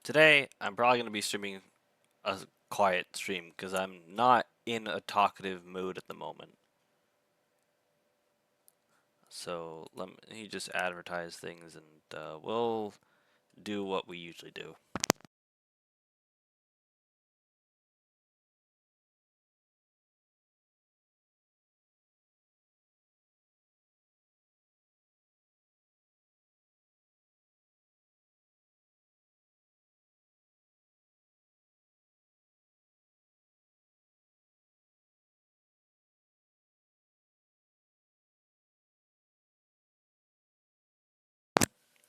Today, I'm probably going to be streaming a quiet stream because I'm not in a talkative mood at the moment. So let me just advertise things and we'll do what we usually do.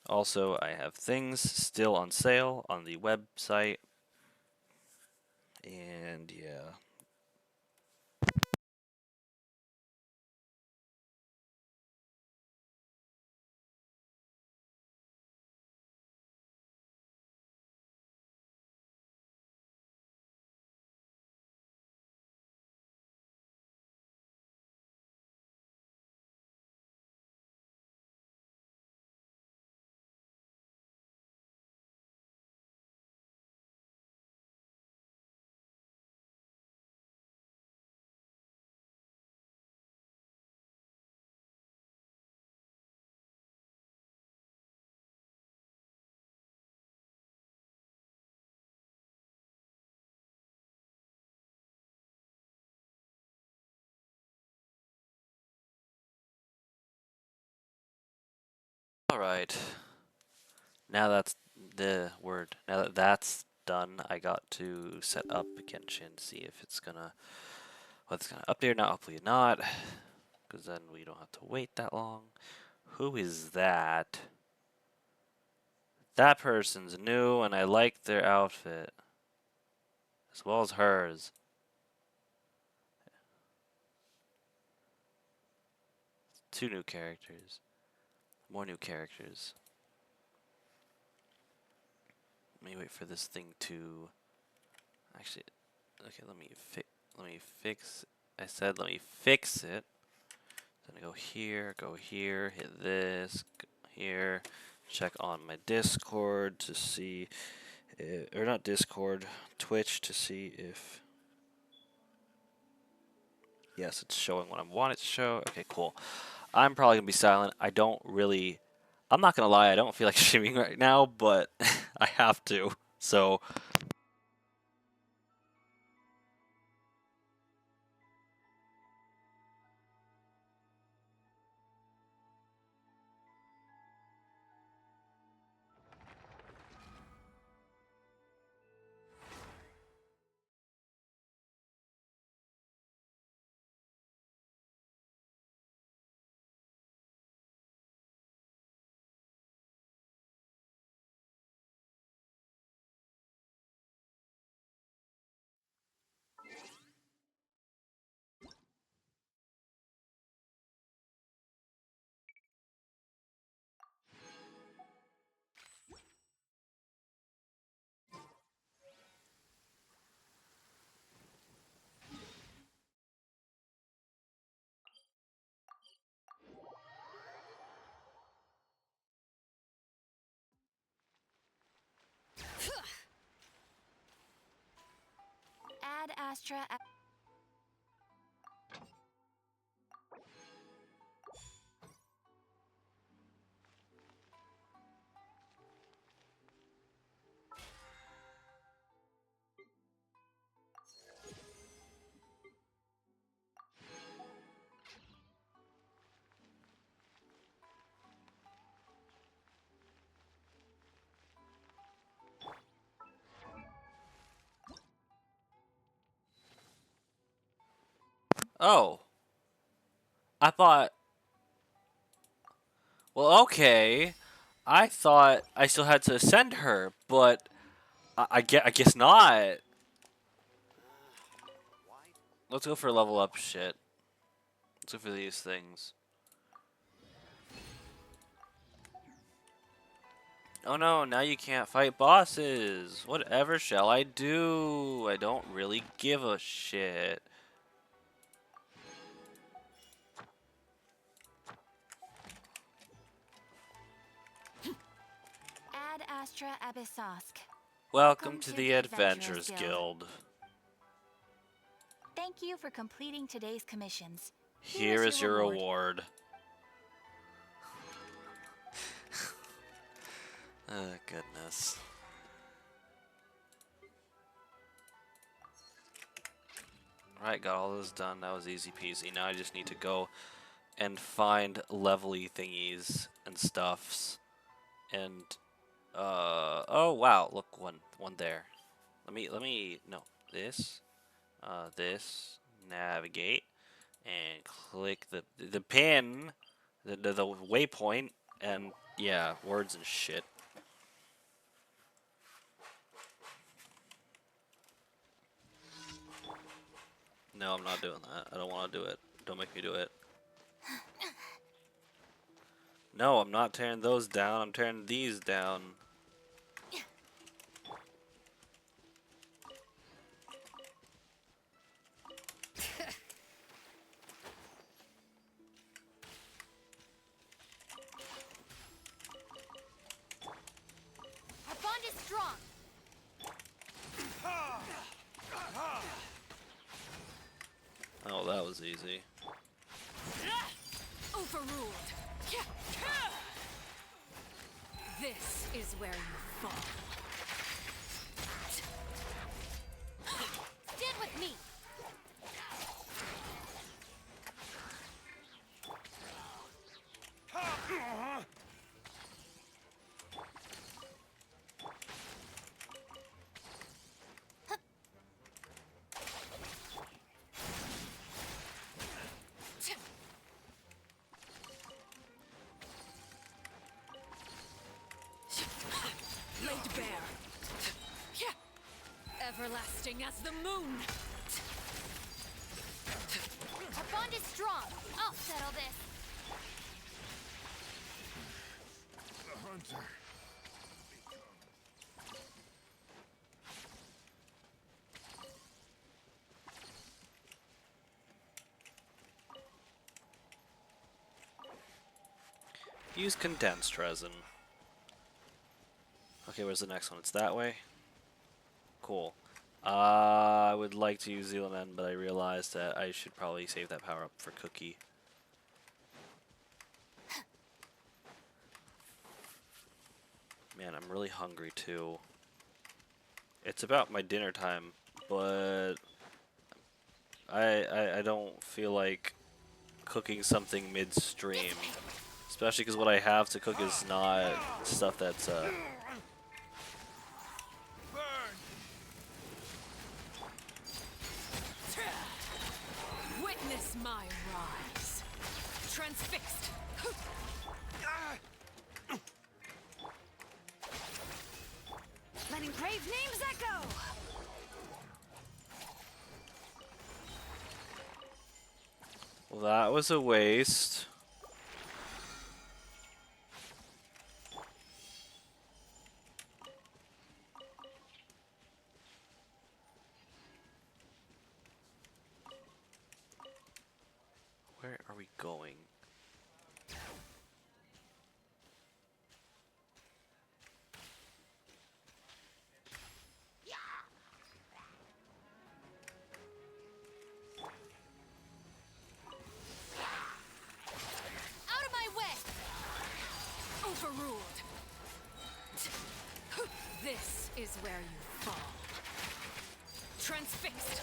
Also, I have things still on sale on the website, and yeah. Alright, now that's the word. Now that that's done, I got to set up Genshin, see if it's gonna, what's gonna update or not, hopefully not, because then we don't have to wait that long. Who is that? That person's new, and I like their outfit. As well as hers. Two new characters. More new characters. Let me wait for this thing to... Actually, okay, let me fix... I said let me fix it. Then I go here, hit this, go here. Check on my Discord to see... or not Discord, Twitch to see if... Yes, it's showing what I want it to show. Okay, cool. I'm probably going to be silent. I don't really... I'm not going to lie, I don't feel like streaming right now, but I have to. So, Ad Astra. oh. I thought, well, okay. I thought I still had to send her, but I guess not. Let's go for level up shit. Let's go for these things. Oh no, now you can't fight bosses. Whatever shall I do? I don't really give a shit. Ad Astra Abyssosk. Welcome to the Adventurers Guild. Thank you for completing today's commissions. Here is your reward. Oh, goodness. Alright, got all this done. That was easy peasy. Now I just need to go and find levely thingies and stuffs. And, oh wow, look, one there. No, this, navigate, and click the pin, the waypoint, and yeah, words and shit. No, I'm not doing that. I don't want to do it. Don't make me do it. No, I'm not tearing those down. I'm tearing these down. Our bond is strong. Oh, that was easy. Overruled. This is where you fall. Stand with me. Laid bare. Everlasting as the moon. Our bond is strong. I'll settle this. The hunter. Use condensed resin. Okay, where's the next one? It's that way? Cool. I would like to use Zealand End, but I realized that I should probably save that power up for Cookie. Man, I'm really hungry too. It's about my dinner time, but I don't feel like cooking something midstream. Especially because what I have to cook is not stuff that's Witness my rise. Transfixed. Letting brave names echo. Well, that was a waste. Where are we going? Out of my way. Overruled. This is where you fall. Transfixed.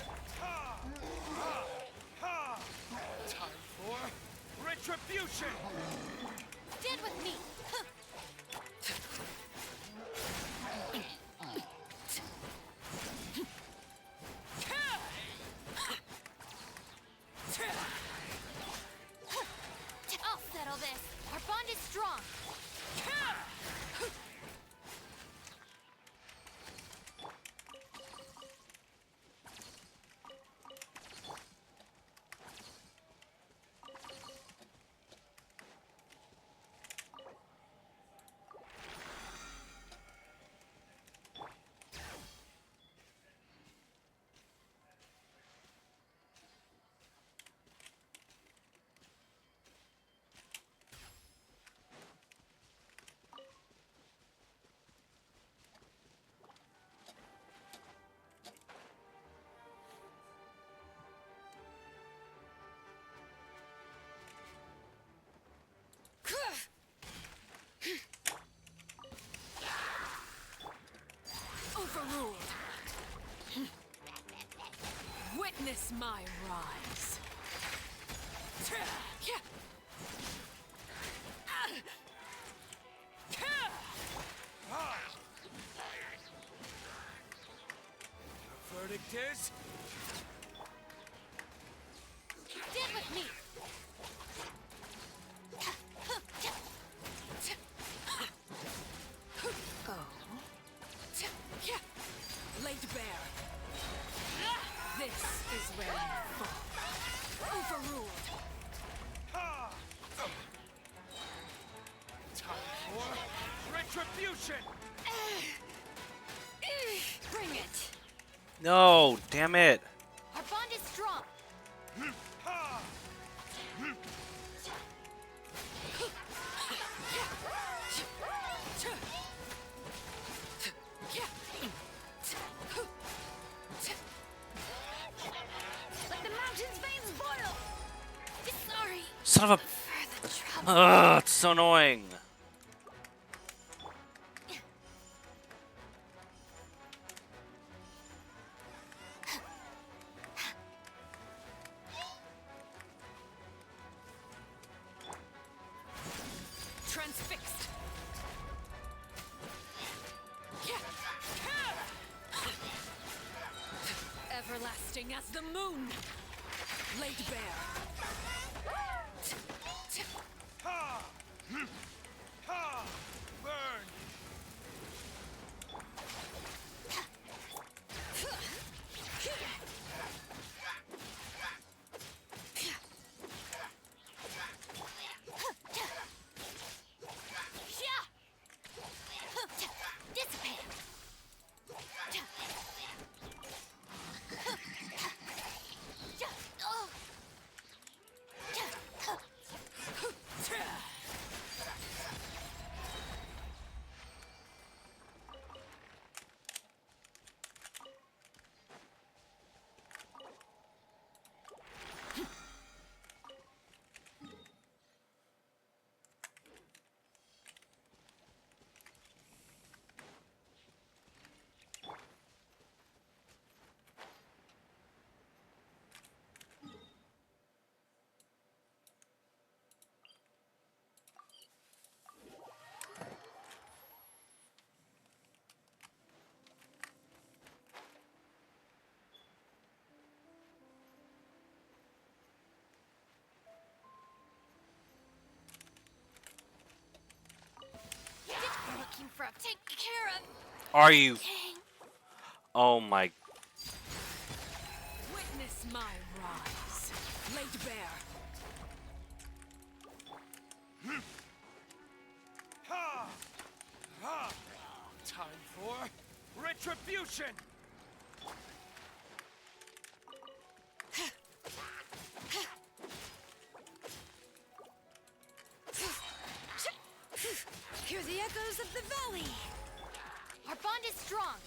Time for retribution! Stand with me. I'll settle this. Our bond is strong. Witness my rise. The verdict is... Stand with me. Laid bare. This is where you fall. Overruled. Time for retribution! Bring it. No, damn it. Our bond is strong. Let the mountain's veins boil. Sorry Son of a... for the trouble. Ugh, it's so annoying. Transfixed. Everlasting as the moon. Laid bare. Burn! Dissipate. We're looking for a take care of. Are you? Dang. Oh my... Witness my rise. Laid bare. Time for retribution! Hear the echoes of the valley. Our bond is strong.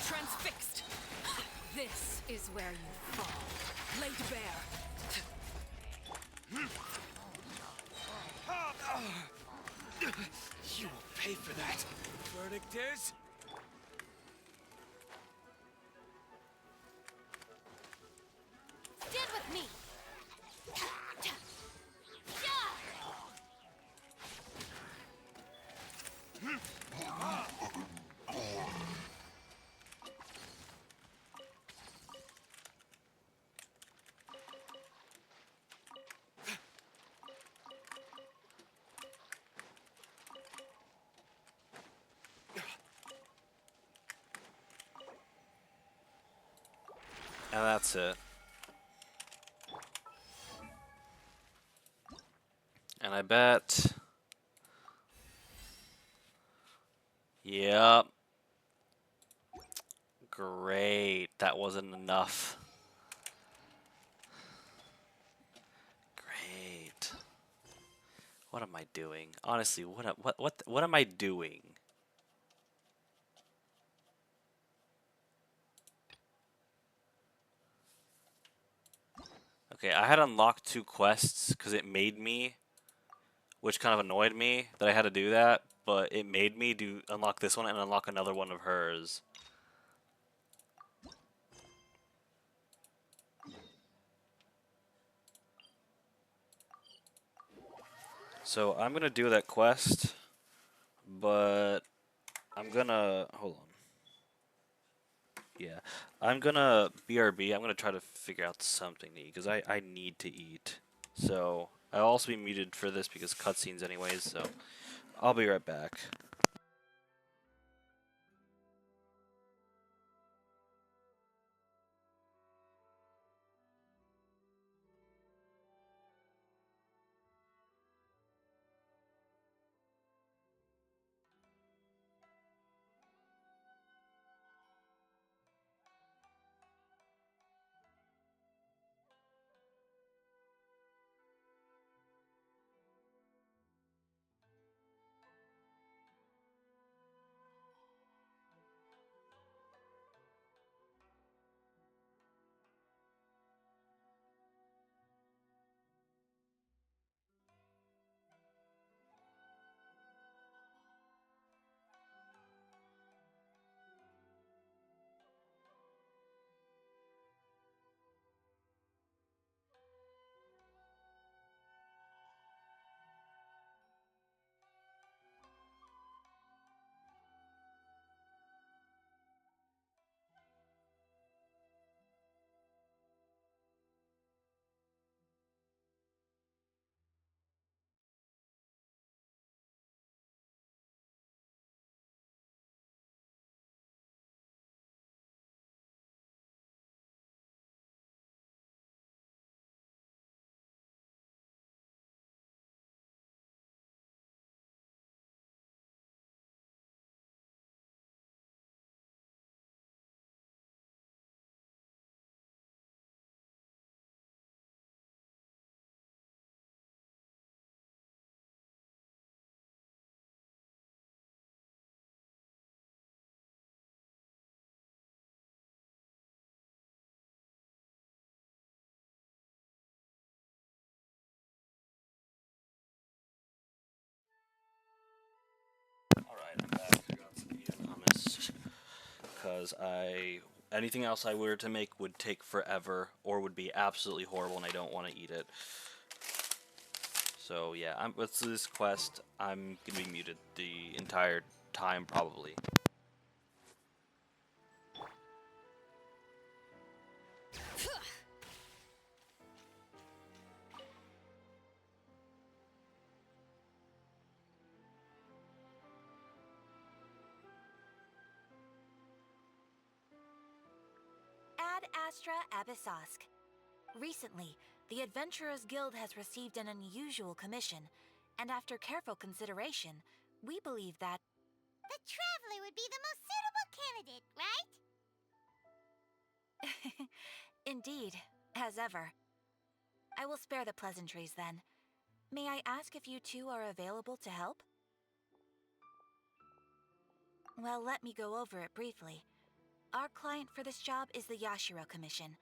Transfixed. This is where you fall. Laid bare. You will pay for that. Verdict is... Stand with me. And that's it. And I bet... Yep. Great. That wasn't enough. Great. What am I doing? Honestly, what am I doing? Okay, I had unlocked 2 quests because it made me which kind of annoyed me that I had to do that. But it made me unlock this one and unlock another one of hers. So I'm gonna do that quest, but I'm gonna hold on. Yeah, I'm gonna BRB. I'm gonna try to figure out something to eat because I need to eat. So I'll also be muted for this because cutscenes anyways. So I'll be right back. All right, I'm back. I got some hummus because anything else I were to make would take forever or would be absolutely horrible, and I don't want to eat it. So yeah, with this quest, I'm gonna be muted the entire time probably. Ad Astra Abyssosk. Recently, the Adventurers Guild has received an unusual commission, and after careful consideration, we believe that The Traveler would be the most suitable candidate, right? indeed, as ever. I will spare the pleasantries then. May I ask if you two are available to help? Well, let me go over it briefly. Our client for this job is the Yashiro Commission.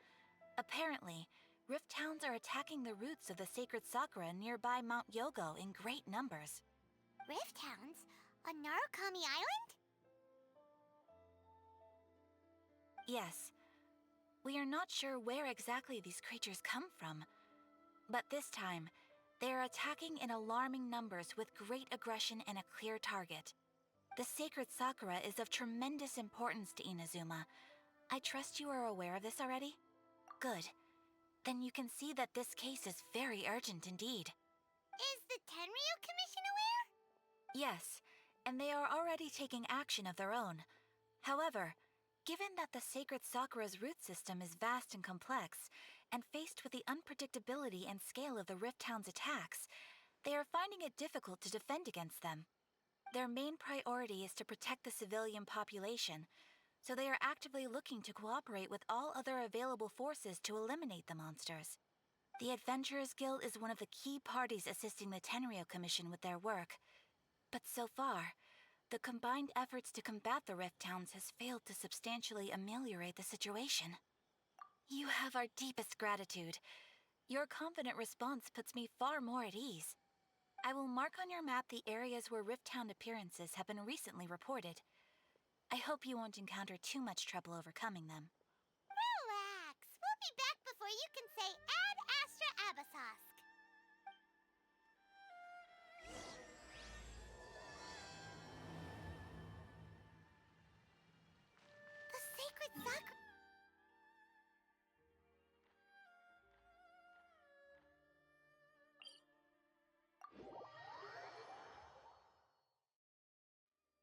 Apparently, Rift Towns are attacking the roots of the sacred sakura nearby Mount Yogo in great numbers. Rift Hounds? On Narukami Island? Yes. We are not sure where exactly these creatures come from. But this time, they are attacking in alarming numbers with great aggression and a clear target. The sacred sakura is of tremendous importance to Inazuma. I trust you are aware of this already? Good. Then you can see that this case is very urgent indeed. Is the Tenryu Commission aware? Yes, and they are already taking action of their own. However, given that the sacred sakura's root system is vast and complex, and faced with the unpredictability and scale of the Rift Hound's attacks, they are finding it difficult to defend against them. Their main priority is to protect the civilian population, so they are actively looking to cooperate with all other available forces to eliminate the monsters. The Adventurers Guild is one of the key parties assisting the Tenryu Commission with their work. But so far, the combined efforts to combat the Rift Towns has failed to substantially ameliorate the situation. You have our deepest gratitude. Your confident response puts me far more at ease. I will mark on your map the areas where Rifthound appearances have been recently reported. I hope you won't encounter too much trouble overcoming them. Relax. We'll be back before you can say Ad Astra Abyssosque. The sacred sakura.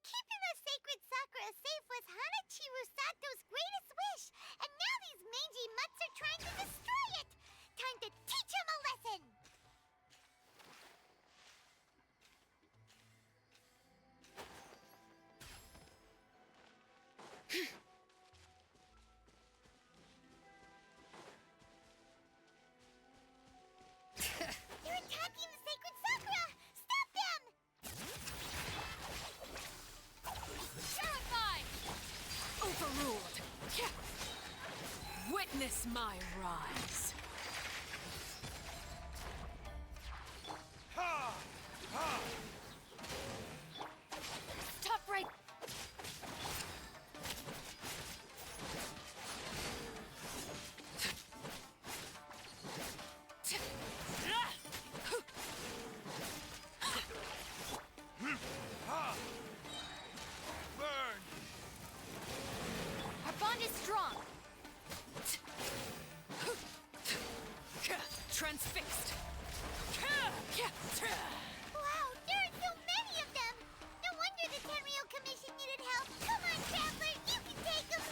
Keeping the sacred sakura safe was Hanachiru Sato's greatest wish, and now these mangy mutts are trying to destroy it! Time to teach him a lesson! They're attacking the sacred sakura! Stop them! Terrified! Overruled! Witness my rise. Ha! Ha! Stop right... Ha! Burn! Our bond is strong. Transfixed. Wow, there are so many of them! No wonder the Tenryo Commission needed help! Come on, Traveler, you can take them!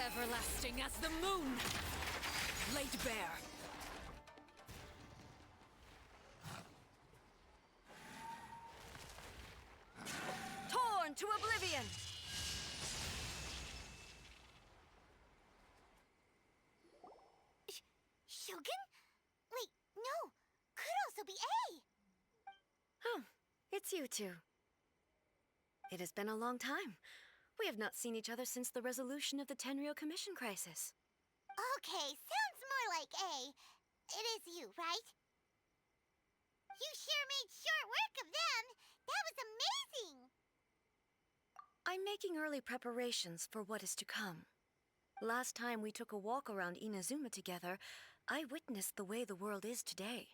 Everlasting as the moon. Laid bare. Torn to oblivion. Shogun? Wait, no! Could also be A! Oh, it's you two. It has been a long time. We have not seen each other since the resolution of the Tenryo Commission crisis. Okay, sounds more like A. It is you, right? You sure made short work of them! That was amazing! I'm making early preparations for what is to come. Last time we took a walk around Inazuma together, I witnessed the way the world is today.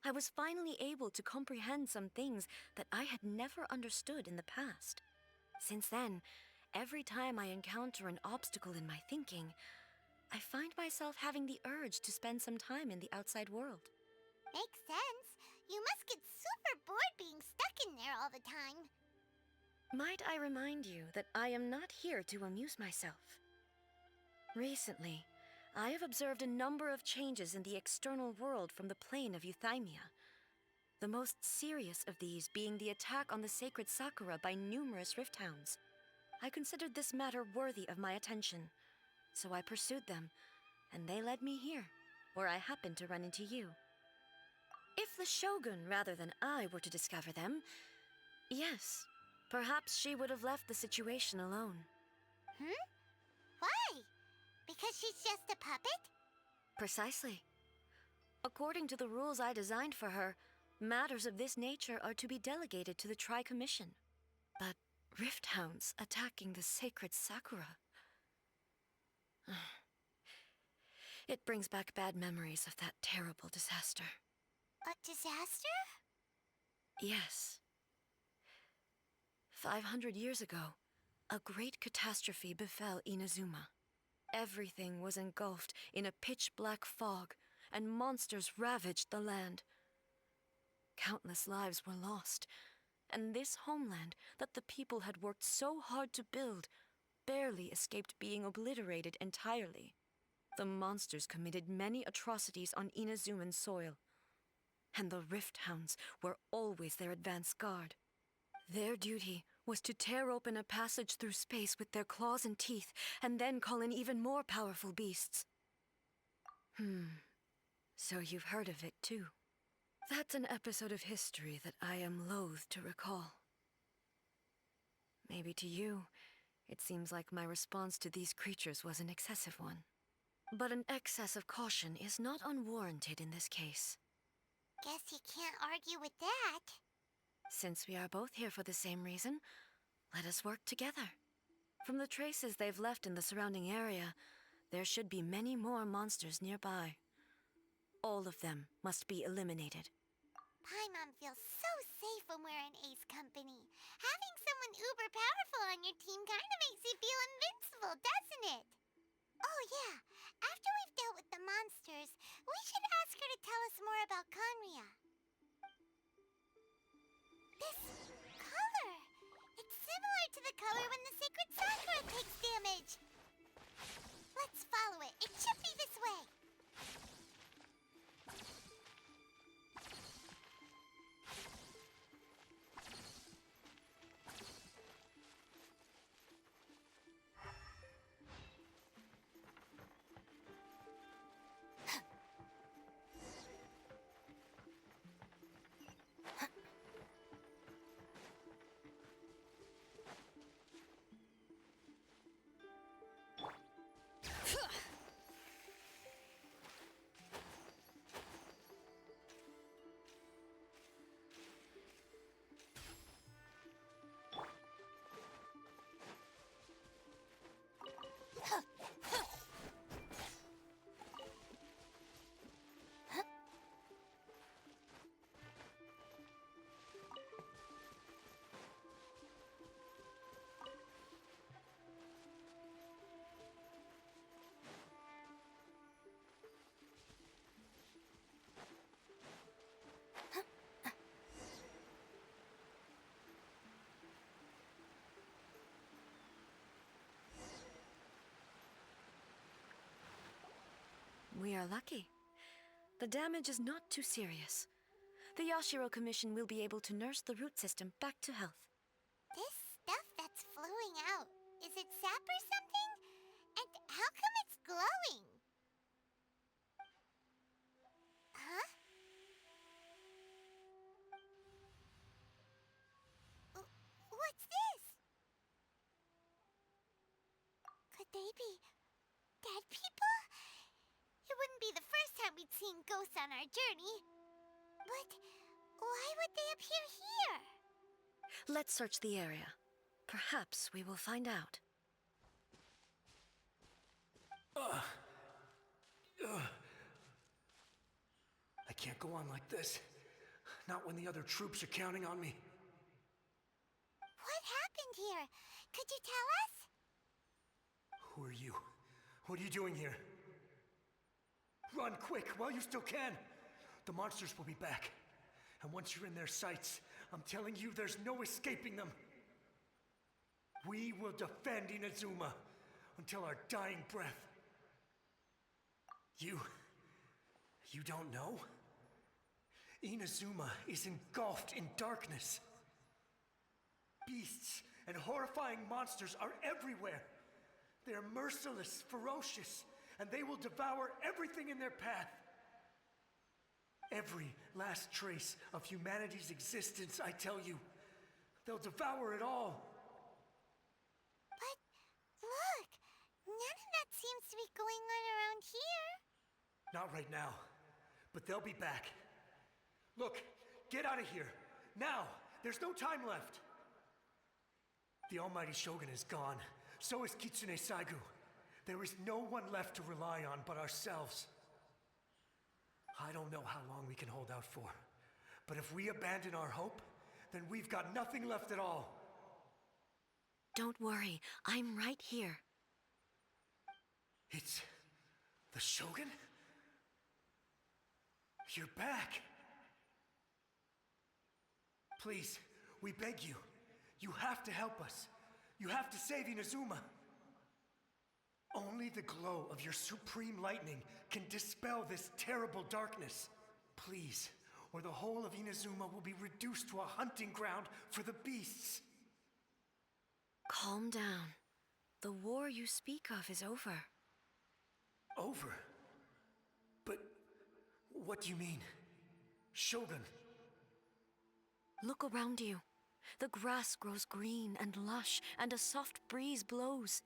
I was finally able to comprehend some things that I had never understood in the past. Since then, every time I encounter an obstacle in my thinking, I find myself having the urge to spend some time in the outside world. Makes sense. You must get super bored being stuck in there all the time. Might I remind you that I am not here to amuse myself. Recently, I have observed a number of changes in the external world from the plane of Euthymia. The most serious of these being the attack on the sacred Sakura by numerous Rifthounds. I considered this matter worthy of my attention, so I pursued them, and they led me here, where I happened to run into you. If the Shogun rather than I were to discover them, yes, perhaps she would have left the situation alone. Why? Because she's just a puppet? Precisely. According to the rules I designed for her, matters of this nature are to be delegated to the Tri-Commission. But Rifthounds attacking the sacred Sakura... It brings back bad memories of that terrible disaster. A disaster? Yes. 500 years ago, a great catastrophe befell Inazuma. Everything was engulfed in a pitch-black fog, and monsters ravaged the land. Countless lives were lost, and this homeland that the people had worked so hard to build barely escaped being obliterated entirely. The monsters committed many atrocities on Inazuman soil, and the Rifthounds were always their advance guard. Their duty was to tear open a passage through space with their claws and teeth, and then call in even more powerful beasts. So you've heard of it too. That's an episode of history that I am loath to recall. Maybe to you, It seems like my response to these creatures was an excessive one. But an excess of caution is not unwarranted in this case. Guess you can't argue with that. Since we are both here for the same reason, let us work together. From the traces they've left in the surrounding area, there should be many more monsters nearby. All of them must be eliminated. Paimon feels so safe when we're in Ace Company. Having someone uber powerful on your team kinda makes you feel invincible, doesn't it? Oh yeah, after we've dealt with the monsters, we should ask her to tell us more about Conria. This color! It's similar to the color when the sacred Sakura takes damage. Let's follow it. It should be this way. We are lucky. The damage is not too serious. The Yashiro Commission will be able to nurse the root system back to health. This stuff that's flowing out, is it sap or something? And how come it's glowing? Huh? What's this? Could they be dead people? It wouldn't be the first time we'd seen ghosts on our journey. But why would they appear here? Let's search the area. Perhaps we will find out. I can't go on like this. Not when the other troops are counting on me. What happened here? Could you tell us? Who are you? What are you doing here? Run quick while you still can. The monsters will be back. And once you're in their sights, I'm telling you, there's no escaping them. We will defend Inazuma until our dying breath. You don't know? Inazuma is engulfed in darkness. Beasts and horrifying monsters are everywhere. They're merciless, ferocious, and they will devour everything in their path. Every last trace of humanity's existence, I tell you. They'll devour it all. But look, none of that seems to be going on around here. Not right now, but they'll be back. Look, get out of here. Now, there's no time left. The almighty Shogun is gone. So is Kitsune Saigu. There is no one left to rely on but ourselves. I don't know how long we can hold out for. But if we abandon our hope, then we've got nothing left at all. Don't worry, I'm right here. It's the Shogun? You're back. Please, we beg you. You have to help us. You have to save Inazuma. Only the glow of your supreme lightning can dispel this terrible darkness. Please, or the whole of Inazuma will be reduced to a hunting ground for the beasts. Calm down. The war you speak of is over. Over? But what do you mean? Shogun? Look around you. The grass grows green and lush, and a soft breeze blows.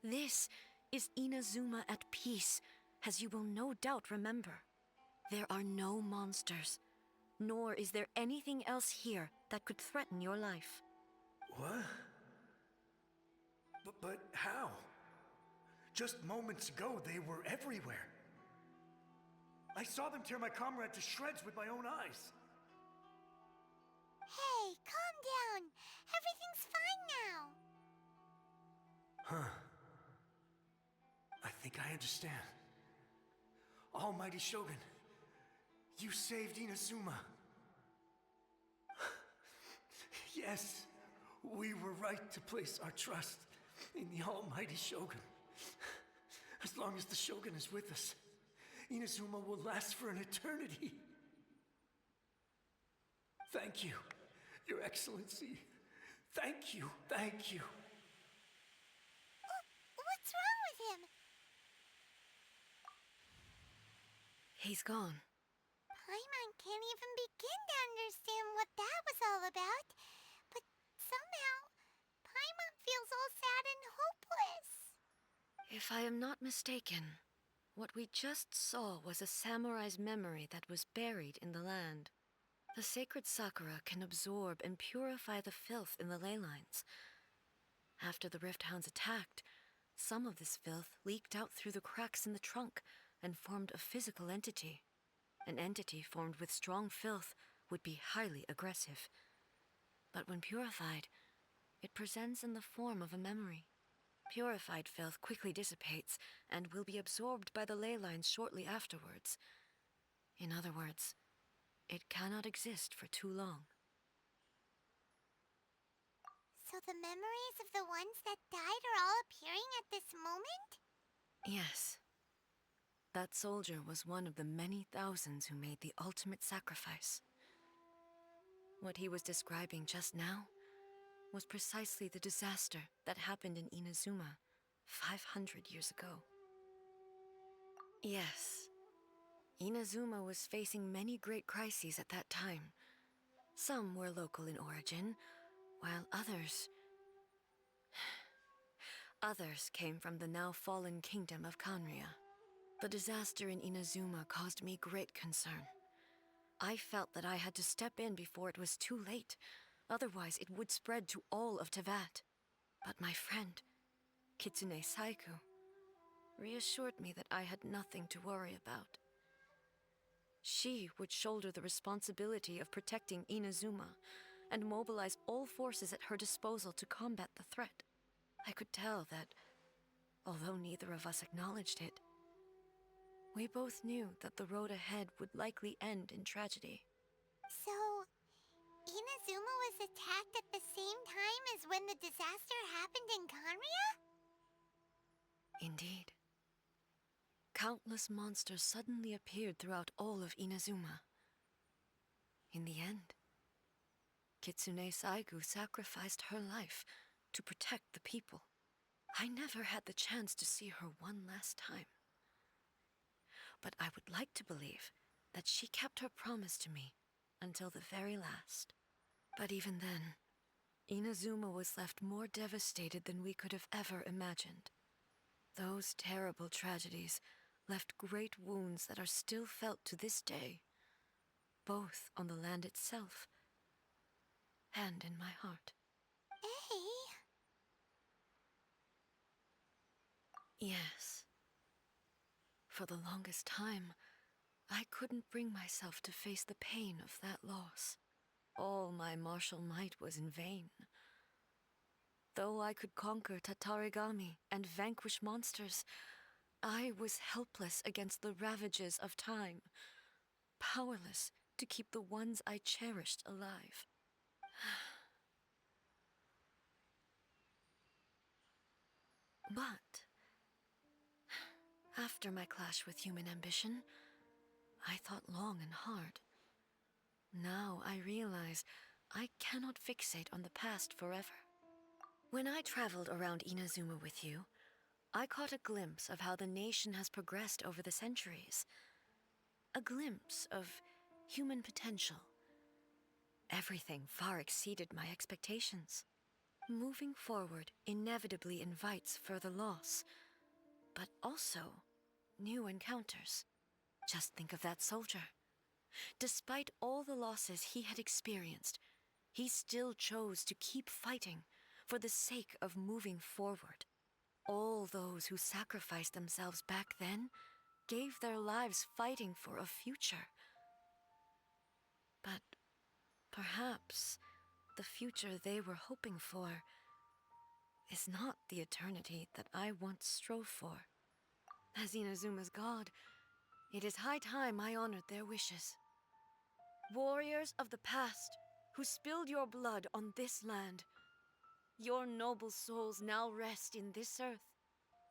This is Inazuma at peace, as you will no doubt remember. There are no monsters, nor is there anything else here that could threaten your life. What? But how? Just moments ago, they were everywhere. I saw them tear my comrade to shreds with my own eyes. Hey, calm down. Everything's fine now. Huh. I think I understand. Almighty Shogun, you saved Inazuma. Yes, we were right to place our trust in the Almighty Shogun. As long as the Shogun is with us, Inazuma will last for an eternity. Thank you, Your Excellency. Thank you, thank you. What's wrong with him? He's gone. Paimon can't even begin to understand what that was all about. But somehow, Paimon feels all sad and hopeless. If I am not mistaken, what we just saw was a samurai's memory that was buried in the land. The sacred sakura can absorb and purify the filth in the ley lines. After the Rift Hounds attacked, some of this filth leaked out through the cracks in the trunk and formed a physical entity. An entity formed with strong filth would be highly aggressive. But when purified, it presents in the form of a memory. Purified filth quickly dissipates and will be absorbed by the ley lines shortly afterwards. In other words, it cannot exist for too long. So the memories of the ones that died are all appearing at this moment? Yes. That soldier was one of the many thousands who made the ultimate sacrifice. What he was describing just now was precisely the disaster that happened in Inazuma 500 years ago. Yes, Inazuma was facing many great crises at that time. Some were local in origin, while others came from the now fallen kingdom of Kanria. The disaster in Inazuma caused me great concern. I felt that I had to step in before it was too late, otherwise it would spread to all of Tevat. But my friend, Kitsune Saiku, reassured me that I had nothing to worry about. She would shoulder the responsibility of protecting Inazuma and mobilize all forces at her disposal to combat the threat. I could tell that, although neither of us acknowledged it, we both knew that the road ahead would likely end in tragedy. So, Inazuma was attacked at the same time as when the disaster happened in Kanria? Indeed. Countless monsters suddenly appeared throughout all of Inazuma. In the end, Kitsune Saigu sacrificed her life to protect the people. I never had the chance to see her one last time. But I would like to believe that she kept her promise to me until the very last. But even then, Inazuma was left more devastated than we could have ever imagined. Those terrible tragedies left great wounds that are still felt to this day, both on the land itself and in my heart. Yes. For the longest time, I couldn't bring myself to face the pain of that loss. All my martial might was in vain. Though I could conquer Tatarigami and vanquish monsters, I was helpless against the ravages of time, powerless to keep the ones I cherished alive. But after my clash with human ambition, I thought long and hard. Now I realize I cannot fixate on the past forever. When I traveled around Inazuma with you, I caught a glimpse of how the nation has progressed over the centuries. A glimpse of human potential. Everything far exceeded my expectations. Moving forward inevitably invites further loss, but also new encounters. Just think of that soldier. Despite all the losses he had experienced, he still chose to keep fighting for the sake of moving forward. All those who sacrificed themselves back then gave their lives fighting for a future. But perhaps the future they were hoping for is not the eternity that I once strove for. As Inazuma's god, it is high time I honored their wishes. Warriors of the past, who spilled your blood on this land, your noble souls now rest in this earth.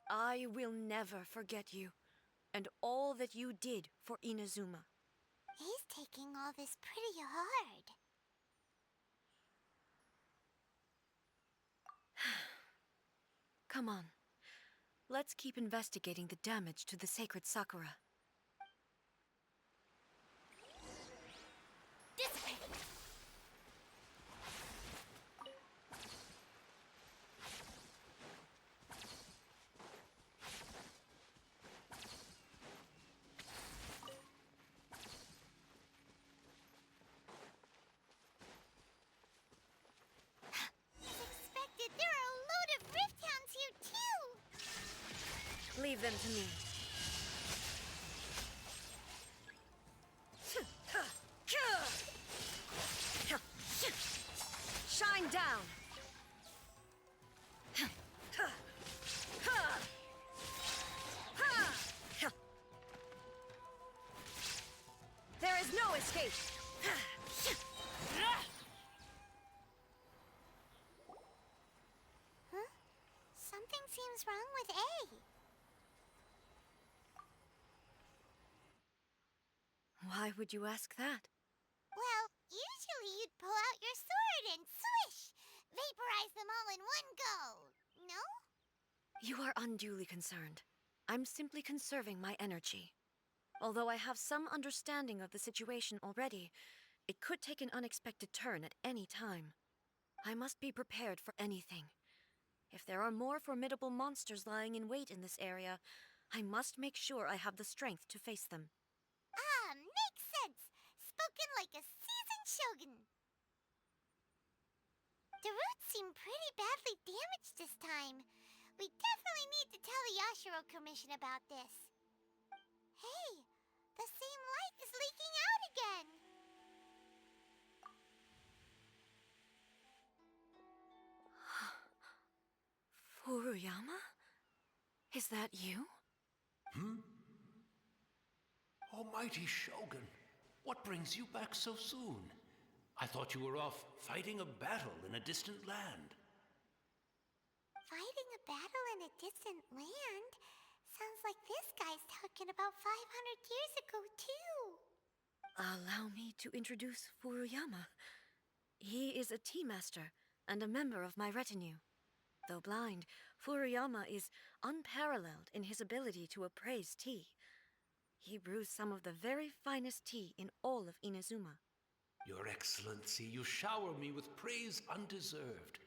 I will never forget you, and all that you did for Inazuma. He's taking all this pretty hard. Come on. Let's keep investigating the damage to the sacred Sakura. Dissipate! As expected, there are a load of Rift Hounds here too! Leave them to me. Shine down! There is no escape! Huh? Something seems wrong with A. Why would you ask that? Well, usually you'd pull out your sword and swish! Vaporize them all in one go! No? You are unduly concerned. I'm simply conserving my energy. Although I have some understanding of the situation already, it could take an unexpected turn at any time. I must be prepared for anything. If there are more formidable monsters lying in wait in this area, I must make sure I have the strength to face them. Ah, makes sense! Spoken like a seasoned shogun! The roots seem pretty badly damaged this time. We definitely need to tell the Yashiro Commission about this. Hey, the same light is leaking out again! Furuyama? Is that you? Almighty Shogun, what brings you back so soon? I thought you were off fighting a battle in a distant land. Fighting a battle in a distant land? Sounds like this guy's talking about 500 years ago, too. Allow me to introduce Furuyama. He is a tea master and a member of my retinue. Though blind, Furuyama is unparalleled in his ability to appraise tea. He brews some of the very finest tea in all of Inazuma. Your Excellency, you shower me with praise undeserved.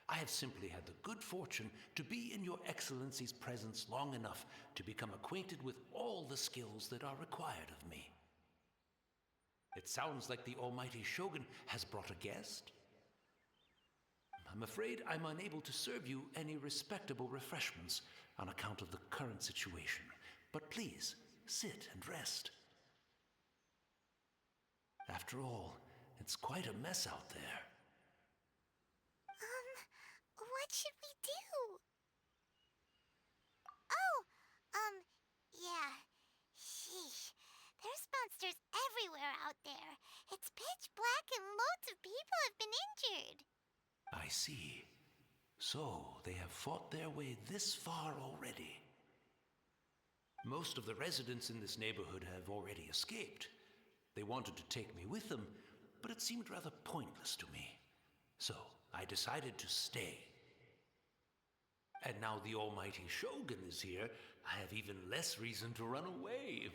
I have simply had the good fortune to be in Your Excellency's presence long enough to become acquainted with all the skills that are required of me. It sounds like the Almighty Shogun has brought a guest. I'm afraid I'm unable to serve you any respectable refreshments on account of the current situation. But please, sit and rest. After all, it's quite a mess out there. What should we do? Oh, yeah. Sheesh. There's monsters everywhere out there. It's pitch black and loads of people have been injured. I see. So, they have fought their way this far already. Most of the residents in this neighborhood have already escaped. They wanted to take me with them, but it seemed rather pointless to me. So, I decided to stay. And now the Almighty Shogun is here, I have even less reason to run away.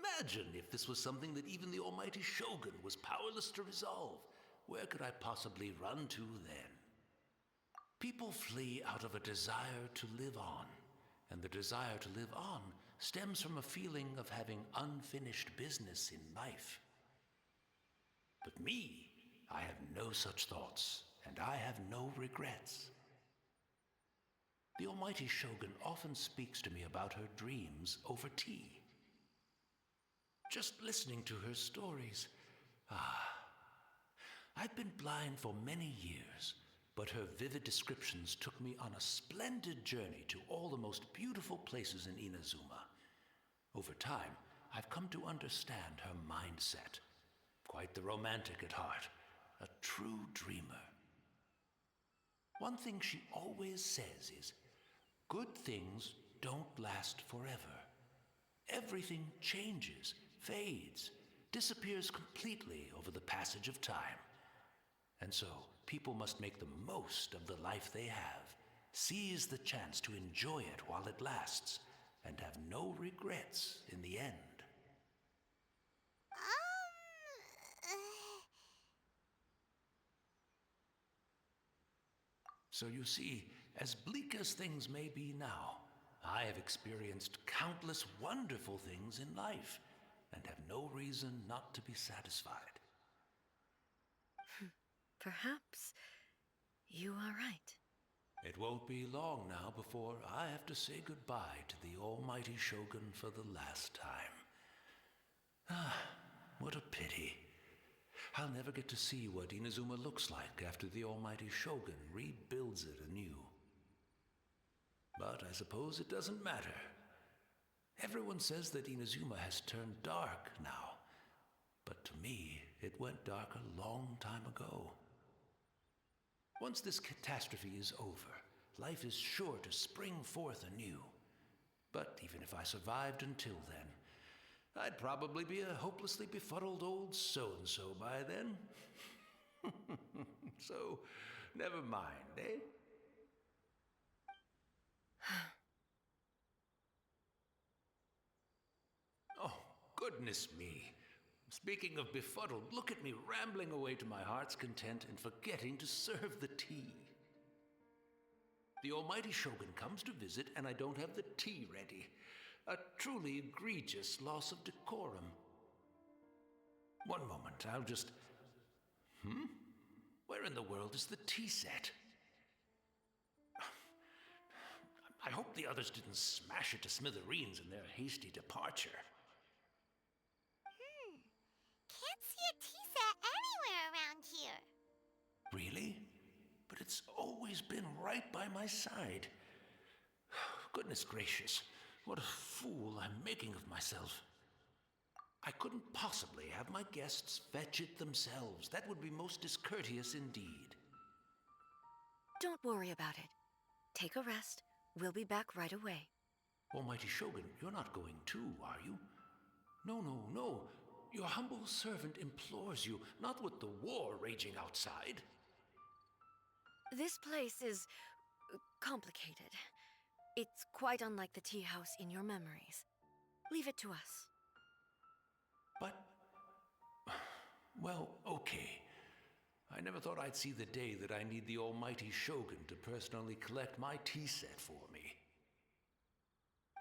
Imagine if this was something that even the almighty Shogun was powerless to resolve. Where could I possibly run to then? People flee out of a desire to live on, and the desire to live on stems from a feeling of having unfinished business in life. But me, I have no such thoughts, and I have no regrets. The almighty Shogun often speaks to me about her dreams over tea. Just listening to her stories, I've been blind for many years, but her vivid descriptions took me on a splendid journey to all the most beautiful places in Inazuma. Over time, I've come to understand her mindset. Quite the romantic at heart, a true dreamer. One thing she always says is, good things don't last forever. Everything changes, fades, disappears completely over the passage of time. And so, people must make the most of the life they have, seize the chance to enjoy it while it lasts, and have no regrets in the end. So you see, as bleak as things may be now, I have experienced countless wonderful things in life, and have no reason not to be satisfied. Perhaps you are right. It won't be long now before I have to say goodbye to the almighty Shogun for the last time. What a pity. I'll never get to see what Inazuma looks like after the almighty Shogun rebuilds it anew. But I suppose it doesn't matter. Everyone says that Inazuma has turned dark now, but to me, it went dark a long time ago. Once this catastrophe is over, life is sure to spring forth anew. But even if I survived until then, I'd probably be a hopelessly befuddled old so-and-so by then. So, never mind, eh? Oh, goodness me. Speaking of befuddled, look at me rambling away to my heart's content and forgetting to serve the tea. The almighty Shogun comes to visit and I don't have the tea ready. A truly egregious loss of decorum. One moment, I'll just... Where in the world is the tea set? I hope the others didn't smash it to smithereens in their hasty departure. Can't see a tea set anywhere around here. Really? But it's always been right by my side. Goodness gracious, what a fool I'm making of myself. I couldn't possibly have my guests fetch it themselves. That would be most discourteous indeed. Don't worry about it. Take a rest. We'll be back right away. Almighty Shogun, you're not going too, are you? No, no, no. Your humble servant implores you, not with the war raging outside. This place is complicated. It's quite unlike the tea house in your memories. Leave it to us. But... well, okay. I never thought I'd see the day that I need the almighty Shogun to personally collect my tea set for me.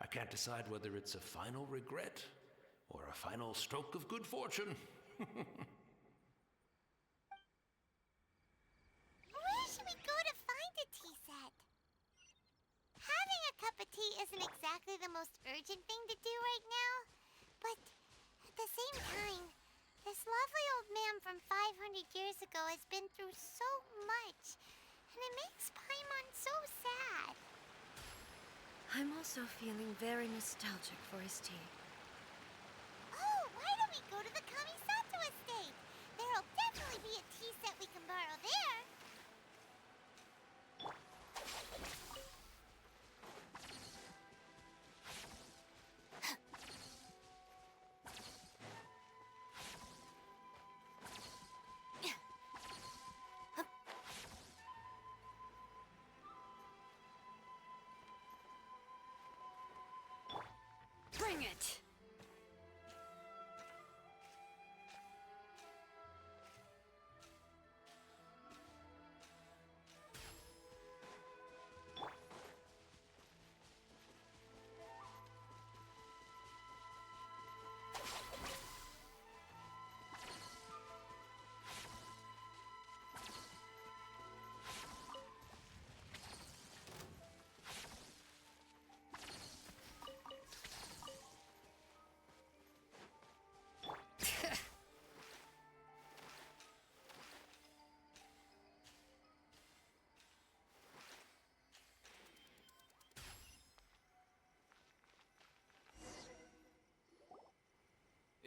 I can't decide whether it's a final regret or a final stroke of good fortune. Where should we go to find a tea set? Having a cup of tea isn't exactly the most urgent thing to do right now, but at the same time, this lovely old man from 500 years ago has been through so much, and it makes Paimon so sad. I'm also feeling very nostalgic for his tea. Oh, why don't we go to the Kamisato estate? There'll definitely be a tea set we can borrow there. Bring it!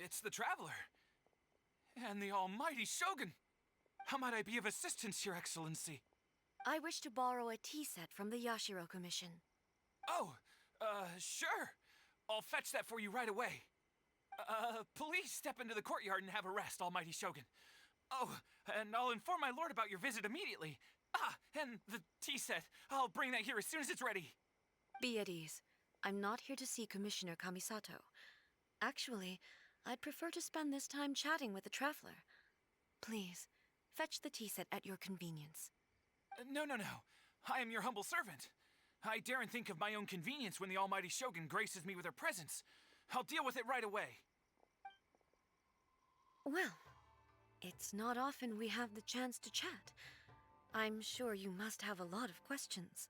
It's the Traveler. And the almighty Shogun. How might I be of assistance, Your Excellency? I wish to borrow a tea set from the Yashiro Commission. Oh, sure. I'll fetch that for you right away. Please step into the courtyard and have a rest, almighty Shogun. Oh, and I'll inform my lord about your visit immediately. Ah, and the tea set. I'll bring that here as soon as it's ready. Be at ease. I'm not here to see Commissioner Kamisato. Actually, I'd prefer to spend this time chatting with the Traveler. Please, fetch the tea set at your convenience. No. I am your humble servant. I daren't think of my own convenience when the almighty Shogun graces me with her presence. I'll deal with it right away. Well, it's not often we have the chance to chat. I'm sure you must have a lot of questions.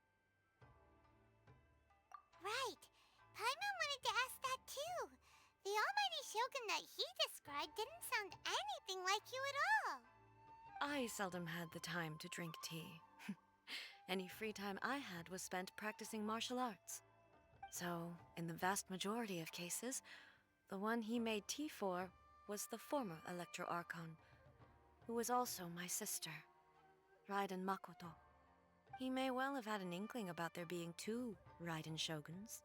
Right. Paimon wanted to ask that too. The almighty Shogun that he described didn't sound anything like you at all. I seldom had the time to drink tea. Any free time I had was spent practicing martial arts. So, in the vast majority of cases, the one he made tea for was the former Electro Archon, who was also my sister, Raiden Makoto. He may well have had an inkling about there being two Raiden Shoguns,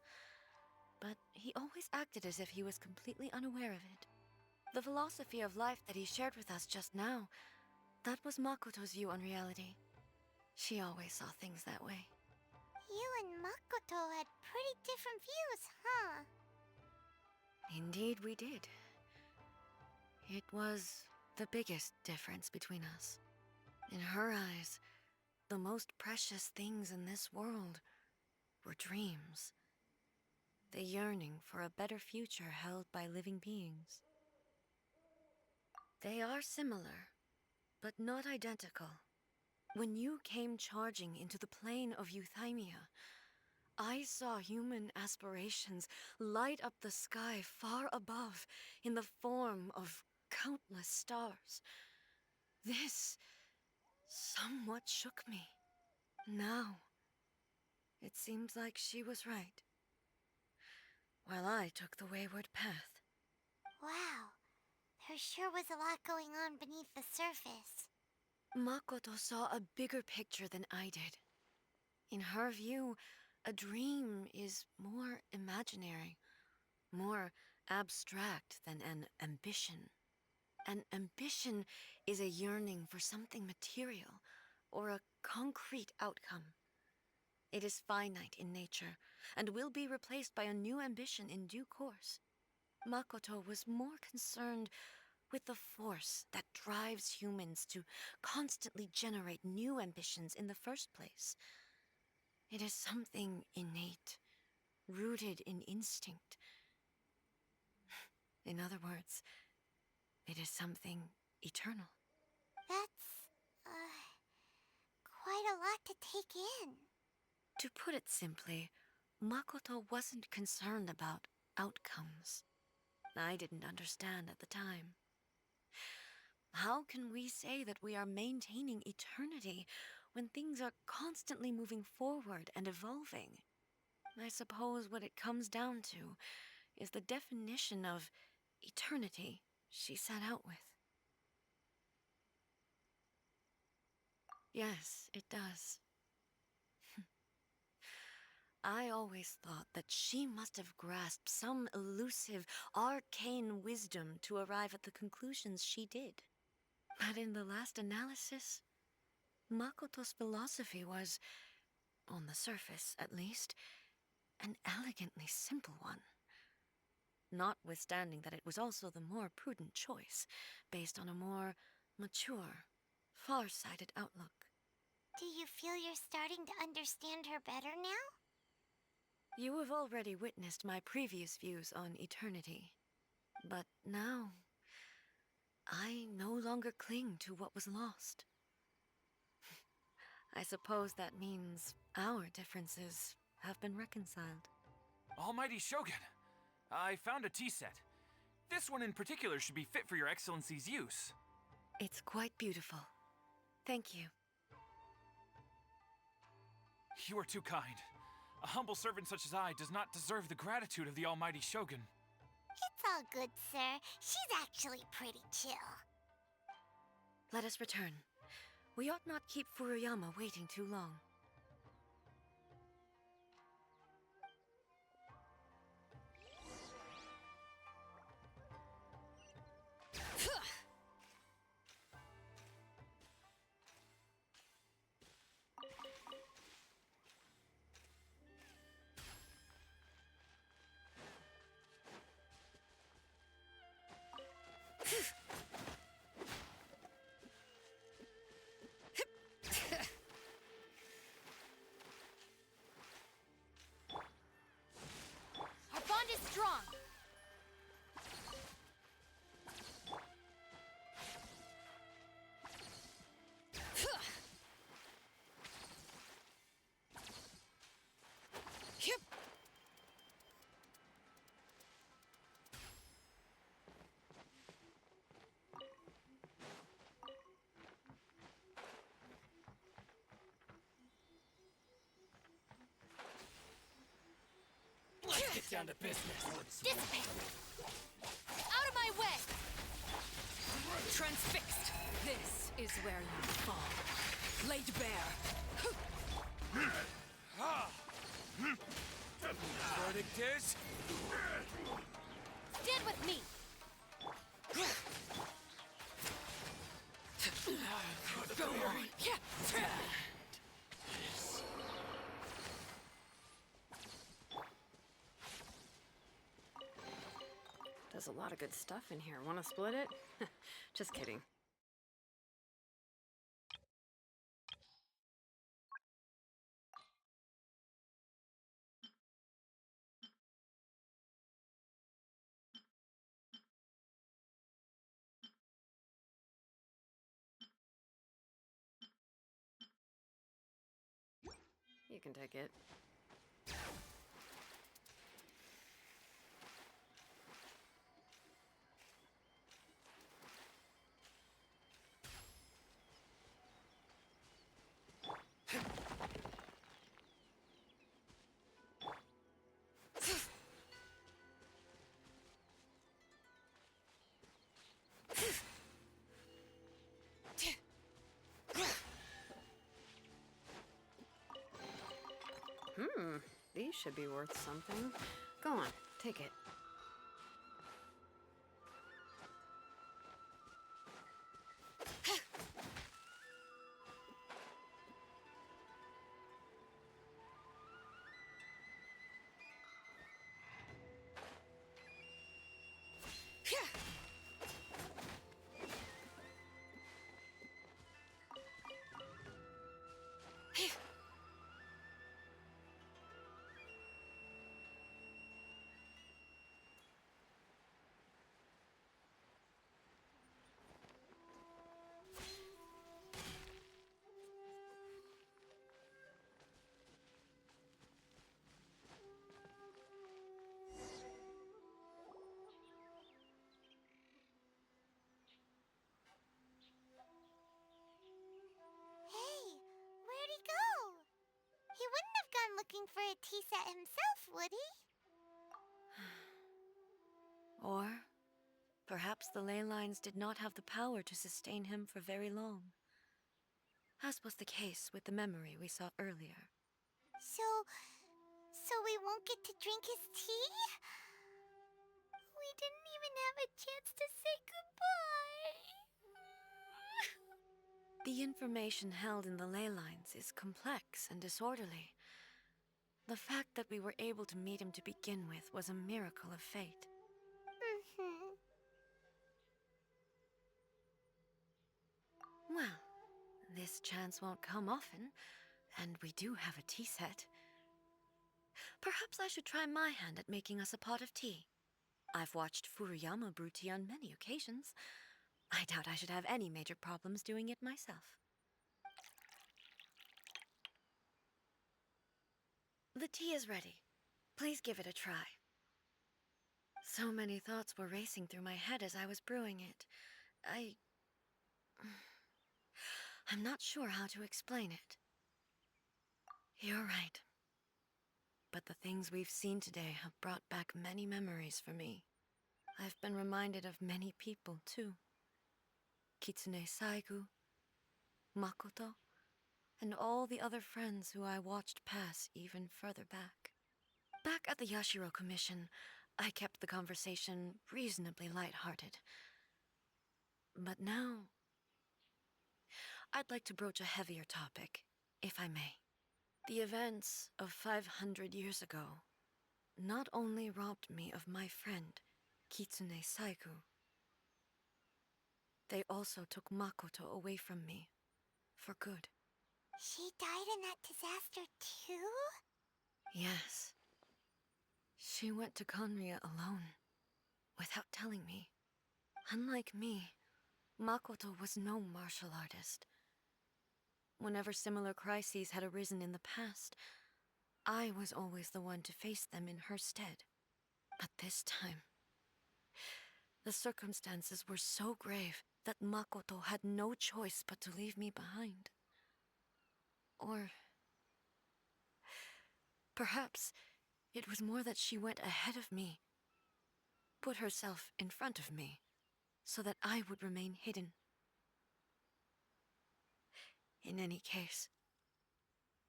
but he always acted as if he was completely unaware of it. The philosophy of life that he shared with us just now, that was Makoto's view on reality. She always saw things that way. You and Makoto had pretty different views, huh? Indeed we did. It was the biggest difference between us. In her eyes, the most precious things in this world were dreams. The yearning for a better future held by living beings. They are similar, but not identical. When you came charging into the plane of Euthymia, I saw human aspirations light up the sky far above in the form of countless stars. This somewhat shook me. Now, it seems like she was right, while I took the wayward path. Wow. There sure was a lot going on beneath the surface. Makoto saw a bigger picture than I did. In her view, a dream is more imaginary, more abstract than an ambition. An ambition is a yearning for something material or a concrete outcome. It is finite in nature and will be replaced by a new ambition in due course. Makoto was more concerned with the force that drives humans to constantly generate new ambitions in the first place. It is something innate, rooted in instinct. In other words, it is something eternal. That's, quite a lot to take in. To put it simply, Makoto wasn't concerned about outcomes. I didn't understand at the time. How can we say that we are maintaining eternity when things are constantly moving forward and evolving? I suppose what it comes down to is the definition of eternity she set out with. Yes, it does. I always thought that she must have grasped some elusive, arcane wisdom to arrive at the conclusions she did. But in the last analysis, Makoto's philosophy was, on the surface at least, an elegantly simple one. Notwithstanding that it was also the more prudent choice, based on a more mature, far-sighted outlook. Do you feel you're starting to understand her better now? You have already witnessed my previous views on eternity. But now, I no longer cling to what was lost. I suppose that means our differences have been reconciled. Almighty Shogun, I found a tea set. This one in particular should be fit for your Excellency's use. It's quite beautiful. Thank you. You are too kind. A humble servant such as I does not deserve the gratitude of the almighty Shogun. It's all good, sir. She's actually pretty chill. Let us return. We ought not keep Furuyama waiting too long. Our bond is strong. Let's get down to business. Dissipate. Out of my way. Transfixed. This is where you fall. Laid bare. Verdict is... Stand with me. Go on. Yeah. There's a lot of good stuff in here. Want to split it? Just kidding. You can take it. These should be worth something. Go on, take it. Hey, where'd he go? He wouldn't have gone looking for a tea set himself, would he? Or perhaps the ley lines did not have the power to sustain him for very long, as was the case with the memory we saw earlier. So we won't get to drink his tea? We didn't even have a chance to say goodbye. The information held in the ley lines is complex and disorderly. The fact that we were able to meet him to begin with was a miracle of fate. Well, this chance won't come often, and we do have a tea set. Perhaps I should try my hand at making us a pot of tea. I've watched Furuyama brew tea on many occasions. I doubt I should have any major problems doing it myself. The tea is ready. Please give it a try. So many thoughts were racing through my head as I was brewing it. I'm not sure how to explain it. You're right. But the things we've seen today have brought back many memories for me. I've been reminded of many people, too. Kitsune Saigu, Makoto, and all the other friends who I watched pass even further back. Back at the Yashiro Commission, I kept the conversation reasonably lighthearted. But now, I'd like to broach a heavier topic, if I may. The events of 500 years ago not only robbed me of my friend, Kitsune Saigu, they also took Makoto away from me, for good. She died in that disaster too? Yes. She went to Conria alone, without telling me. Unlike me, Makoto was no martial artist. Whenever similar crises had arisen in the past, I was always the one to face them in her stead. But this time, the circumstances were so grave that Makoto had no choice but to leave me behind. Or perhaps it was more that she went ahead of me, put herself in front of me, so that I would remain hidden. In any case,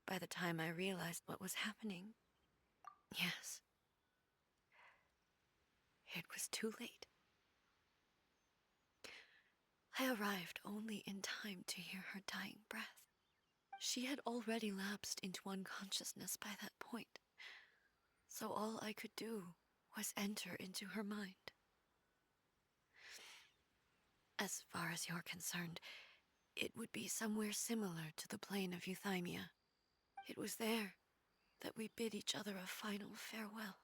by the time I realized what was happening, yes, it was too late. I arrived only in time to hear her dying breath. She had already lapsed into unconsciousness by that point, so all I could do was enter into her mind. As far as you're concerned, it would be somewhere similar to the plane of Euthymia. It was there that we bid each other a final farewell.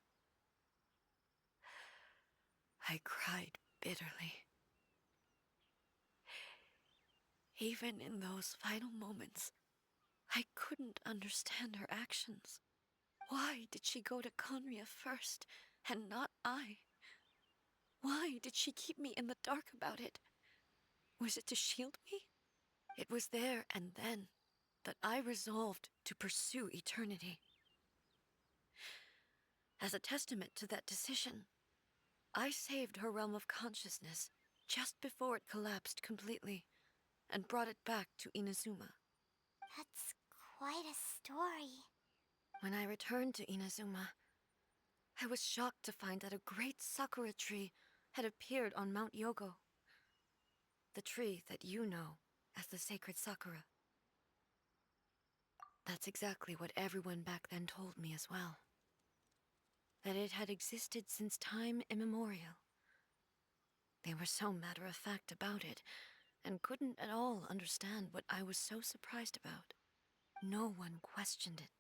I cried bitterly. Even in those final moments, I couldn't understand her actions. Why did she go to Conria first, and not I? Why did she keep me in the dark about it? Was it to shield me? It was there and then that I resolved to pursue eternity. As a testament to that decision, I saved her realm of consciousness just before it collapsed completely and brought it back to Inazuma. That's quite a story. When I returned to Inazuma, I was shocked to find that a great sakura tree had appeared on Mount Yogo. The tree that you know as the sacred sakura. That's exactly what everyone back then told me as well. That it had existed since time immemorial. They were so matter-of-fact about it, and couldn't at all understand what I was so surprised about. No one questioned it.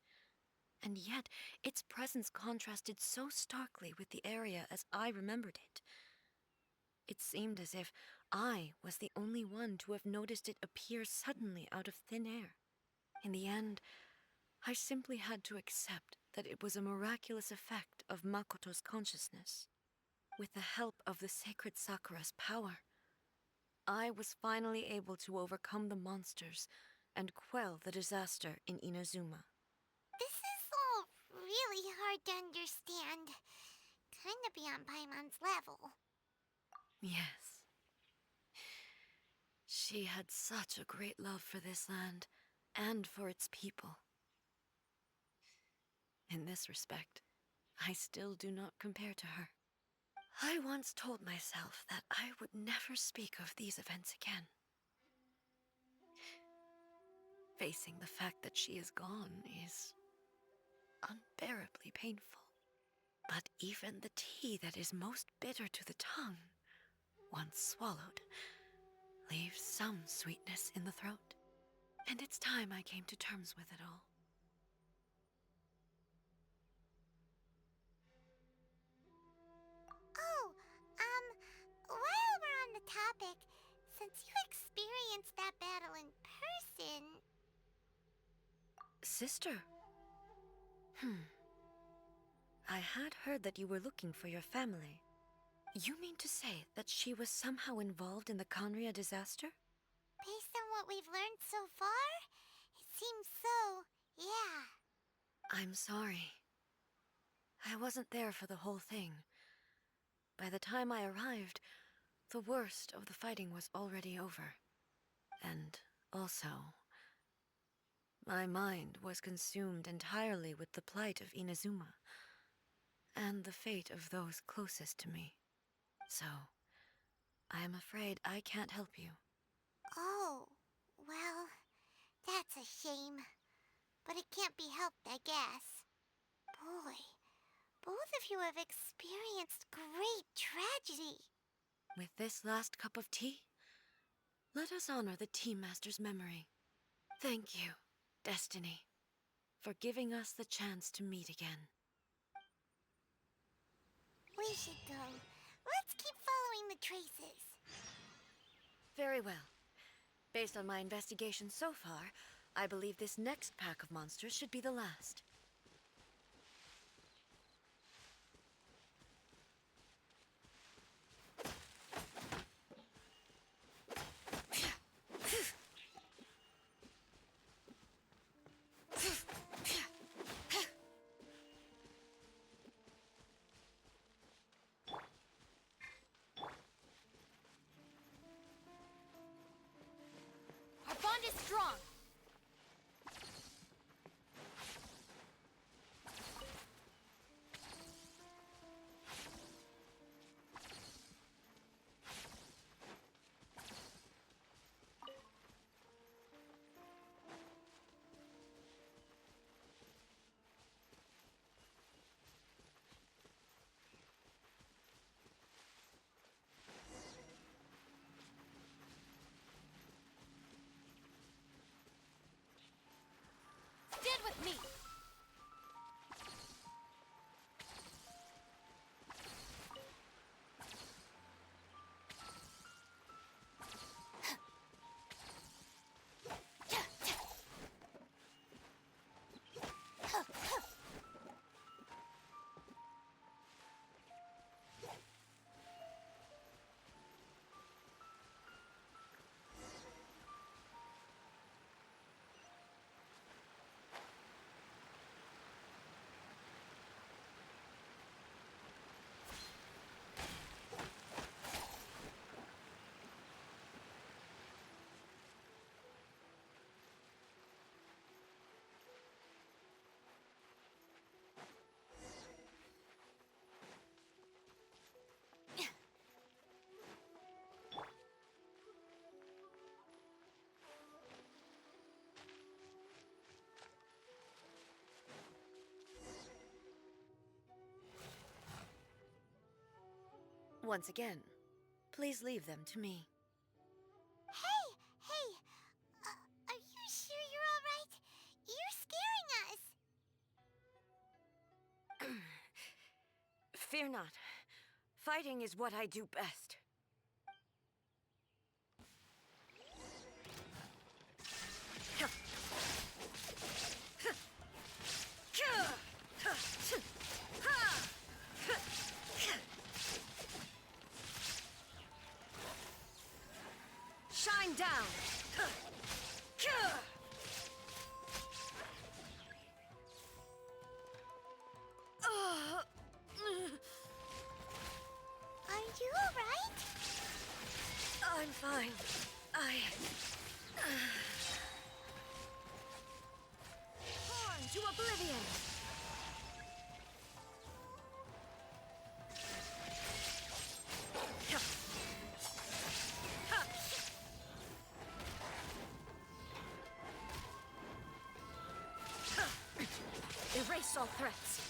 And yet, its presence contrasted so starkly with the area as I remembered it. It seemed as if I was the only one to have noticed it appear suddenly out of thin air. In the end, I simply had to accept that it was a miraculous effect of Makoto's consciousness. With the help of the sacred Sakura's power, I was finally able to overcome the monsters and quell the disaster in Inazuma. This is all really hard to understand. Kinda beyond Paimon's level. Yes. She had such a great love for this land and for its people. In this respect, I still do not compare to her. I once told myself that I would never speak of these events again. Facing the fact that she is gone is unbearably painful. But even the tea that is most bitter to the tongue, once swallowed, leaves some sweetness in the throat. And it's time I came to terms with it all. Oh, while we're on the topic, since you experienced that battle in person... Sister? I had heard that you were looking for your family. You mean to say that she was somehow involved in the Conria disaster? Based on what we've learned so far, it seems so, yeah. I'm sorry. I wasn't there for the whole thing. By the time I arrived, the worst of the fighting was already over. And also, my mind was consumed entirely with the plight of Inazuma and the fate of those closest to me. So, I am afraid I can't help you. Oh, well, that's a shame. But it can't be helped, I guess. Boy, both of you have experienced great tragedy. With this last cup of tea, let us honor the Tea Master's memory. Thank you, Destiny, for giving us the chance to meet again. We should go. Let's keep following the traces. Very well. Based on my investigation so far, I believe this next pack of monsters should be the last. Our bond is strong. Stand with me. Once again, please leave them to me. Hey, are you sure you're all right? You're scaring us. Fear not. Fighting is what I do best. Shine down! Are you all right? I'm fine. Born to oblivion! Erase all threats.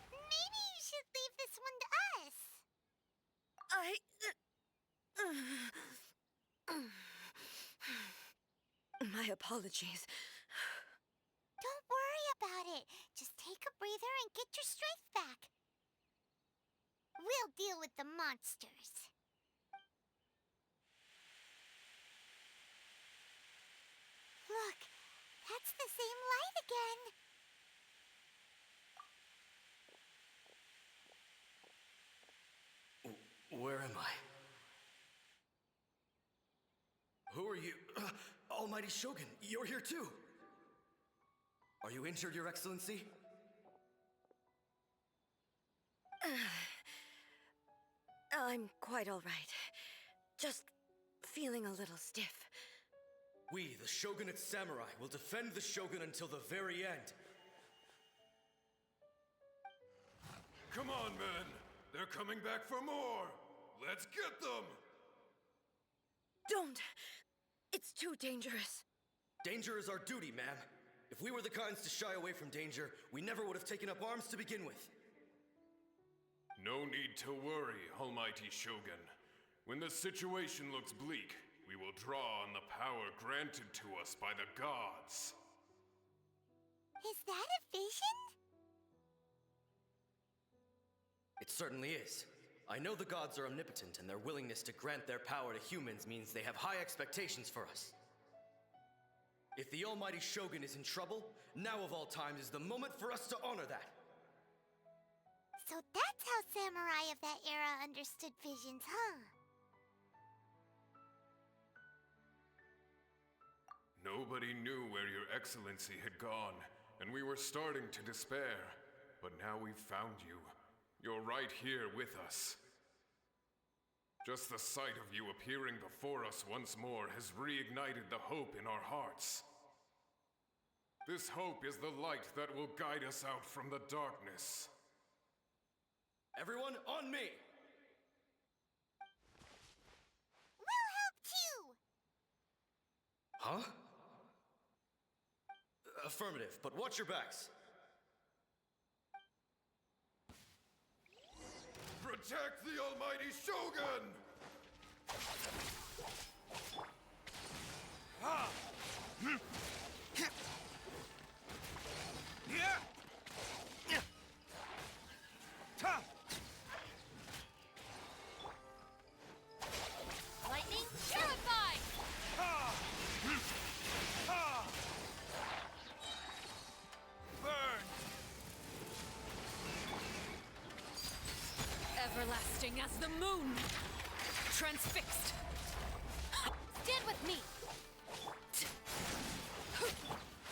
Maybe you should leave this one to us. My apologies. Don't worry about it. Just take a breather and get your strength back. We'll deal with the monsters. Look, that's the same light again. Where am I? Who are you? Almighty Shogun, you're here too! Are you injured, Your Excellency? I'm quite all right. Just feeling a little stiff. We, the Shogunate Samurai, will defend the Shogun until the very end. Come on, men! They're coming back for more! Let's get them! Don't! It's too dangerous. Danger is our duty, ma'am. If we were the kinds to shy away from danger, we never would have taken up arms to begin with. No need to worry, Almighty Shogun. When the situation looks bleak, we will draw on the power granted to us by the gods. Is that a vision? It certainly is. I know the gods are omnipotent, and their willingness to grant their power to humans means they have high expectations for us. If the Almighty Shogun is in trouble, now of all times is the moment for us to honor that. So that's how samurai of that era understood visions, huh? Nobody knew where Your Excellency had gone, and we were starting to despair. But now we've found you. You're right here with us. Just the sight of you appearing before us once more has reignited the hope in our hearts. This hope is the light that will guide us out from the darkness. Everyone, on me! We'll help too! Huh? Affirmative, but watch your backs. Protect the Almighty Shogun! Ah! Yeah! Ta! Lightning purified! Ha! Ha! Burn! Everlasting as the moon! Transfixed! Stand with me!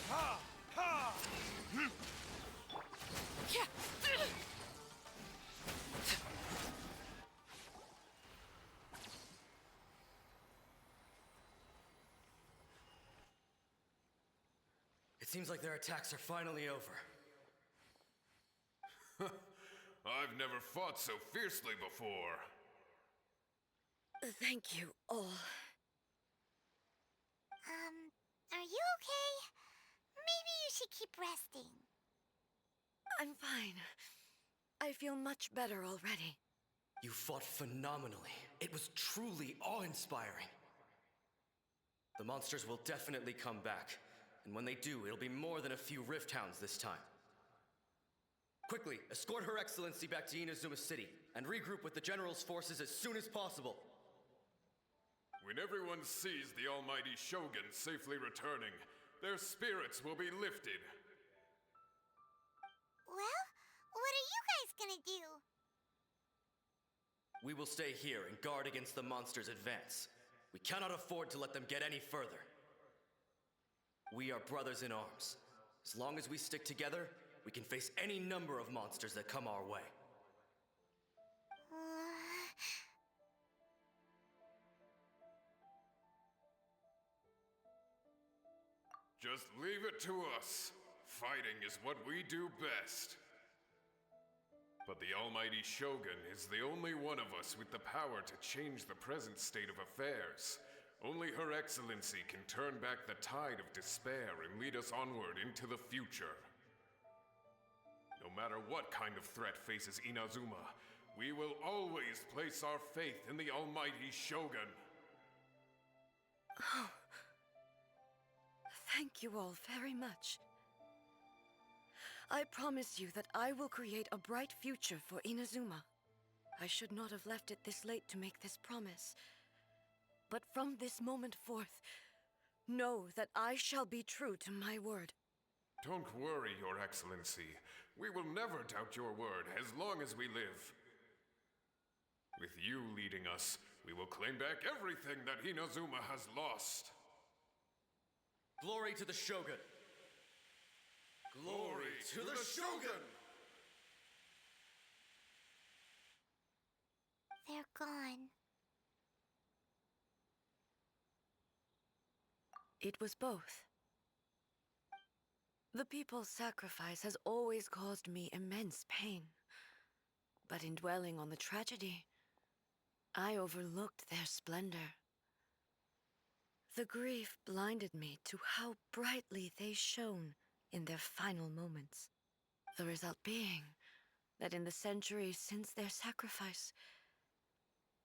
Ha! Ha! Yeah. It seems like their attacks are finally over. I've never fought so fiercely before. Thank you all. Are you okay? Maybe you should keep resting. I'm fine. I feel much better already. You fought phenomenally. It was truly awe-inspiring. The monsters will definitely come back. And when they do, it'll be more than a few Rift Hounds this time. Quickly, escort Her Excellency back to Inazuma City, and regroup with the General's forces as soon as possible. When everyone sees the Almighty Shogun safely returning, their spirits will be lifted. Well, what are you guys gonna do? We will stay here and guard against the monsters' advance. We cannot afford to let them get any further. We are brothers in arms. As long as we stick together, we can face any number of monsters that come our way. Just leave it to us. Fighting is what we do best. But the Almighty Shogun is the only one of us with the power to change the present state of affairs. Only Her Excellency can turn back the tide of despair and lead us onward into the future. No matter what kind of threat faces Inazuma, we will always place our faith in the Almighty Shogun. Oh. Thank you all very much. I promise you that I will create a bright future for Inazuma. I should not have left it this late to make this promise. But from this moment forth, know that I shall be true to my word. Don't worry, Your Excellency. We will never doubt your word as long as we live. With you leading us, we will claim back everything that Inazuma has lost. Glory to the Shogun! Glory to the Shogun! They're gone. It was both. The people's sacrifice has always caused me immense pain. But in dwelling on the tragedy, I overlooked their splendor. The grief blinded me to how brightly they shone in their final moments. The result being that in the centuries since their sacrifice,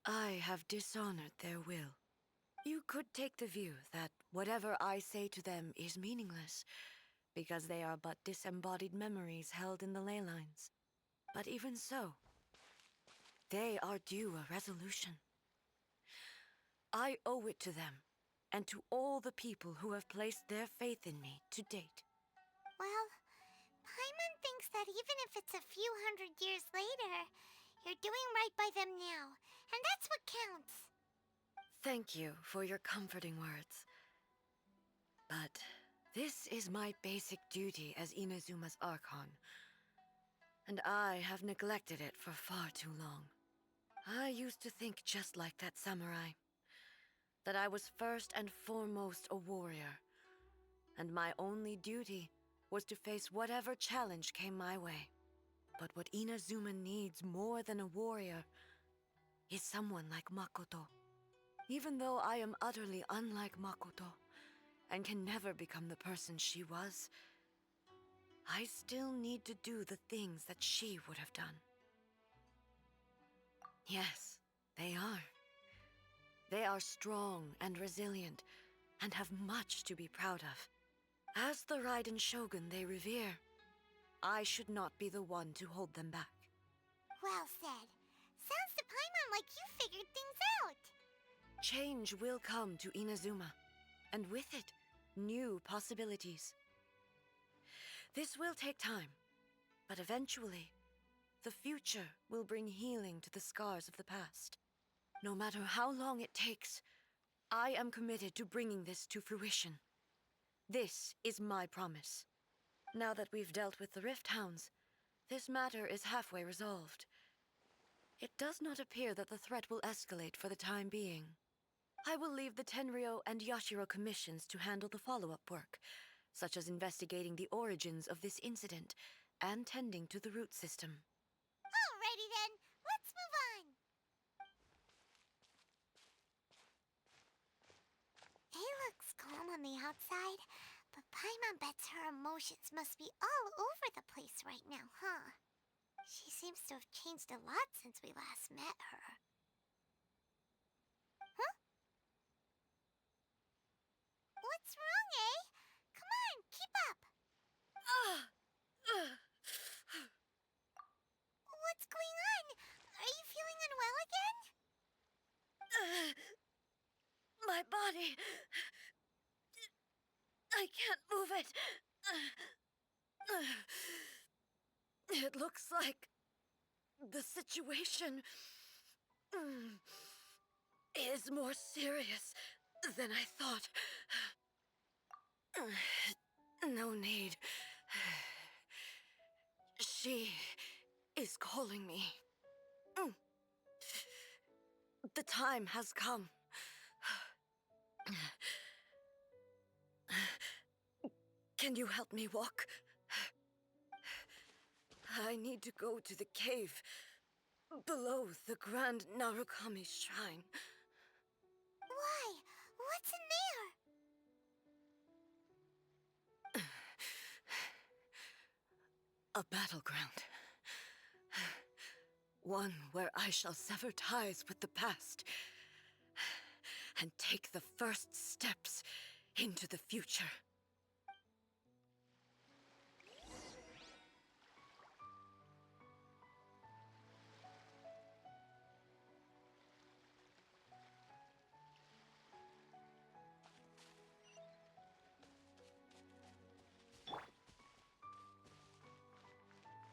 I have dishonored their will. You could take the view that whatever I say to them is meaningless, because they are but disembodied memories held in the ley lines. But even so, they are due a resolution. I owe it to them, and to all the people who have placed their faith in me to date. Well, Paimon thinks that even if it's a few hundred years later, you're doing right by them now, and that's what counts. Thank you for your comforting words. But this is my basic duty as Inazuma's Archon, and I have neglected it for far too long. I used to think just like that samurai, that I was first and foremost a warrior, and my only duty was to face whatever challenge came my way. But what Inazuma needs more than a warrior is someone like Makoto. Even though I am utterly unlike Makoto, and can never become the person she was, I still need to do the things that she would have done. Yes, they are. They are strong and resilient, and have much to be proud of. As the Raiden Shogun they revere, I should not be the one to hold them back. Well said. Sounds to Paimon like you figured things out. Change will come to Inazuma, and with it, new possibilities. This will take time, but eventually, the future will bring healing to the scars of the past. No matter how long it takes, I am committed to bringing this to fruition. This is my promise. Now that we've dealt with the Rift Hounds, this matter is halfway resolved. It does not appear that the threat will escalate for the time being. I will leave the Tenryo and Yashiro commissions to handle the follow-up work, such as investigating the origins of this incident and tending to the root system. Alrighty then, let's move on. It looks calm on the outside, but Paimon bets her emotions must be all over the place right now, huh? She seems to have changed a lot since we last met her. Huh? What's wrong, eh? Come on, keep up. What's going on? Are you feeling unwell again? My body... I can't move it. It looks like the situation is more serious than I thought. No need. She is calling me. The time has come. Can you help me walk? I need to go to the cave below the Grand Narukami Shrine. Why? What's in there? A battleground. One where I shall sever ties with the past and take the first steps into the future.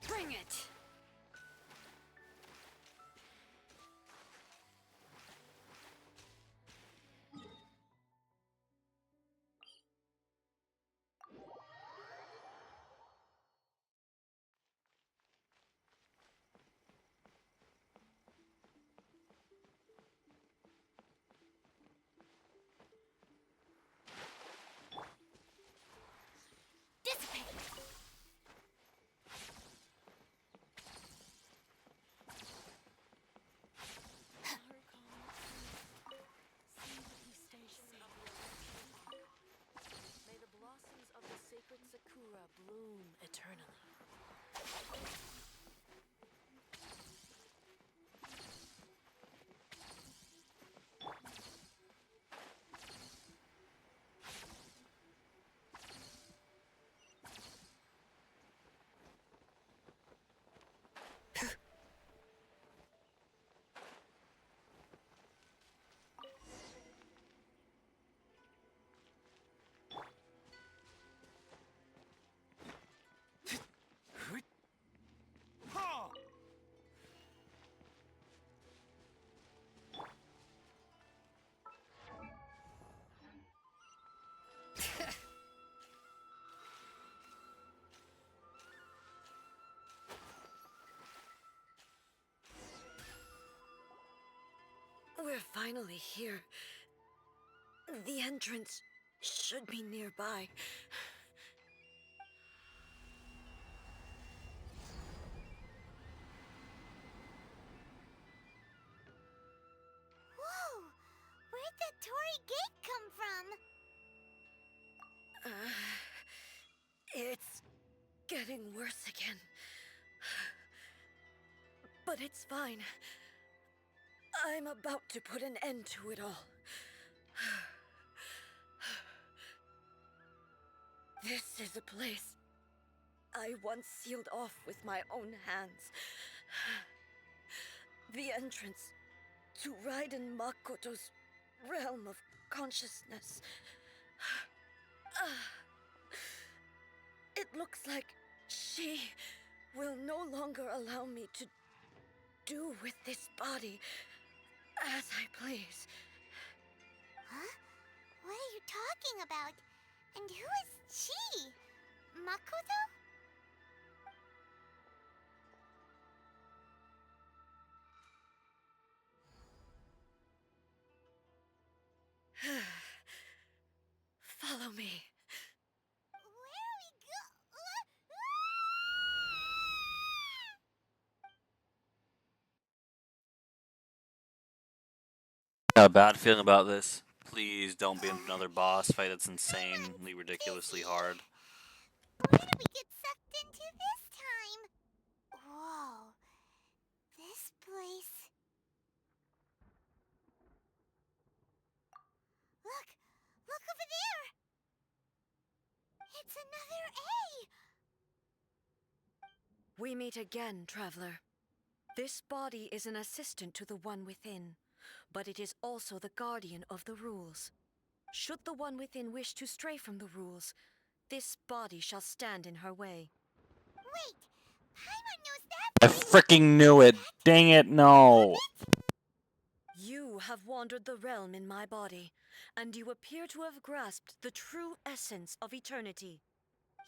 Bring it! We're finally here. The entrance should be nearby. Whoa! Where'd that Torii gate come from? It's getting worse again. But it's fine. I'm about to put an end to it all. This is a place I once sealed off with my own hands. The entrance to Raiden Makoto's realm of consciousness. It looks like she will no longer allow me to do with this body as I please. Huh? What are you talking about? And who is she? Makoto? Follow me. Where are we go? Got a bad feeling about this. Please don't be another boss fight that's insanely ridiculously hard. Where did we get sucked into this time? Whoa. This place... Look! Look over there! It's another A! We meet again, traveler. This body is an assistant to the One Within, but it is also the guardian of the rules. Should the One Within wish to stray from the rules, this body shall stand in her way. Wait! Paimon knows I that freaking knew it! Dang it, no! You have wandered the realm in my body, and you appear to have grasped the true essence of eternity.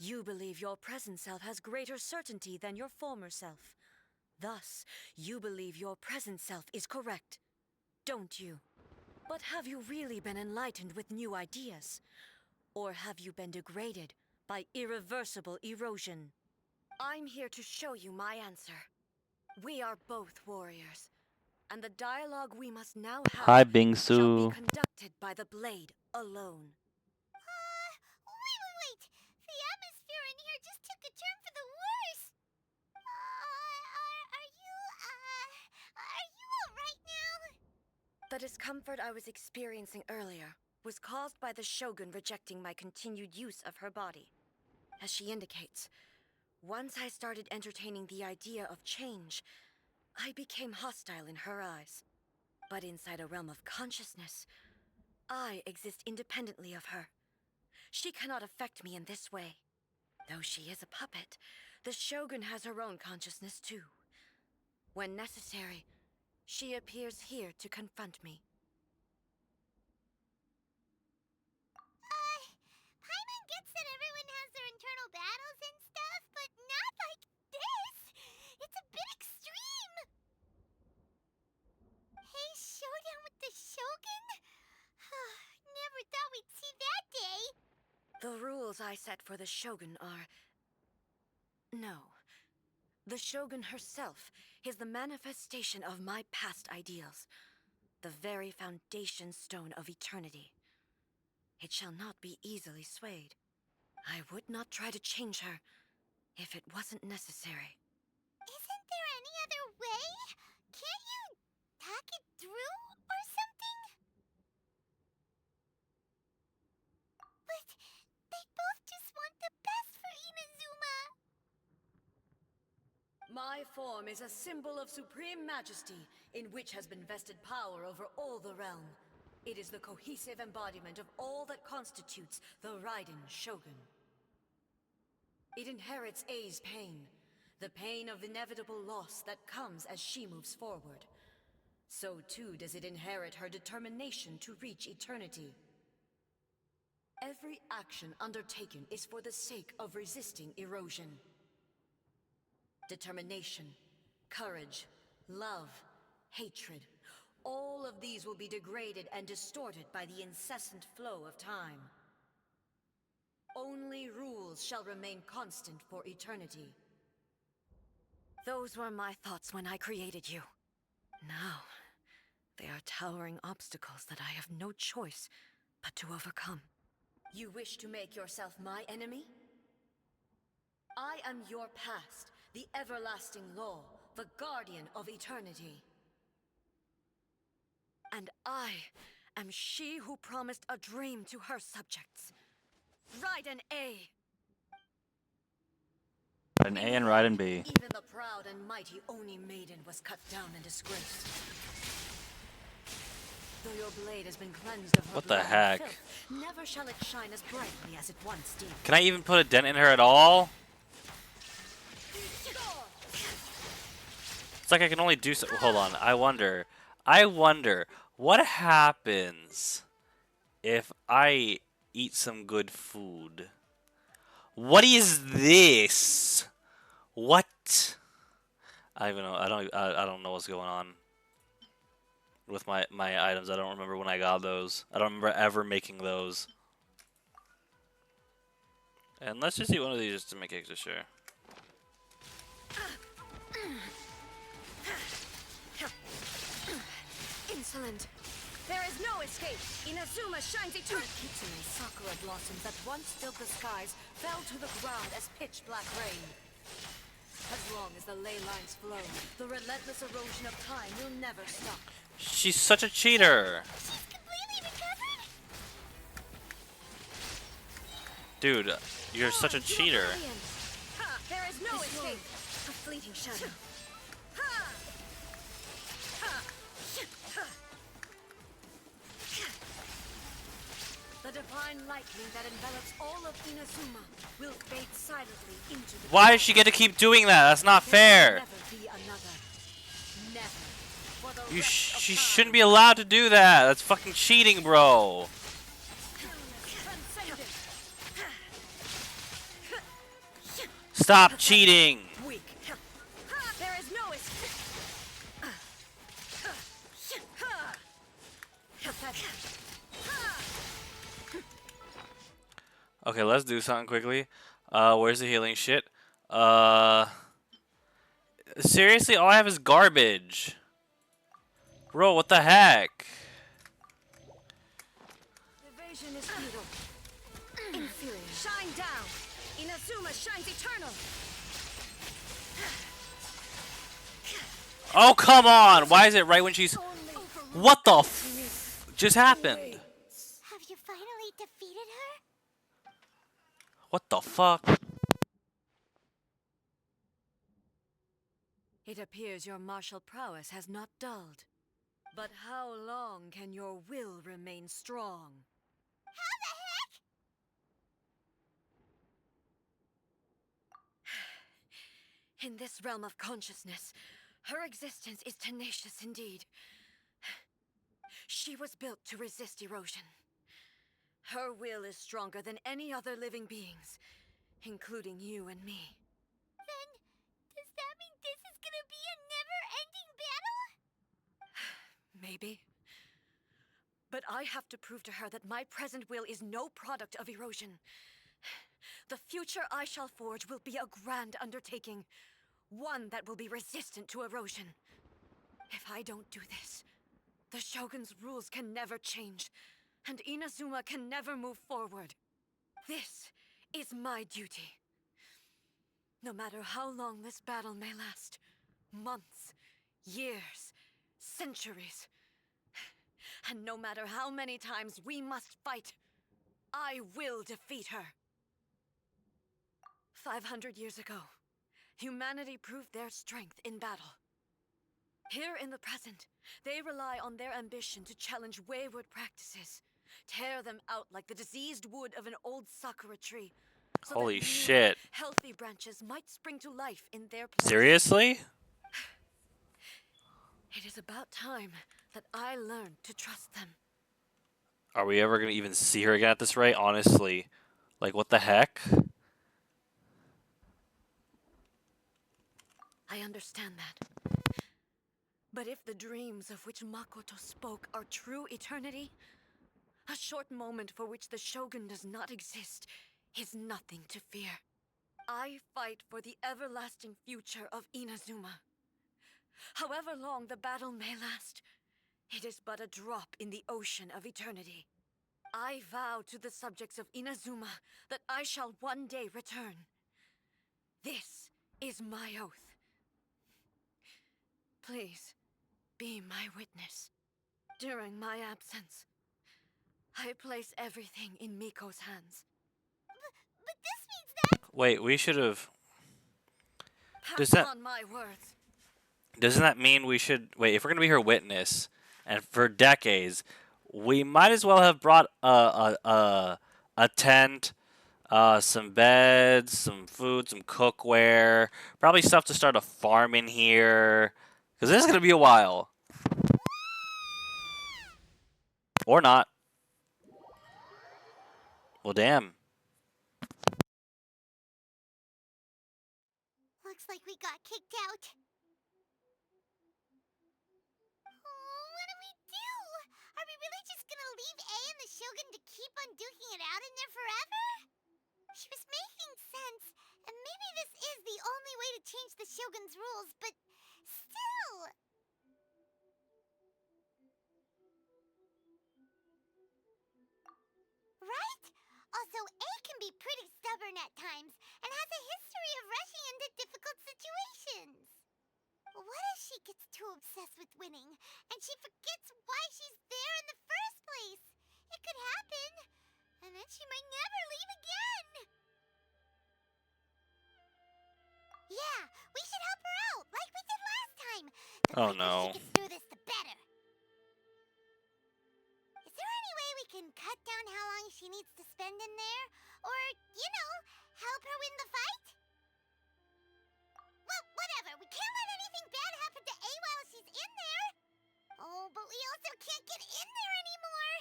You believe your present self has greater certainty than your former self. Thus, you believe your present self is correct, don't you? But have you really been enlightened with new ideas? Or have you been degraded by irreversible erosion? I'm here to show you my answer. We are both warriors, and the dialogue we must now have Hi, shall be Bingsu. conducted by the blade alone. Wait! The atmosphere in here just took a turn for the worse! Are you alright now? The discomfort I was experiencing earlier was caused by the Shogun rejecting my continued use of her body. As she indicates, once I started entertaining the idea of change, I became hostile in her eyes. But inside a realm of consciousness, I exist independently of her. She cannot affect me in this way. Though she is a puppet, the Shogun has her own consciousness too. When necessary, she appears here to confront me. Paimon gets that everyone has their internal battles and stuff, but not like this! It's a bit extreme! Hey, showdown with the Shogun? Never thought we'd see that day! The rules I set for the Shogun are... No. The Shogun herself is the manifestation of my past ideals. The very foundation stone of eternity. It shall not be easily swayed. I would not try to change her if it wasn't necessary. Isn't there any other way? Can't you talk it through or something? But they both just want the best for Inazuma! My form is a symbol of supreme majesty, in which has been vested power over all the realm. It is the cohesive embodiment of all that constitutes the Raiden Shogun. It inherits Ei's pain, the pain of inevitable loss that comes as she moves forward. So too does it inherit her determination to reach eternity. Every action undertaken is for the sake of resisting erosion. Determination, courage, love, hatred, all of these will be degraded and distorted by the incessant flow of time. Only rules shall remain constant for eternity. Those were my thoughts when I created you. Now, they are towering obstacles that I have no choice but to overcome. You wish to make yourself my enemy? I am your past, the everlasting law, the guardian of eternity. And I am she who promised a dream to her subjects. Raiden A. An A and Raiden B. Even the proud and mighty Oni Maiden was cut down and disgraced. Though your blade has been cleansed of her What the blood and heck? filth, never shall it shine as brightly as it once did. Can I even put a dent in her at all? It's like I can only do so. Hold on. I wonder what happens if I eat some good food. What is this? What? I don't even know. I don't know what's going on with my items. I don't remember when I got those. I don't remember ever making those. And let's just eat one of these just to make extra sure. Insolent. There is no escape. Inazuma shines eternal. Kitsune sakura blossoms that once filled the skies fell to the ground as pitch black rain. As long as the ley lines flow, the relentless erosion of time will never stop. She's such a cheater. She's completely recovered? Dude, you're such a cheater. Ha! There is no escape. A fleeting shadow. Ha! Ha! Ha! The divine lightning that envelops all of Inazuma will fade silently into the Why does she get to keep doing that? That's not fair. Never be another. Never. For the She shouldn't be allowed to do that. That's fucking cheating, bro. Stop cheating. Weak. There is no escape. Pathetic. Okay, let's do something quickly. Where's the healing shit? Seriously, all I have is garbage. Bro, what the heck? Evasion is futile. Inferior. Shine down. Inazuma shines eternal. Oh, come on. Why is it right when she's... What the f... just happened? Have you finally defeated her? What the fuck? It appears your martial prowess has not dulled. But how long can your will remain strong? How the heck? In this realm of consciousness, her existence is tenacious indeed. She was built to resist erosion. Her will is stronger than any other living beings, including you and me. Then, does that mean this is gonna be a never-ending battle? Maybe. But I have to prove to her that my present will is no product of erosion. The future I shall forge will be a grand undertaking, one that will be resistant to erosion. If I don't do this, the Shogun's rules can never change, and Inazuma can never move forward. This is my duty. No matter how long this battle may last, months, years, centuries, and no matter how many times we must fight, I will defeat her. 500 years ago, humanity proved their strength in battle. Here in the present, they rely on their ambition to challenge wayward practices, tear them out like the diseased wood of an old sakura tree. So Holy that new, shit. healthy branches might spring to life in their place. Seriously? It is about time that I learned to trust them. Are we ever going to even see her again at this rate? Honestly. Like, what the heck? I understand that. But if the dreams of which Makoto spoke are true eternity, a short moment for which the Shogun does not exist is nothing to fear. I fight for the everlasting future of Inazuma. However long the battle may last, it is but a drop in the ocean of eternity. I vow to the subjects of Inazuma that I shall one day return. This is my oath. Please, be my witness. During my absence, I place everything in Miko's hands. But this means that... Wait, we should have. Does Pass that on my words. doesn't that mean we should wait? If we're gonna be her witness, and for decades, we might as well have brought a tent, some beds, some food, some cookware, probably stuff to start a farm in here, because this is gonna be a while, or not. Well, damn. Looks like we got kicked out. Oh, what do we do? Are we really just gonna leave A and the Shogun to keep on duking it out in there forever? She was making sense, and maybe this is the only way to change the Shogun's rules, but still... Right? Also, A can be pretty stubborn at times, and has a history of rushing into difficult situations. What if she gets too obsessed with winning, and she forgets why she's there in the first place? It could happen, and then she might never leave again. Yeah, we should help her out, like we did last time. The Oh quicker no. she gets through this, the better. Is there any way we can cut down how long she needs to spend in there? Or, you know, help her win the fight? Well, whatever. We can't let anything bad happen to A while she's in there. Oh, but we also can't get in there anymore.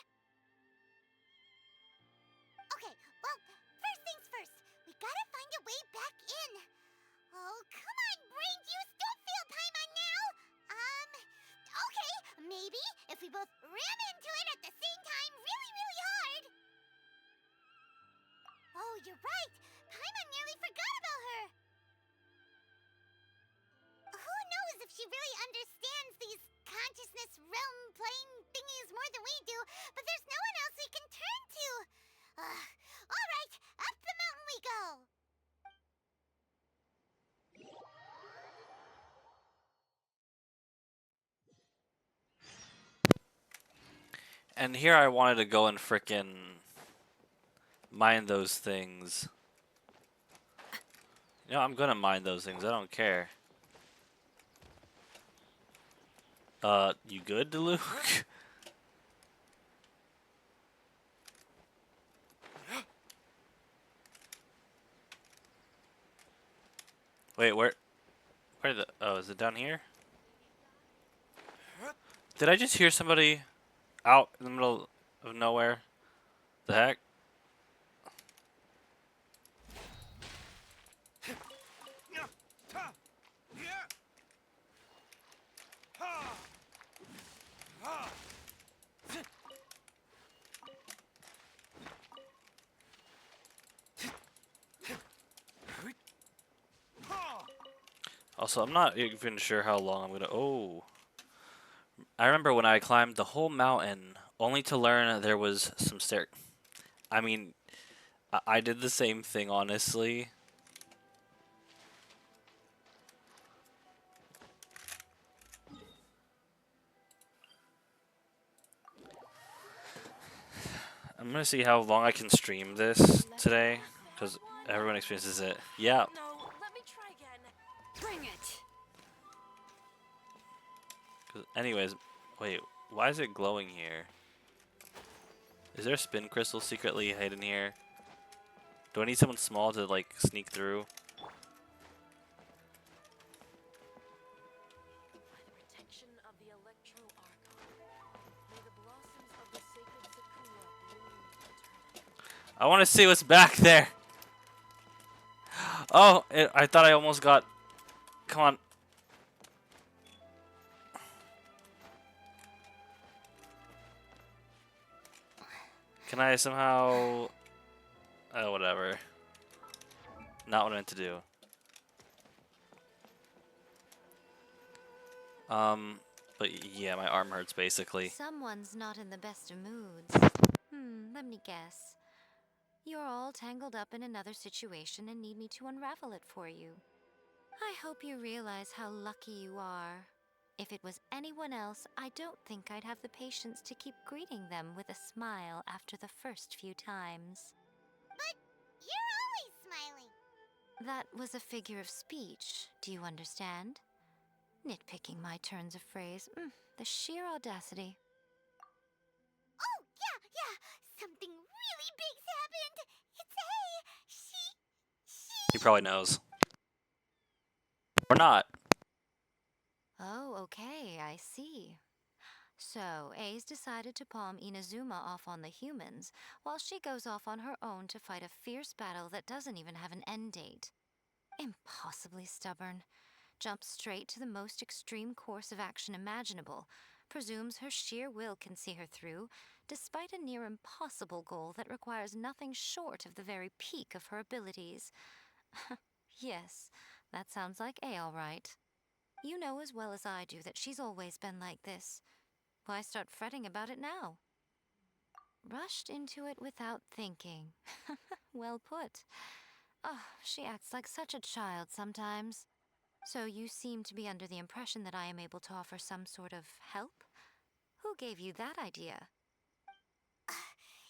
Okay, well, first things first. We gotta find a way back in. Oh, come on, brain juice. Don't fail Paimon now. Okay, maybe if we both ram into it at the same time really, really hard. Oh, you're right. Paimon nearly forgot about her. Who knows if she really understands these consciousness realm plane thingies more than we do, but there's no one else we can turn to. All right, up the mountain we go. And here I wanted to go and frickin' mine those things. You know, I'm gonna mine those things. I don't care. You good, Luke? Wait, where the? Oh, is it down here? Did I just hear somebody out in the middle of nowhere? The heck? Also, I'm not even sure how long I'm gonna. Oh. I remember when I climbed the whole mountain, only to learn there was some stair. I mean, I did the same thing, honestly. I'm gonna see how long I can stream this today, because everyone experiences it. Yeah. No, let me try again. Bring it. 'Cause anyways, wait, why is it glowing here? Is there a spin crystal secretly hidden here? Do I need someone small to like sneak through? By the protection of the Electro Archon, may the blossoms of the sacred Sakura bloom eternally. I want to see what's back there. Oh, I thought I almost got. Come on. Can I somehow... Oh, whatever. Not what I meant to do. But yeah, my arm hurts basically. Someone's not in the best of moods. Let me guess. You're all tangled up in another situation and need me to unravel it for you. I hope you realize how lucky you are. If it was anyone else, I don't think I'd have the patience to keep greeting them with a smile after the first few times. But you're always smiling. That was a figure of speech, do you understand? Nitpicking my turns of phrase. The sheer audacity. Oh, yeah. Something really big's happened. It's A. He probably knows. Or not. Oh, okay, I see. So, A's decided to palm Inazuma off on the humans, while she goes off on her own to fight a fierce battle that doesn't even have an end date. Impossibly stubborn. Jumps straight to the most extreme course of action imaginable, presumes her sheer will can see her through, despite a near impossible goal that requires nothing short of the very peak of her abilities. Yes, that sounds like A all right. You know as well as I do that she's always been like this. Why start fretting about it now? Rushed into it without thinking. Well put. Oh, she acts like such a child sometimes. So you seem to be under the impression that I am able to offer some sort of help? Who gave you that idea?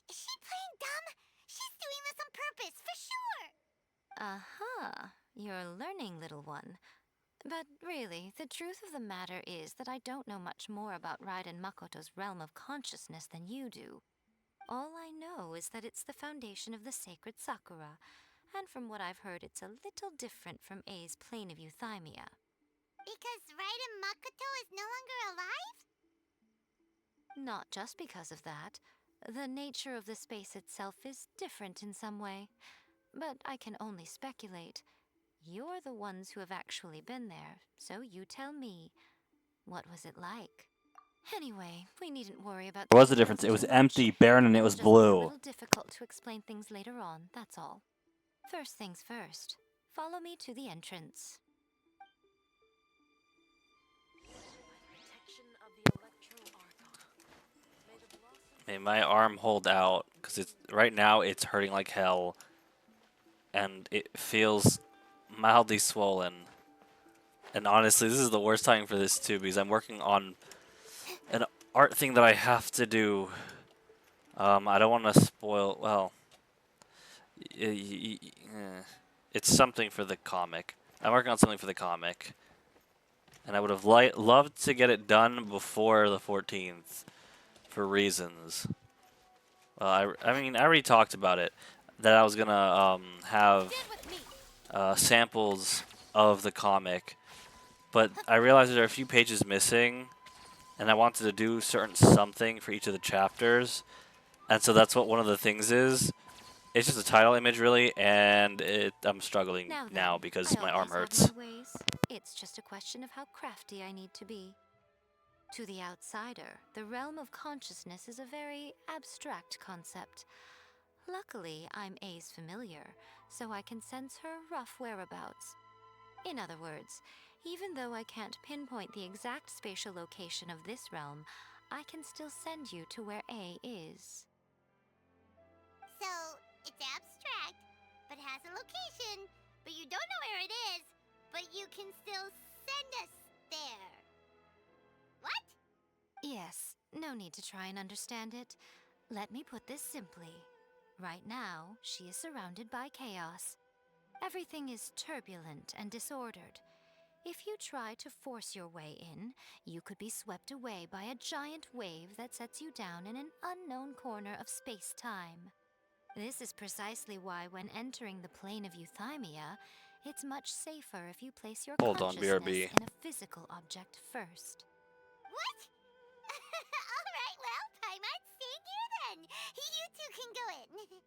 Is she playing dumb? She's doing this on purpose, for sure. Uh-huh. You're learning, little one. But really, the truth of the matter is that I don't know much more about Raiden Makoto's realm of consciousness than you do. All I know is that it's the foundation of the sacred Sakura, and from what I've heard, it's a little different from A's plane of euthymia. Because Raiden Makoto is no longer alive? Not just because of that. The nature of the space itself is different in some way. But I can only speculate. You're the ones who have actually been there, so you tell me. What was it like? Anyway, we needn't worry about There was a details difference. It was too much. empty, barren, and it was It'll just be a blue. little difficult to explain things later on, that's all. First things first. Follow me to the entrance. May my arm hold out, because it's right now it's hurting like hell, and it feels mildly swollen. And honestly, this is the worst time for this too, because I'm working on an art thing that I have to do. I don't want to spoil. Well, it's something for the comic. I'm working on something for the comic, and I would have loved to get it done before the 14th, for reasons. I mean, I already talked about it, that I was gonna have samples of the comic, but I realized there are a few pages missing, and I wanted to do certain something for each of the chapters, and so that's what one of the things is. It's just a title image, really, and I'm struggling now because my arm hurts. My ways. It's just a question of how crafty I need to be. To the outsider, the realm of consciousness is a very abstract concept. Luckily, I'm A's familiar, so I can sense her rough whereabouts. In other words, even though I can't pinpoint the exact spatial location of this realm, I can still send you to where A is. So, it's abstract, but has a location, but you don't know where it is, but you can still send us there. What? Yes, no need to try and understand it. Let me put this simply. Right now, she is surrounded by chaos. Everything is turbulent and disordered. If you try to force your way in, you could be swept away by a giant wave that sets you down in an unknown corner of space-time. This is precisely why when entering the plane of euthymia, it's much safer if you place your Hold on, consciousness BRB. in a physical object first. What? Alright, well, Paimon's staying here then. You two can go in.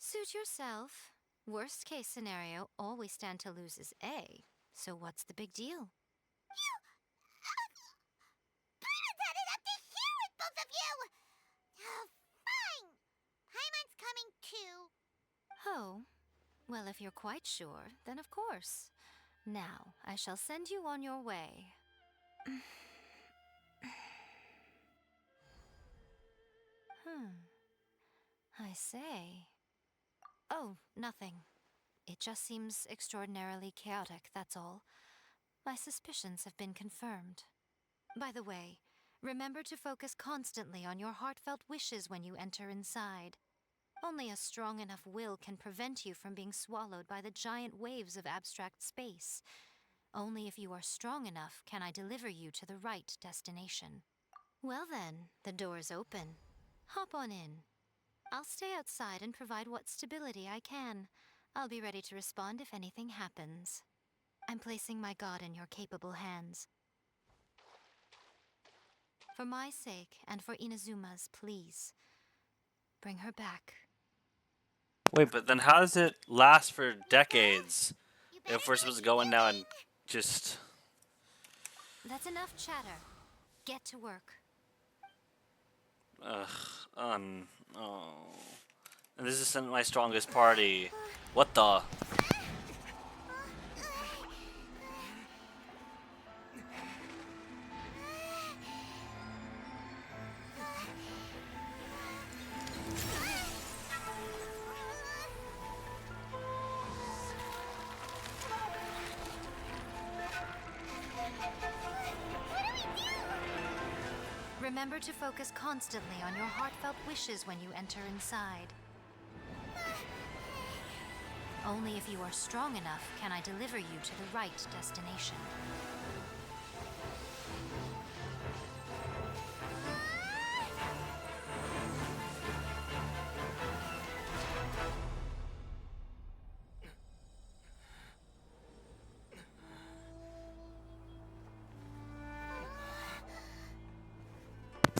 Suit yourself. Worst case scenario, all we stand to lose is A. So what's the big deal? Paimon added up to here with both of you! Fine! Paimon's coming too. Oh, well, if you're quite sure, then of course. Now, I shall send you on your way. I say. Oh, nothing. It just seems extraordinarily chaotic, that's all. My suspicions have been confirmed. By the way, remember to focus constantly on your heartfelt wishes when you enter inside. Only a strong enough will can prevent you from being swallowed by the giant waves of abstract space. Only if you are strong enough can I deliver you to the right destination. Well then, the door's open. Hop on in. I'll stay outside and provide what stability I can. I'll be ready to respond if anything happens. I'm placing my god in your capable hands. For my sake and for Inazuma's, please. Bring her back. Wait, but then how does it last for decades if we're supposed to go in now and just... That's enough chatter. Get to work. Ugh, oh. And this isn't my strongest party. What the? Remember to focus constantly on your heartfelt wishes when you enter inside. Only if you are strong enough can I deliver you to the right destination.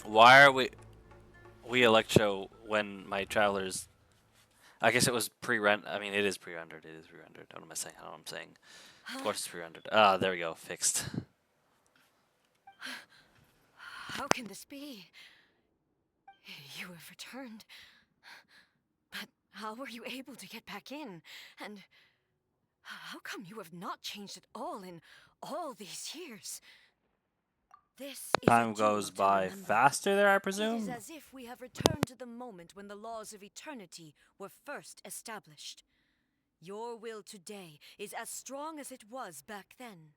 Why are we Electro when my travelers? I guess it was pre-rent. I mean, it is pre-rendered. It is pre-rendered. What am I saying? I don't know what I'm saying. Of course it's pre-rendered. Ah, there we go. Fixed. How can this be? You have returned. But how were you able to get back in? And how come you have not changed at all in all these years? This is Time goes by faster there, I It is presume. as if we have returned to the moment when the laws of eternity were first established. Your will today is as strong as it was back then.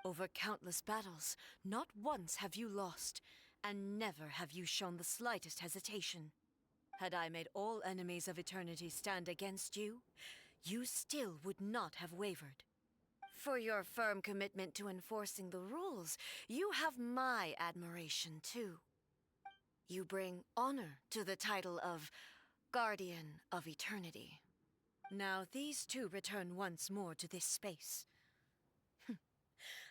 Over countless battles, not once have you lost, and never have you shown the slightest hesitation. Had I made all enemies of eternity stand against you, you still would not have wavered. For your firm commitment to enforcing the rules, you have my admiration too. You bring honor to the title of Guardian of Eternity. Now these two return once more to this space.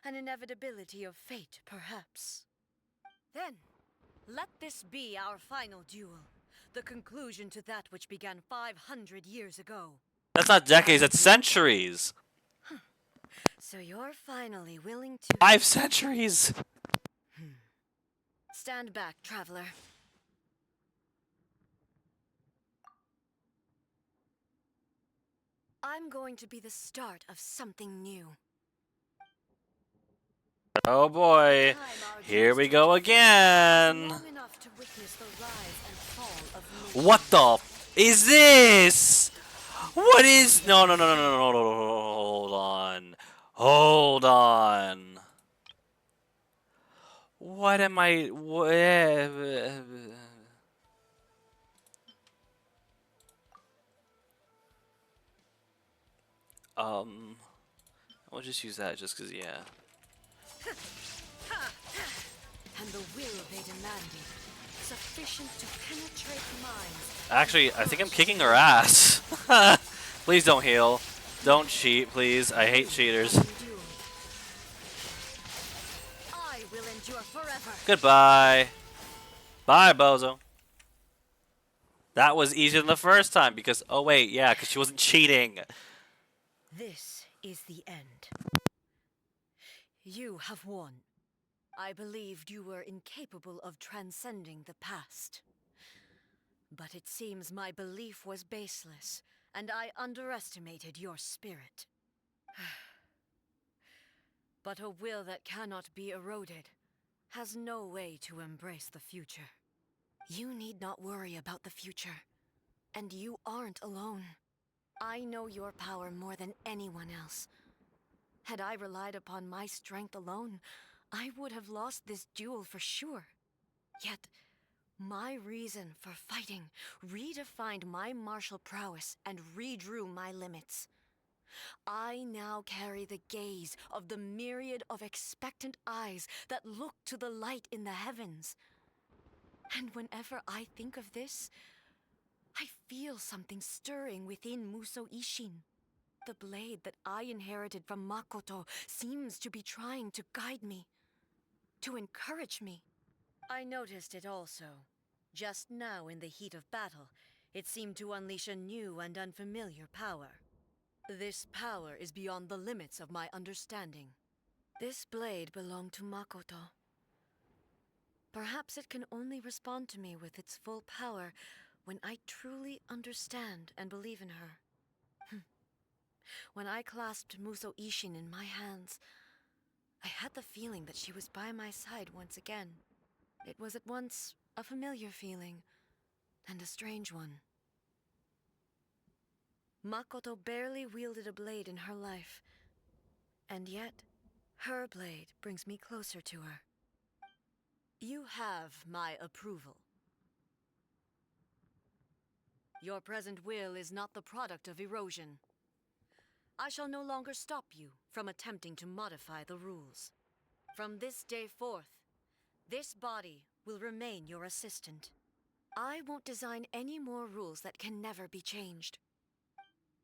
An inevitability of fate, perhaps. Then, let this be our final duel. The conclusion to that which began 500 years ago. That's not decades. That's centuries. So you're finally willing to... 5 centuries. Stand back, traveler. I'm going to be the start of something new. Oh boy. Here we go again. Long enough to witness the rise and fall of What the is this? What is... No, no, no, no, no, no, no, no, no, hold on. Hold on. What am I... I'll just use that just because, yeah. And the will they demanded, sufficient to penetrate minds. Actually, I think I'm kicking her ass. Please don't heal. Don't cheat, please. I hate cheaters. I will endure forever. Goodbye. Bye, bozo. That was easier than the first time because, oh wait, yeah, because she wasn't cheating. This is the end. You have won. I believed you were incapable of transcending the past. But it seems my belief was baseless, and I underestimated your spirit. But a will that cannot be eroded has no way to embrace the future. You need not worry about the future, and you aren't alone. I know your power more than anyone else. Had I relied upon my strength alone, I would have lost this duel for sure. Yet, my reason for fighting redefined my martial prowess and redrew my limits. I now carry the gaze of the myriad of expectant eyes that look to the light in the heavens. And whenever I think of this, I feel something stirring within Muso Ishin. The blade that I inherited from Makoto seems to be trying to guide me, to encourage me. I noticed it also. Just now in the heat of battle, it seemed to unleash a new and unfamiliar power. This power is beyond the limits of my understanding. This blade belonged to Makoto. Perhaps it can only respond to me with its full power when I truly understand and believe in her. When I clasped Muso Ishin in my hands, I had the feeling that she was by my side once again. It was at once a familiar feeling and a strange one. Makoto barely wielded a blade in her life, and yet her blade brings me closer to her. You have my approval. Your present will is not the product of erosion. I shall no longer stop you from attempting to modify the rules. From this day forth, this body will remain your assistant. I won't design any more rules that can never be changed.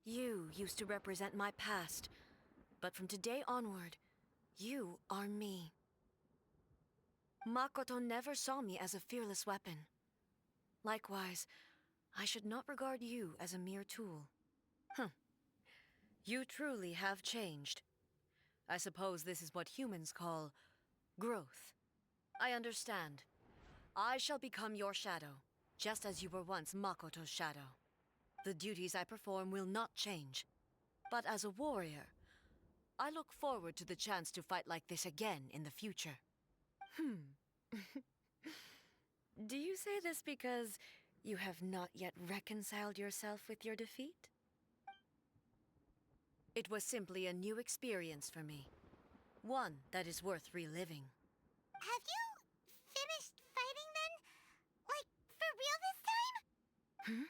You used to represent my past, but from today onward, you are me. Makoto never saw me as a fearless weapon. Likewise, I should not regard you as a mere tool. You truly have changed. I suppose this is what humans call growth. I understand. I shall become your shadow, just as you were once Makoto's shadow. The duties I perform will not change. But as a warrior, I look forward to the chance to fight like this again in the future. Do you say this because you have not yet reconciled yourself with your defeat? It was simply a new experience for me. One that is worth reliving. Have you finished fighting then? Like, for real this time?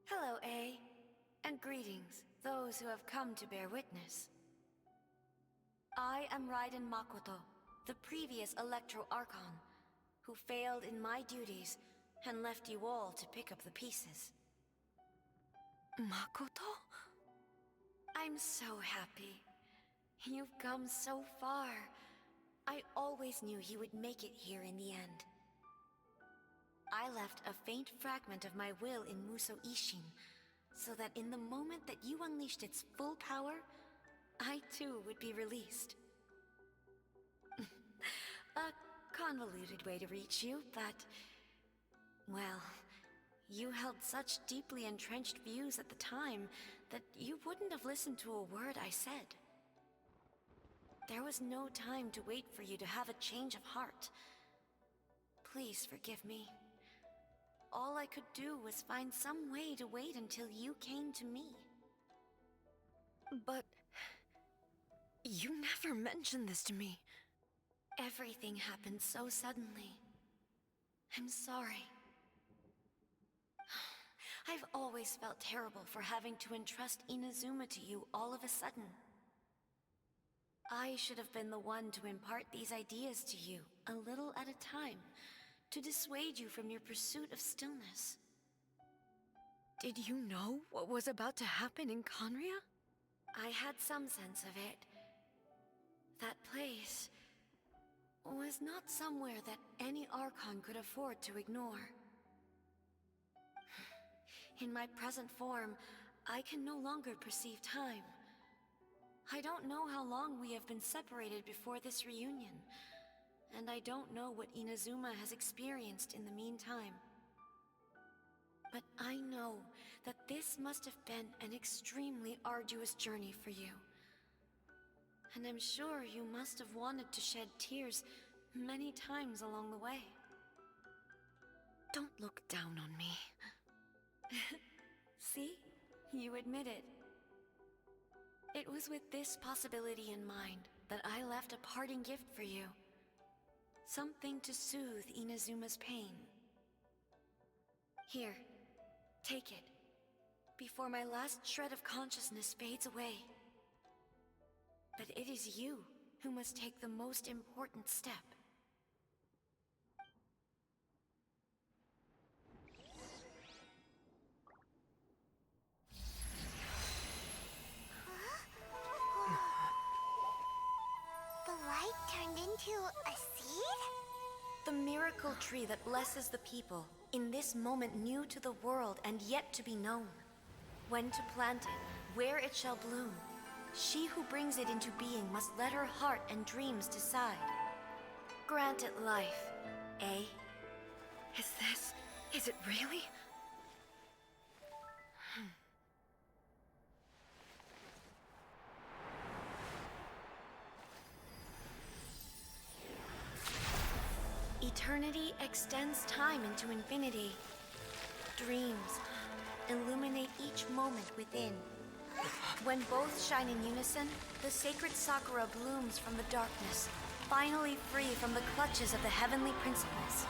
Hello, A. And greetings, those who have come to bear witness. I am Raiden Makoto, the previous Electro Archon, who failed in my duties and left you all to pick up the pieces. Makoto? I'm so happy. You've come so far. I always knew you would make it here in the end. I left a faint fragment of my will in Muso Ishin, so that in the moment that you unleashed its full power, I too would be released. A convoluted way to reach you, but... well, you held such deeply entrenched views at the time that you wouldn't have listened to a word I said. There was no time to wait for you to have a change of heart. Please forgive me. All I could do was find some way to wait until you came to me. But... you never mentioned this to me. Everything happened so suddenly. I'm sorry. I've always felt terrible for having to entrust Inazuma to you all of a sudden. I should have been the one to impart these ideas to you, a little at a time, to dissuade you from your pursuit of stillness. Did you know what was about to happen in Conria? I had some sense of it. That place was not somewhere that any Archon could afford to ignore. In my present form, I can no longer perceive time. I don't know how long we have been separated before this reunion, and I don't know what Inazuma has experienced in the meantime. But I know that this must have been an extremely arduous journey for you. And I'm sure you must have wanted to shed tears many times along the way. Don't look down on me. See? You admit it. It was with this possibility in mind that I left a parting gift for you. Something to soothe Inazuma's pain. Here, take it, before my last shred of consciousness fades away. But it is you who must take the most important step. The light turned into a seed? The miracle tree that blesses the people, in this moment new to the world and yet to be known. When to plant it, where it shall bloom. She who brings it into being must let her heart and dreams decide. Grant it life, eh? Is it really? Eternity extends time into infinity. Dreams illuminate each moment within. When both shine in unison, the sacred Sakura blooms from the darkness, finally free from the clutches of the heavenly principles.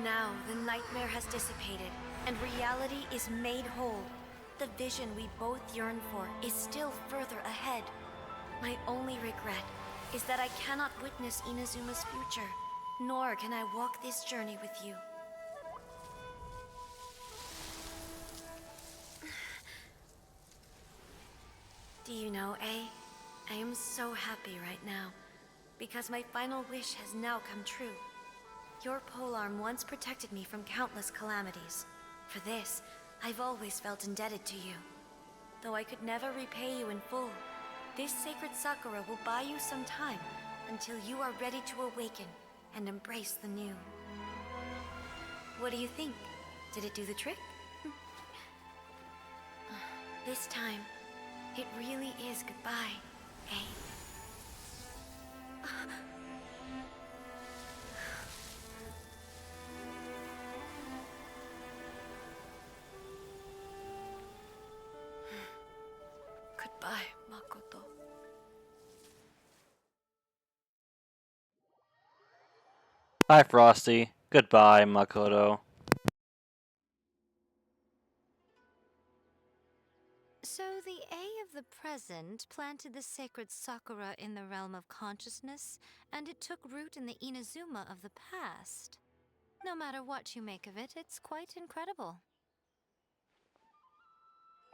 Now the nightmare has dissipated, and reality is made whole. The vision we both yearn for is still further ahead. My only regret is that I cannot witness Inazuma's future, nor can I walk this journey with you. Do you know, I am so happy right now, because my final wish has now come true. Your polearm once protected me from countless calamities. For this, I've always felt indebted to you. Though I could never repay you in full, this sacred Sakura will buy you some time until you are ready to awaken and embrace the new. What do you think? Did it do the trick? This time, it really is goodbye, eh? Goodbye, Makoto. Bye, Frosty. Goodbye, Makoto. So the A of the present planted the sacred Sakura in the realm of consciousness, and it took root in the Inazuma of the past. No matter what you make of it, it's quite incredible.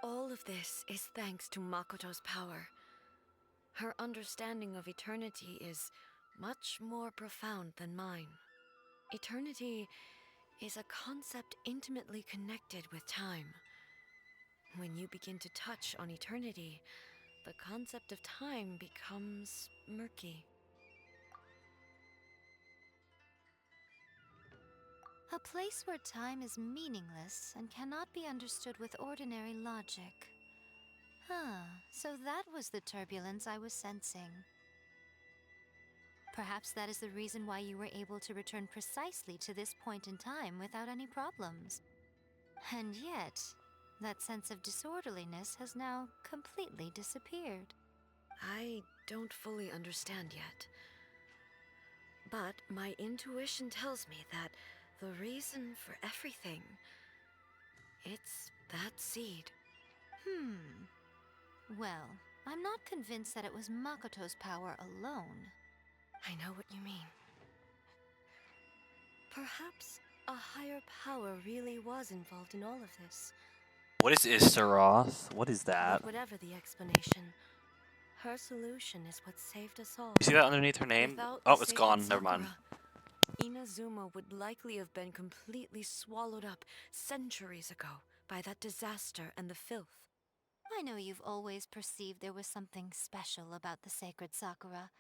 All of this is thanks to Makoto's power. Her understanding of eternity is much more profound than mine. Eternity is a concept intimately connected with time. When you begin to touch on eternity, the concept of time becomes murky. A place where time is meaningless and cannot be understood with ordinary logic. So that was the turbulence I was sensing. Perhaps that is the reason why you were able to return precisely to this point in time without any problems. And yet, that sense of disorderliness has now completely disappeared. I don't fully understand yet. But my intuition tells me that the reason for everything, it's that seed. Well, I'm not convinced that it was Makoto's power alone. I know what you mean. Perhaps a higher power really was involved in all of this. What is Istaroth? What is that? But whatever the explanation, Her solution is what saved us all. You see that underneath her name? Without Oh, the it's sacred gone. Never mind. Sakura, Inazuma would likely have been completely swallowed up centuries ago by that disaster and the filth. I know you've always perceived there was something special about the sacred Sakura,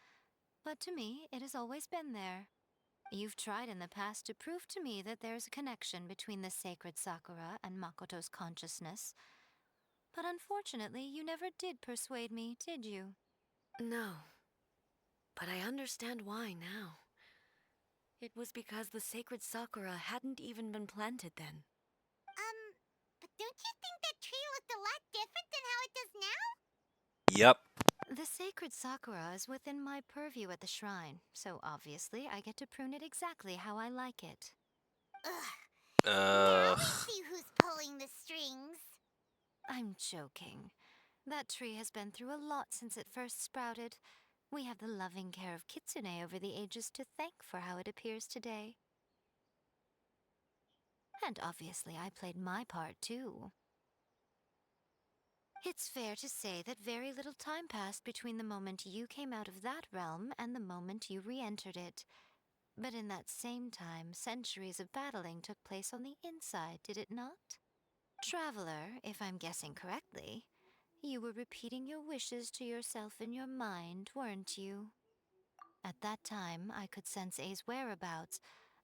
but to me, it has always been there. You've tried in the past to prove to me that there's a connection between the sacred Sakura and Makoto's consciousness, but unfortunately, you never did persuade me, did you? No, but I understand why now. It was because the sacred Sakura hadn't even been planted then. But don't you think that tree looked a lot different than how it does now? Yep. The sacred Sakura is within my purview at the shrine, so obviously I get to prune it exactly how I like it. Ugh. Now Ugh. we see who's pulling the strings. I'm joking. That tree has been through a lot since it first sprouted. We have the loving care of Kitsune over the ages to thank for how it appears today. And obviously I played my part too. It's fair to say that very little time passed between the moment you came out of that realm and the moment you re-entered it. But in that same time, centuries of battling took place on the inside, did it not? Traveler, if I'm guessing correctly, you were repeating your wishes to yourself in your mind, weren't you? At that time, I could sense A's whereabouts,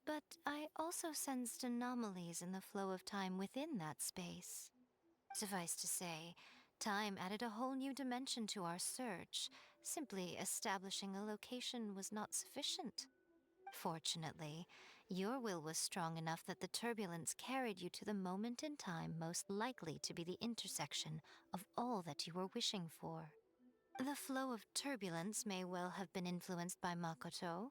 but I also sensed anomalies in the flow of time within that space. Suffice to say, time added a whole new dimension to our search. Simply establishing a location was not sufficient. Fortunately, your will was strong enough that the turbulence carried you to the moment in time most likely to be the intersection of all that you were wishing for. The flow of turbulence may well have been influenced by Makoto,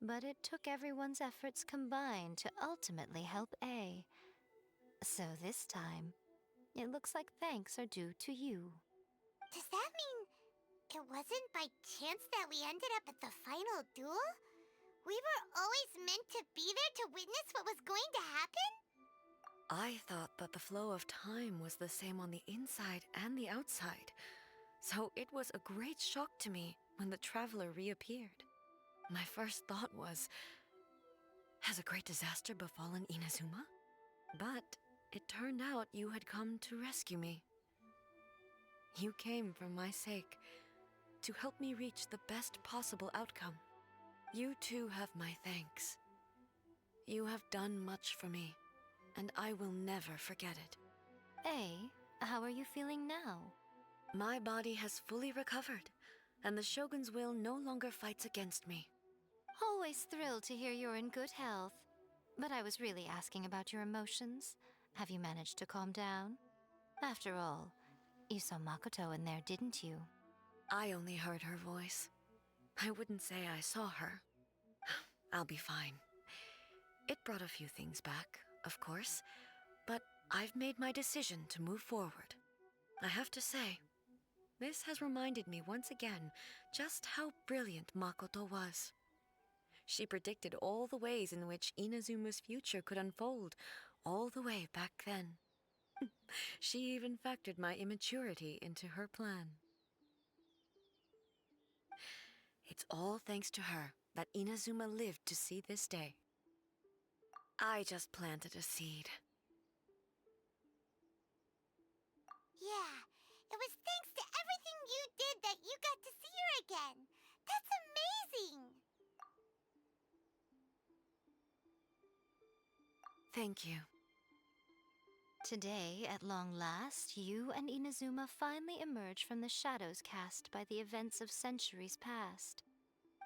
but it took everyone's efforts combined to ultimately help A. So this time, it looks like thanks are due to you. Does that mean it wasn't by chance that we ended up at the final duel? We were always meant to be there to witness what was going to happen? I thought that the flow of time was the same on the inside and the outside, so it was a great shock to me when the traveler reappeared. My first thought was, has a great disaster befallen Inazuma? But it turned out you had come to rescue me. You came for my sake, to help me reach the best possible outcome. You too have my thanks. You have done much for me, and I will never forget it. A, how are you feeling now? My body has fully recovered, and the Shogun's will no longer fights against me. Always thrilled to hear you're in good health. But I was really asking about your emotions. Have you managed to calm down? After all, you saw Makoto in there, didn't you? I only heard her voice. I wouldn't say I saw her. I'll be fine. It brought a few things back, of course, but I've made my decision to move forward. I have to say, this has reminded me once again just how brilliant Makoto was. She predicted all the ways in which Inazuma's future could unfold, all the way back then. She even factored my immaturity into her plan. It's all thanks to her that Inazuma lived to see this day. I just planted a seed. Yeah, it was thanks to everything you did that you got to see her again. That's amazing! Thank you. Today, at long last, you and Inazuma finally emerge from the shadows cast by the events of centuries past.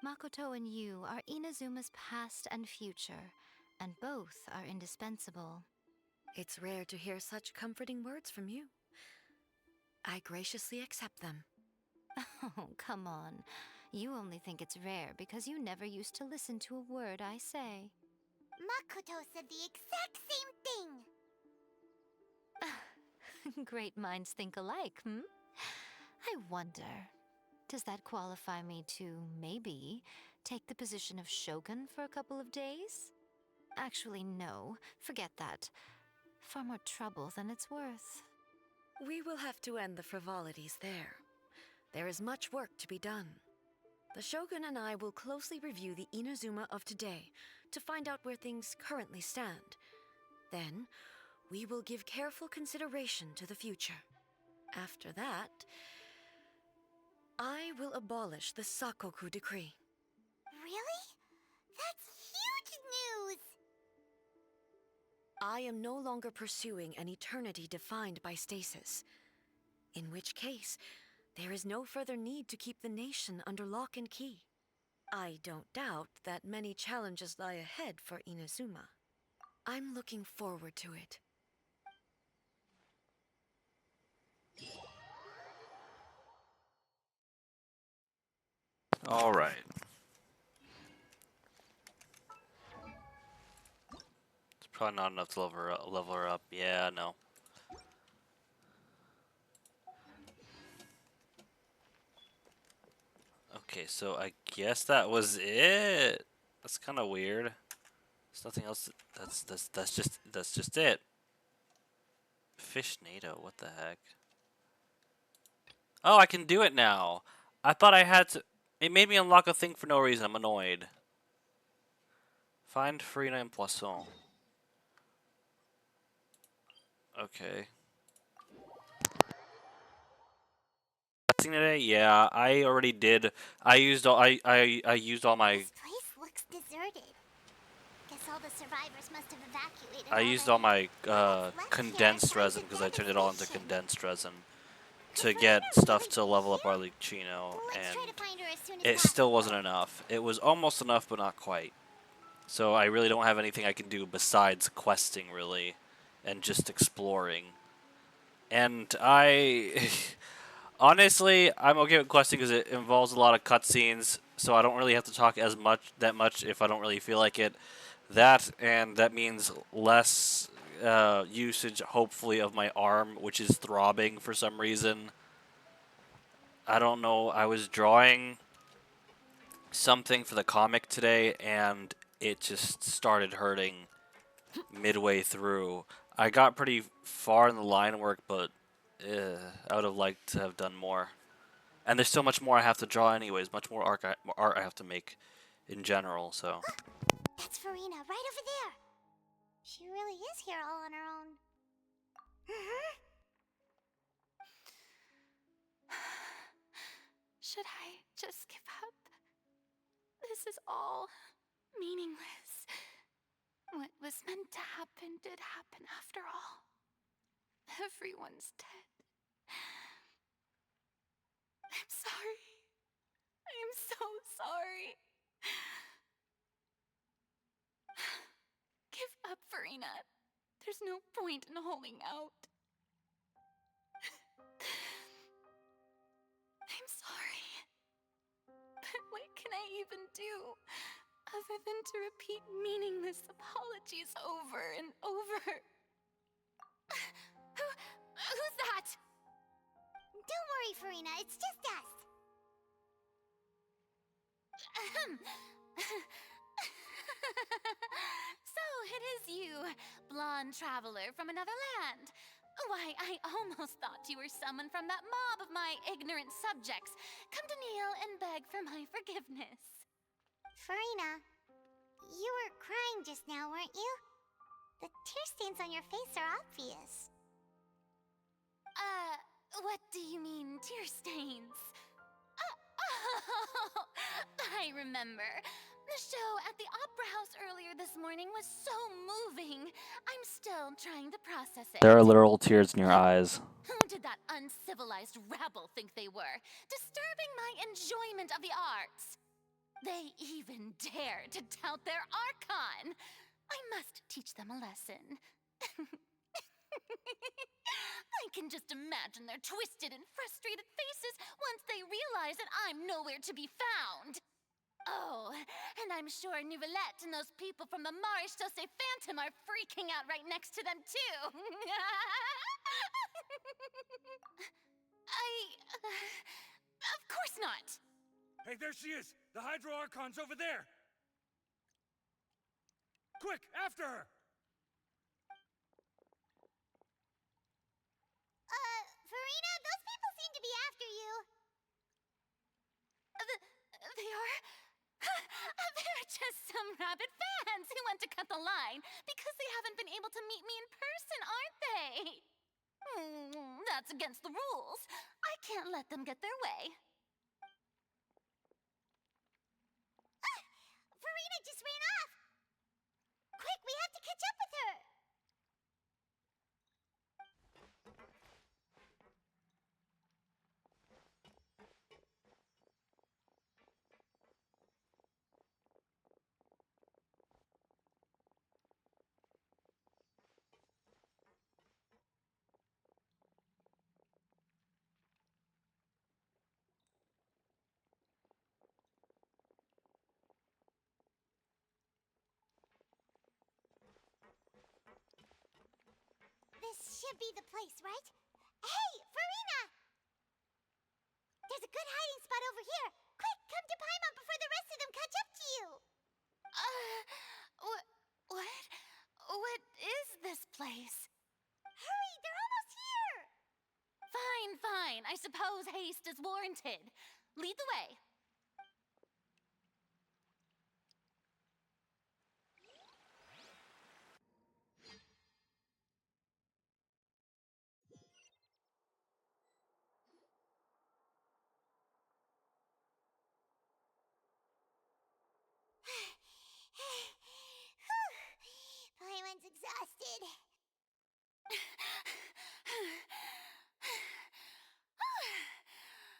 Makoto and you are Inazuma's past and future, and both are indispensable. It's rare to hear such comforting words from you. I graciously accept them. Oh, come on. You only think it's rare because you never used to listen to a word I say. Makoto said the exact same thing! Great minds think alike, hmm? I wonder, does that qualify me to, maybe, take the position of Shogun for a couple of days? Actually, no. Forget that. Far more trouble than it's worth. We will have to end the frivolities there. There is much work to be done. The Shogun and I will closely review the Inazuma of today to find out where things currently stand. Then, we will give careful consideration to the future. After that, I will abolish the Sakoku decree. Really? That's huge news! I am no longer pursuing an eternity defined by stasis. In which case, there is no further need to keep the nation under lock and key. I don't doubt that many challenges lie ahead for Inazuma. I'm looking forward to it. All right. It's probably not enough to level her up. Yeah, no. Okay, so I guess that was it. That's kind of weird. There's nothing else. That's just it. Fish NATO. What the heck? Oh, I can do it now. I thought I had to. It made me unlock a thing for no reason. I'm annoyed. Find Farina and Poisson. Okay. Testing today? Yeah, I already did. I used all. I used all my. This place looks deserted. Guess all the survivors must have evacuated. I used all my condensed resin because I turned it all into condensed resin to get stuff to level up Arlecchino, and it still wasn't enough. It was almost enough, but not quite. So I really don't have anything I can do besides questing, really, and just exploring. And I, honestly, I'm okay with questing because it involves a lot of cutscenes, so I don't really have to talk that much if I don't really feel like it. That means less usage, hopefully, of my arm, which is throbbing for some reason. I don't know. I was drawing something for the comic today, and it just started hurting midway through. I got pretty far in the line work, but I would have liked to have done more. And there's so much more I have to draw anyways, much more art I have to make in general, so. That's Farina, right over there. She really is here all on her own. Should I just give up? This is all meaningless. What was meant to happen did happen after all. Everyone's dead. I'm sorry. I am so sorry. Give up, Farina. There's no point in holding out. I'm sorry. But what can I even do other than to repeat meaningless apologies over and over? Who's that? Don't worry, Farina, it's just us. So it is you, blonde traveler from another land. Why, I almost thought you were someone from that mob of my ignorant subjects, come to kneel and beg for my forgiveness. Farina, you were crying just now, weren't you? The tear stains on your face are obvious. What do you mean, tear stains? Oh, I remember. The show at the Opera House earlier this morning was so moving. I'm still trying to process it. There are literal tears in your eyes. Who did that uncivilized rabble think they were, disturbing my enjoyment of the arts? They even dare to tout their Archon. I must teach them a lesson. I can just imagine their twisted and frustrated faces once they realize that I'm nowhere to be found. Oh, and I'm sure Nouvellette and those people from the Marche Chaussee Phantom are freaking out right next to them, too. Of course not. Hey, there she is! The Hydro Archon's over there! Quick, after her! Farina, those people seem to be after you. That's against the rules. I can't let them get their way. Farina just ran off! Quick, we have to catch up with her! This should be the place, right? Hey, Farina! There's a good hiding spot over here. Quick, come to Paimon before the rest of them catch up to you. What? What is this place? Hurry, they're almost here! Fine, fine. I suppose haste is warranted. Lead the way. Paimon's exhausted.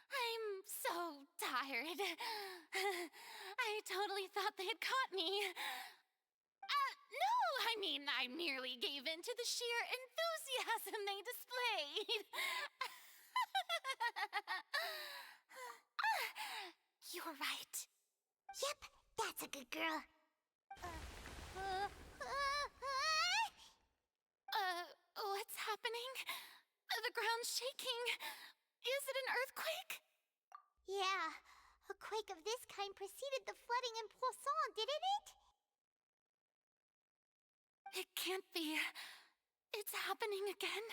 I'm so tired. I totally thought they had caught me. No, I mean, I merely gave in to the sheer enthusiasm they displayed. You're right. Yep, that's a good girl. What's happening? The ground's shaking. Is it an earthquake? Yeah, a quake of this kind preceded the flooding in Poisson, didn't it? It can't be. It's happening again.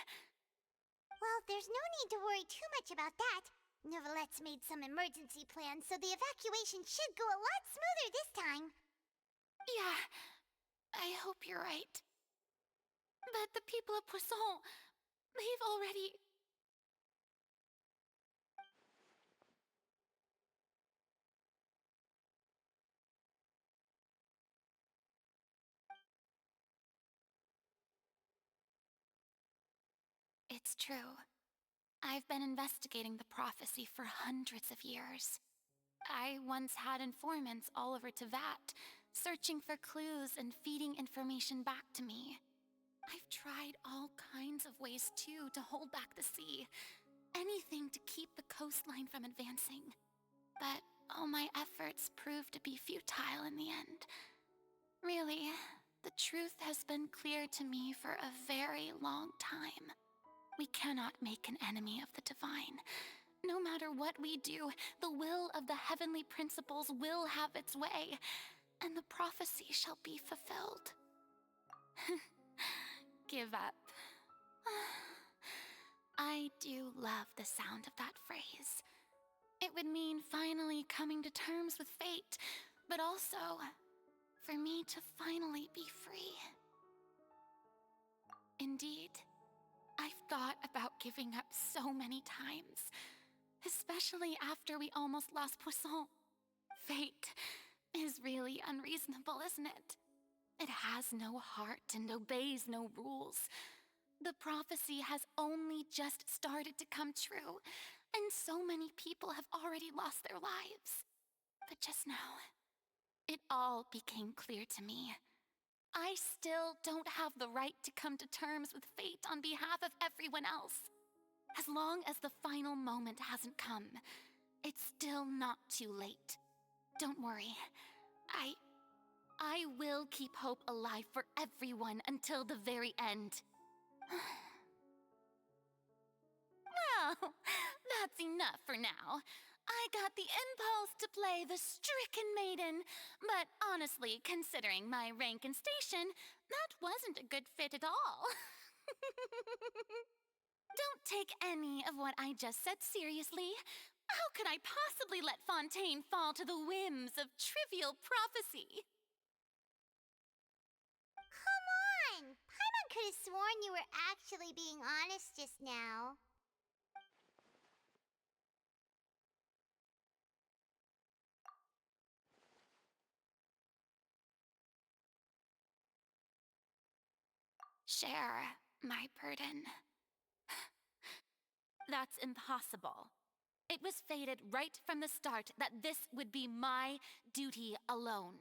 Well, there's no need to worry too much about that. Nouvelette's made some emergency plans, so the evacuation should go a lot smoother this time. Yeah, I hope you're right. But the people of Poisson, they've already... It's true. I've been investigating the prophecy for hundreds of years. I once had informants all over Tevat, searching for clues and feeding information back to me. I've tried all kinds of ways, too, to hold back the sea. Anything to keep the coastline from advancing. But all my efforts proved to be futile in the end. Really, the truth has been clear to me for a very long time. We cannot make an enemy of the divine. No matter what we do, the will of the heavenly principles will have its way, and the prophecy shall be fulfilled. Give up. I do love the sound of that phrase. It would mean finally coming to terms with fate, but also for me to finally be free. Indeed, I've thought about giving up so many times, especially after we almost lost Poisson. Fate is really unreasonable, isn't it? It has no heart and obeys no rules. The prophecy has only just started to come true, and so many people have already lost their lives. But just now, it all became clear to me. I still don't have the right to come to terms with fate on behalf of everyone else. As long as the final moment hasn't come, it's still not too late. Don't worry. I will keep hope alive for everyone until the very end. Well, that's enough for now. I got the impulse to play the stricken maiden, but honestly, considering my rank and station, that wasn't a good fit at all. Don't take any of what I just said seriously. How could I possibly let Fontaine fall to the whims of trivial prophecy? Come on! Paimon could have sworn you were actually being honest just now. share my burden. That's impossible. It was fated right from the start that this would be my duty alone.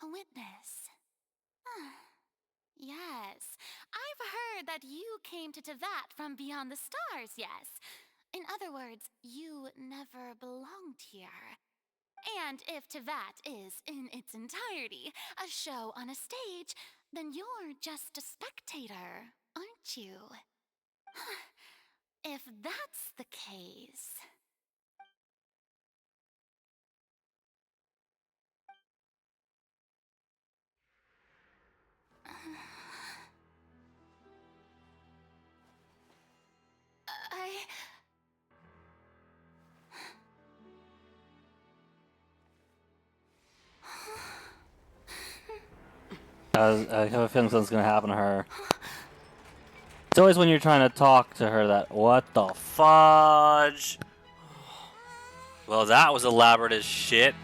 A witness. Yes, I've heard that you came to Tevat from beyond the stars, yes. In other words, you never belonged here. And if Tevat is, in its entirety, a show on a stage, then you're just a spectator, aren't you? If that's the case... I... I have a feeling something's gonna happen to her. It's always when you're trying to talk to her that, what the fudge? Well, that was elaborate as shit.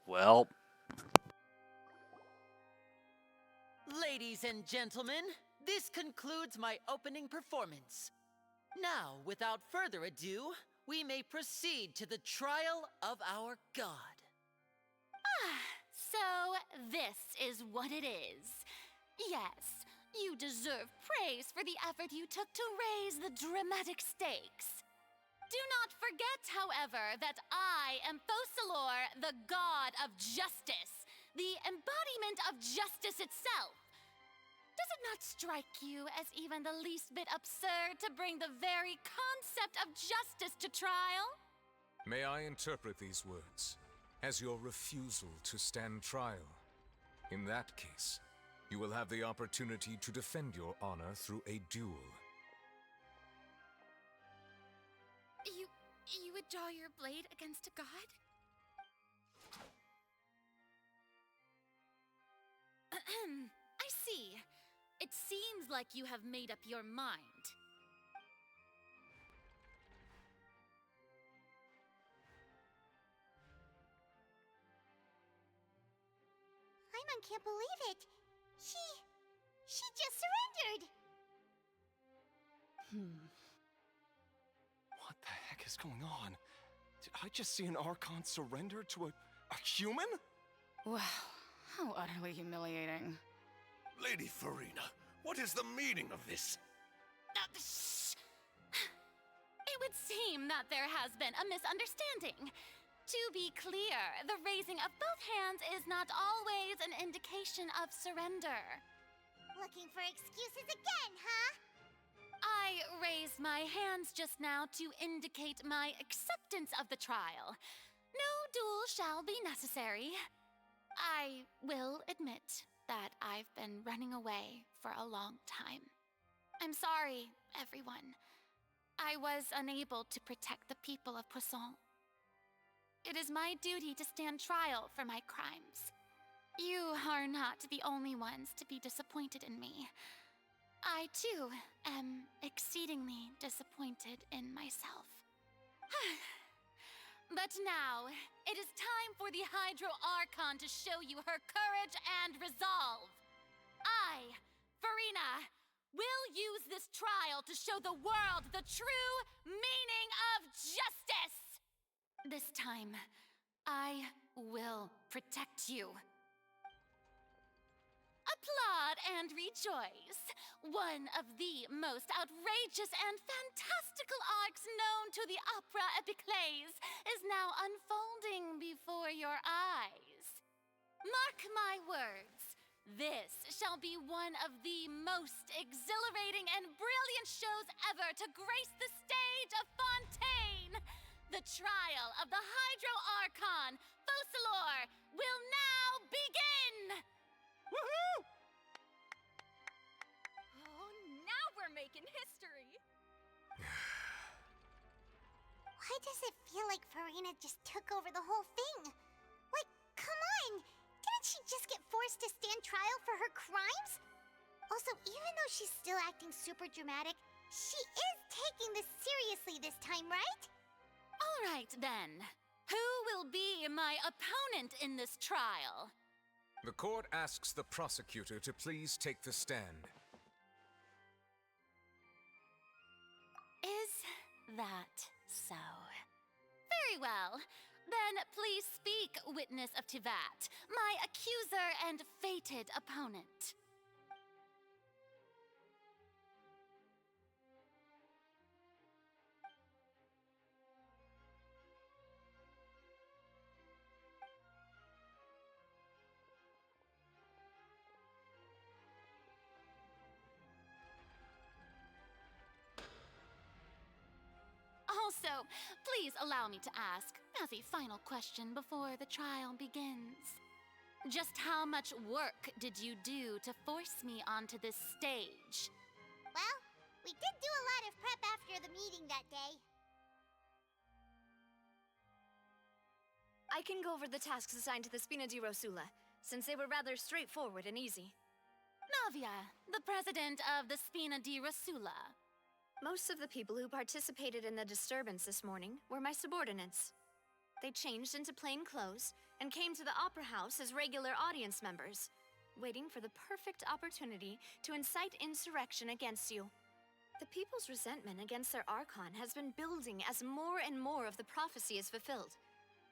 Well. Ladies and gentlemen, this concludes my opening performance. Now, without further ado, we may proceed to the trial of our god. So, this is what it is. Yes, you deserve praise for the effort you took to raise the dramatic stakes. Do not forget, however, that I am Fosalor, the god of justice, the embodiment of justice itself. Does it not strike you as even the least bit absurd to bring the very concept of justice to trial? May I interpret these words as your refusal to stand trial? In that case, you will have the opportunity to defend your honor through a duel. You would draw your blade against a god? I see. It seems like you have made up your mind. Paimon can't believe it. She just surrendered. What the heck is going on? Did I just see an Archon surrender to a human? Wow, how utterly humiliating. Lady Farina, what is the meaning of this? Shh! It would seem that there has been a misunderstanding. To be clear, the raising of both hands is not always an indication of surrender. Looking for excuses again, huh? I raised my hands just now to indicate my acceptance of the trial. No duel shall be necessary. I will admit that I've been running away for a long time. I'm sorry, everyone. I was unable to protect the people of Poisson. It is my duty to stand trial for my crimes. You are not the only ones to be disappointed in me. I, too, am exceedingly disappointed in myself. But now, it is time for the Hydro Archon to show you her courage and resolve. I, Farina, will use this trial to show the world the true meaning of justice! This time, I will protect you. Applaud and rejoice! One of the most outrageous and fantastical arcs known to the opera epiclese is now unfolding before your eyes. Mark my words, this shall be one of the most exhilarating and brilliant shows ever to grace the stage of Fontaine! The trial of the Hydro Archon, Fosalor, will now begin! Woohoo! Oh, now we're making history! Why does it feel like Farina just took over the whole thing? Like, come on! Didn't she just get forced to stand trial for her crimes? Also, even though she's still acting super dramatic, she is taking this seriously this time, right? All right, then. Who will be my opponent in this trial? The court asks the prosecutor to please take the stand. Is that so? Very well. Then please speak, witness of Tivat, my accuser and fated opponent. Also, please allow me to ask, as a final question before the trial begins, just how much work did you do to force me onto this stage? Well, we did do a lot of prep after the meeting that day. I can go over the tasks assigned to the Spina di Rosula, since they were rather straightforward and easy. Navia, the president of the Spina di Rosula. Most of the people who participated in the disturbance this morning were my subordinates. They changed into plain clothes and came to the Opera House as regular audience members, waiting for the perfect opportunity to incite insurrection against you. The people's resentment against their Archon has been building as more and more of the prophecy is fulfilled.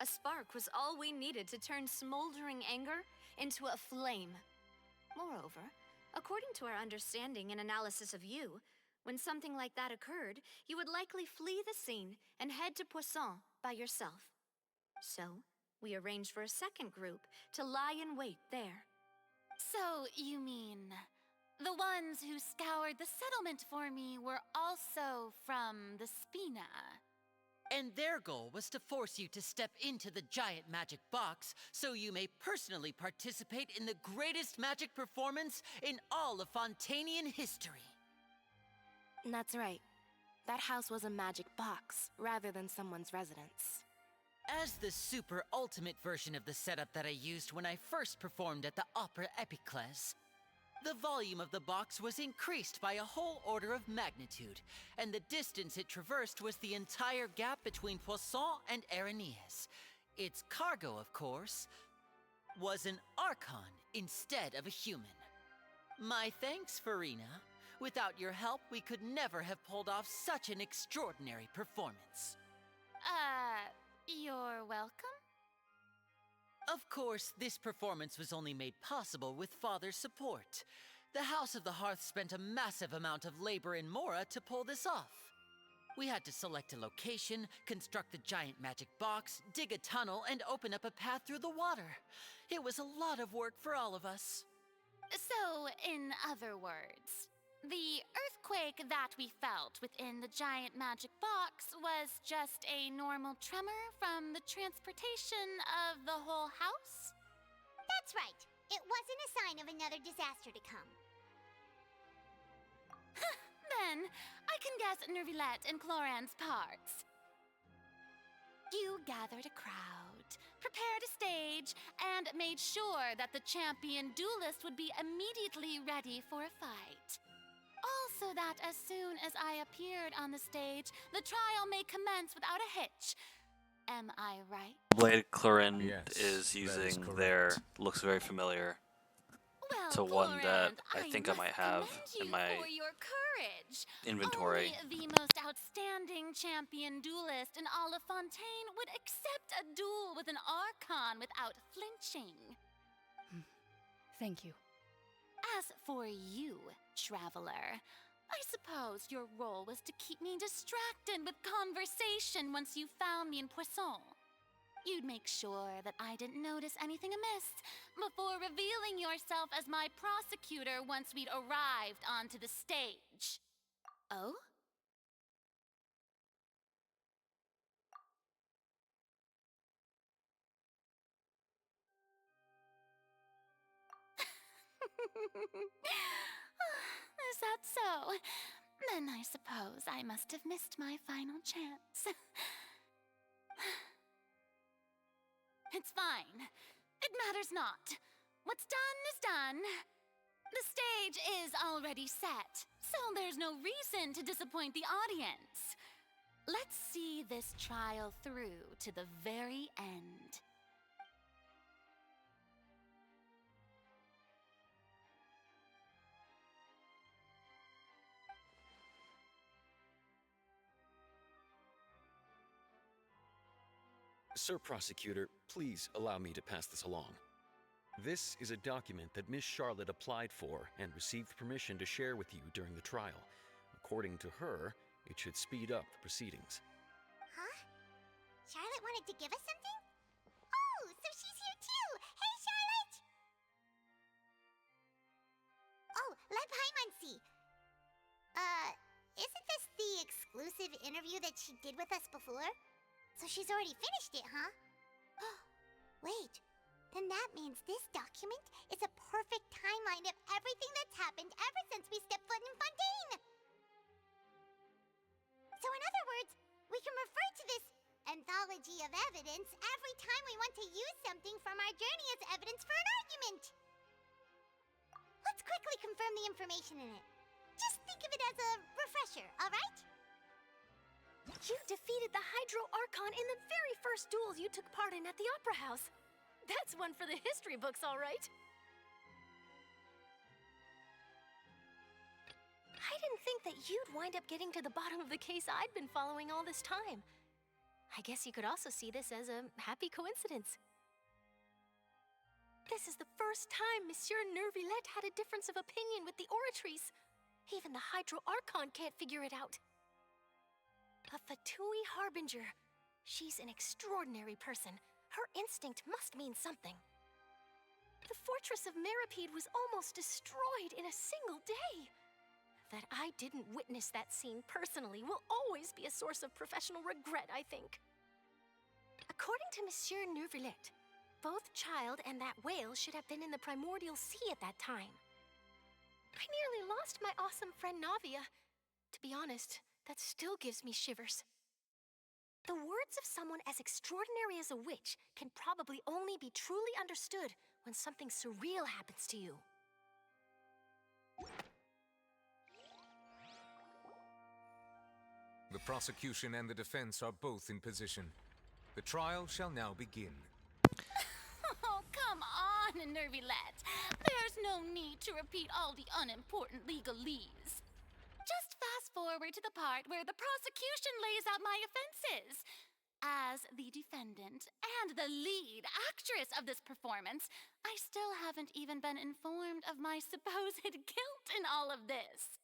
A spark was all we needed to turn smoldering anger into a flame. Moreover, according to our understanding and analysis of you, when something like that occurred, you would likely flee the scene and head to Poisson by yourself. So, we arranged for a second group to lie in wait there. So, you mean, the ones who scoured the settlement for me were also from the Spina? And their goal was to force you to step into the giant magic box so you may personally participate in the greatest magic performance in all of Fontanian history. That's right. That house was a magic box, rather than someone's residence. As the super ultimate version of the setup that I used when I first performed at the Opera Epiclese, the volume of the box was increased by a whole order of magnitude, and the distance it traversed was the entire gap between Poisson and Araneas. Its cargo, of course, was an Archon instead of a human. My thanks, Farina. Without your help, we could never have pulled off such an extraordinary performance. You're welcome? Of course, this performance was only made possible with Father's support. The House of the Hearth spent a massive amount of labor in Mora to pull this off. We had to select a location, construct the giant magic box, dig a tunnel, and open up a path through the water. It was a lot of work for all of us. So, in other words, the earthquake that we felt within the giant magic box was just a normal tremor from the transportation of the whole house? That's right. It wasn't a sign of another disaster to come. Then, I can guess Nervilette and Cloran's parts. You gathered a crowd, prepared a stage, and made sure that the champion duelist would be immediately ready for a fight. Also that as soon as I appeared on the stage, the trial may commence without a hitch. Am I right? Blade Clorin Yes, is that using is their correct. looks very familiar Well, to one that Clorand, I think I might have must in commend my you for your courage. inventory. Only the most outstanding champion duelist in all of Fontaine would accept a duel with an Archon without flinching. Thank you. As for you, traveler, I suppose your role was to keep me distracted with conversation once you found me in Poisson. You'd make sure that I didn't notice anything amiss before revealing yourself as my prosecutor once we'd arrived onto the stage. Oh? Is that so? Then I suppose I must have missed my final chance. It's fine. It matters not. What's done is done. The stage is already set, so there's no reason to disappoint the audience. Let's see this trial through to the very end. Sir Prosecutor, please allow me to pass this along. This is a document that Miss Charlotte applied for and received permission to share with you during the trial. According to her, it should speed up the proceedings. Huh? Charlotte wanted to give us something? Oh, so she's here too! Hey, Charlotte! Oh, let Paimon see. Isn't this the exclusive interview that she did with us before? So she's already finished it, huh? Wait, then that means this document is a perfect timeline of everything that's happened ever since we stepped foot in Fontaine! So in other words, we can refer to this anthology of evidence every time we want to use something from our journey as evidence for an argument! Let's quickly confirm the information in it. Just think of it as a refresher, alright? You defeated the Hydro Archon in the very first duels you took part in at the Opera House. That's one for the history books, all right. I didn't think that you'd wind up getting to the bottom of the case I'd been following all this time. I guess you could also see this as a happy coincidence. This is the first time Monsieur Nervillette had a difference of opinion with the Oratrice. Even the Hydro Archon can't figure it out. A Fatui Harbinger. She's an extraordinary person. Her instinct must mean something. The fortress of Meripede was almost destroyed in a single day. That I didn't witness that scene personally will always be a source of professional regret, I think. According to Monsieur Nervillette, both Child and that whale should have been in the primordial sea at that time. I nearly lost my awesome friend Navia. To be honest, that still gives me shivers. The words of someone as extraordinary as a witch can probably only be truly understood when something surreal happens to you. The prosecution and the defense are both in position. The trial shall now begin. Oh, come on, Nervillette. There's no need to repeat all the unimportant legalese. Just fast forward to the part where the prosecution lays out my offenses. As the defendant and the lead actress of this performance, I still haven't even been informed of my supposed guilt in all of this.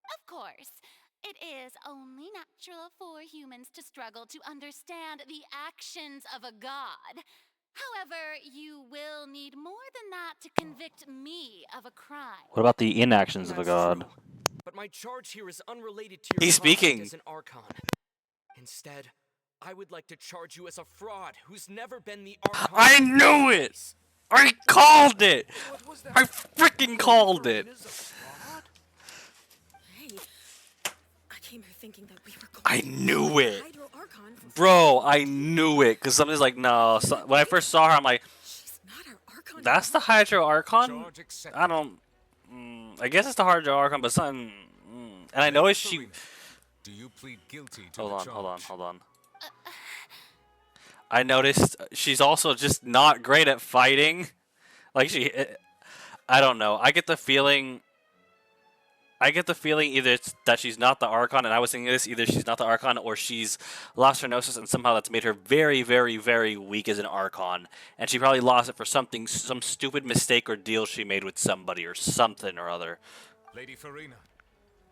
Of course, it is only natural for humans to struggle to understand the actions of a god. However, you will need more than that to convict me of a crime. What about the inactions of a god? But my charge here is unrelated to your He's conduct speaking. as an Archon. Instead, I would like to charge you as a fraud who's never been the Archon. I knew it! I called it! I freaking called it! Hey, I came here thinking that we were going I knew it! Hydro Archon for Bro, I knew it! Because somebody's like, no. So, when I first saw her, I'm like, that's the Hydro Archon? I don't... I guess it's the Hydro Archon, but something... And I noticed she... Do you plead guilty to the charge? Hold on. I noticed she's also just not great at fighting. Like I don't know. I get the feeling either it's that she's not the Archon, and I was thinking this, either she's not the Archon or she's lost her Gnosis, and somehow that's made her very, very, very weak as an Archon. And she probably lost it for some stupid mistake or deal she made with somebody or something or other. Lady Farina.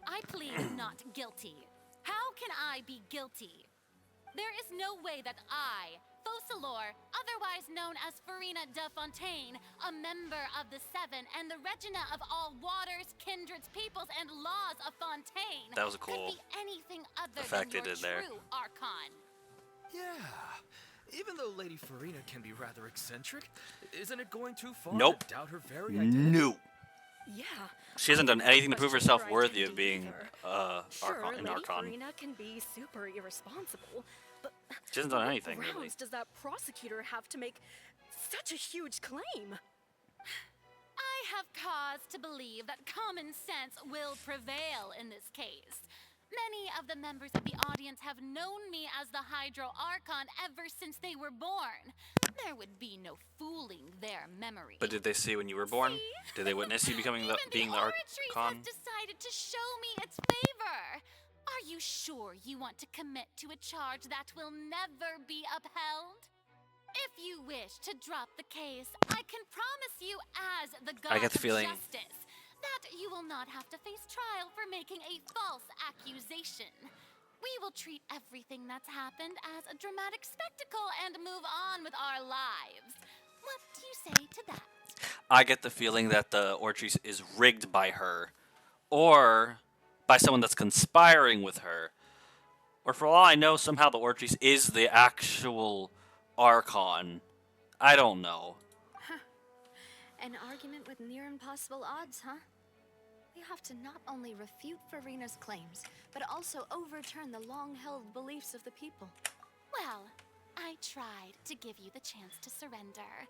I plead not guilty. How can I be guilty? There is no way that I, Focalor, otherwise known as Farina de Fontaine, a member of the Seven and the Regina of all waters, kindreds, peoples, and laws of Fontaine, That was a cool could be anything other effect than they your did there. true Archon. Yeah. Even though Lady Farina can be rather eccentric, isn't it going too far Nope. to doubt her very identity? No. Yeah. She hasn't done anything to prove Question herself her worthy of identity being either. Sure, an Lady Archon. Farina can be super irresponsible, but She hasn't done what anything, grounds really. does that prosecutor have to make such a huge claim? I have cause to believe that common sense will prevail in this case. Many of the members of the audience have known me as the Hydro Archon ever since they were born. There would be no fooling their memory. But did they see when you were born? Did they witness you becoming being the Oratrice has Archon? decided to show me its favor. Are you sure you want to commit to a charge that will never be upheld? If you wish to drop the case, I can promise you as the god I get the of feeling justice that you will not have to face trial for making a false accusation. We will treat everything that's happened as a dramatic spectacle and move on with our lives. What do you say to that? I get the feeling that the Oratrice is rigged by her, or by someone that's conspiring with her, or for all I know, somehow the Oratrice is the actual Archon. I don't know. An argument with near impossible odds, huh? You have to not only refute Farina's claims, but also overturn the long-held beliefs of the people. Well, I tried to give you the chance to surrender.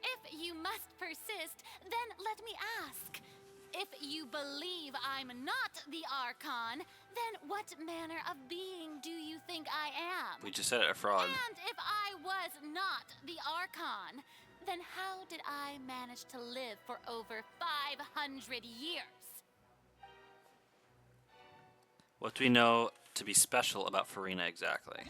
If you must persist, then let me ask. If you believe I'm not the Archon, then what manner of being do you think I am? We just said it, a fraud. And if I was not the Archon, then how did I manage to live for over 500 years? What do we know to be special about Farina exactly?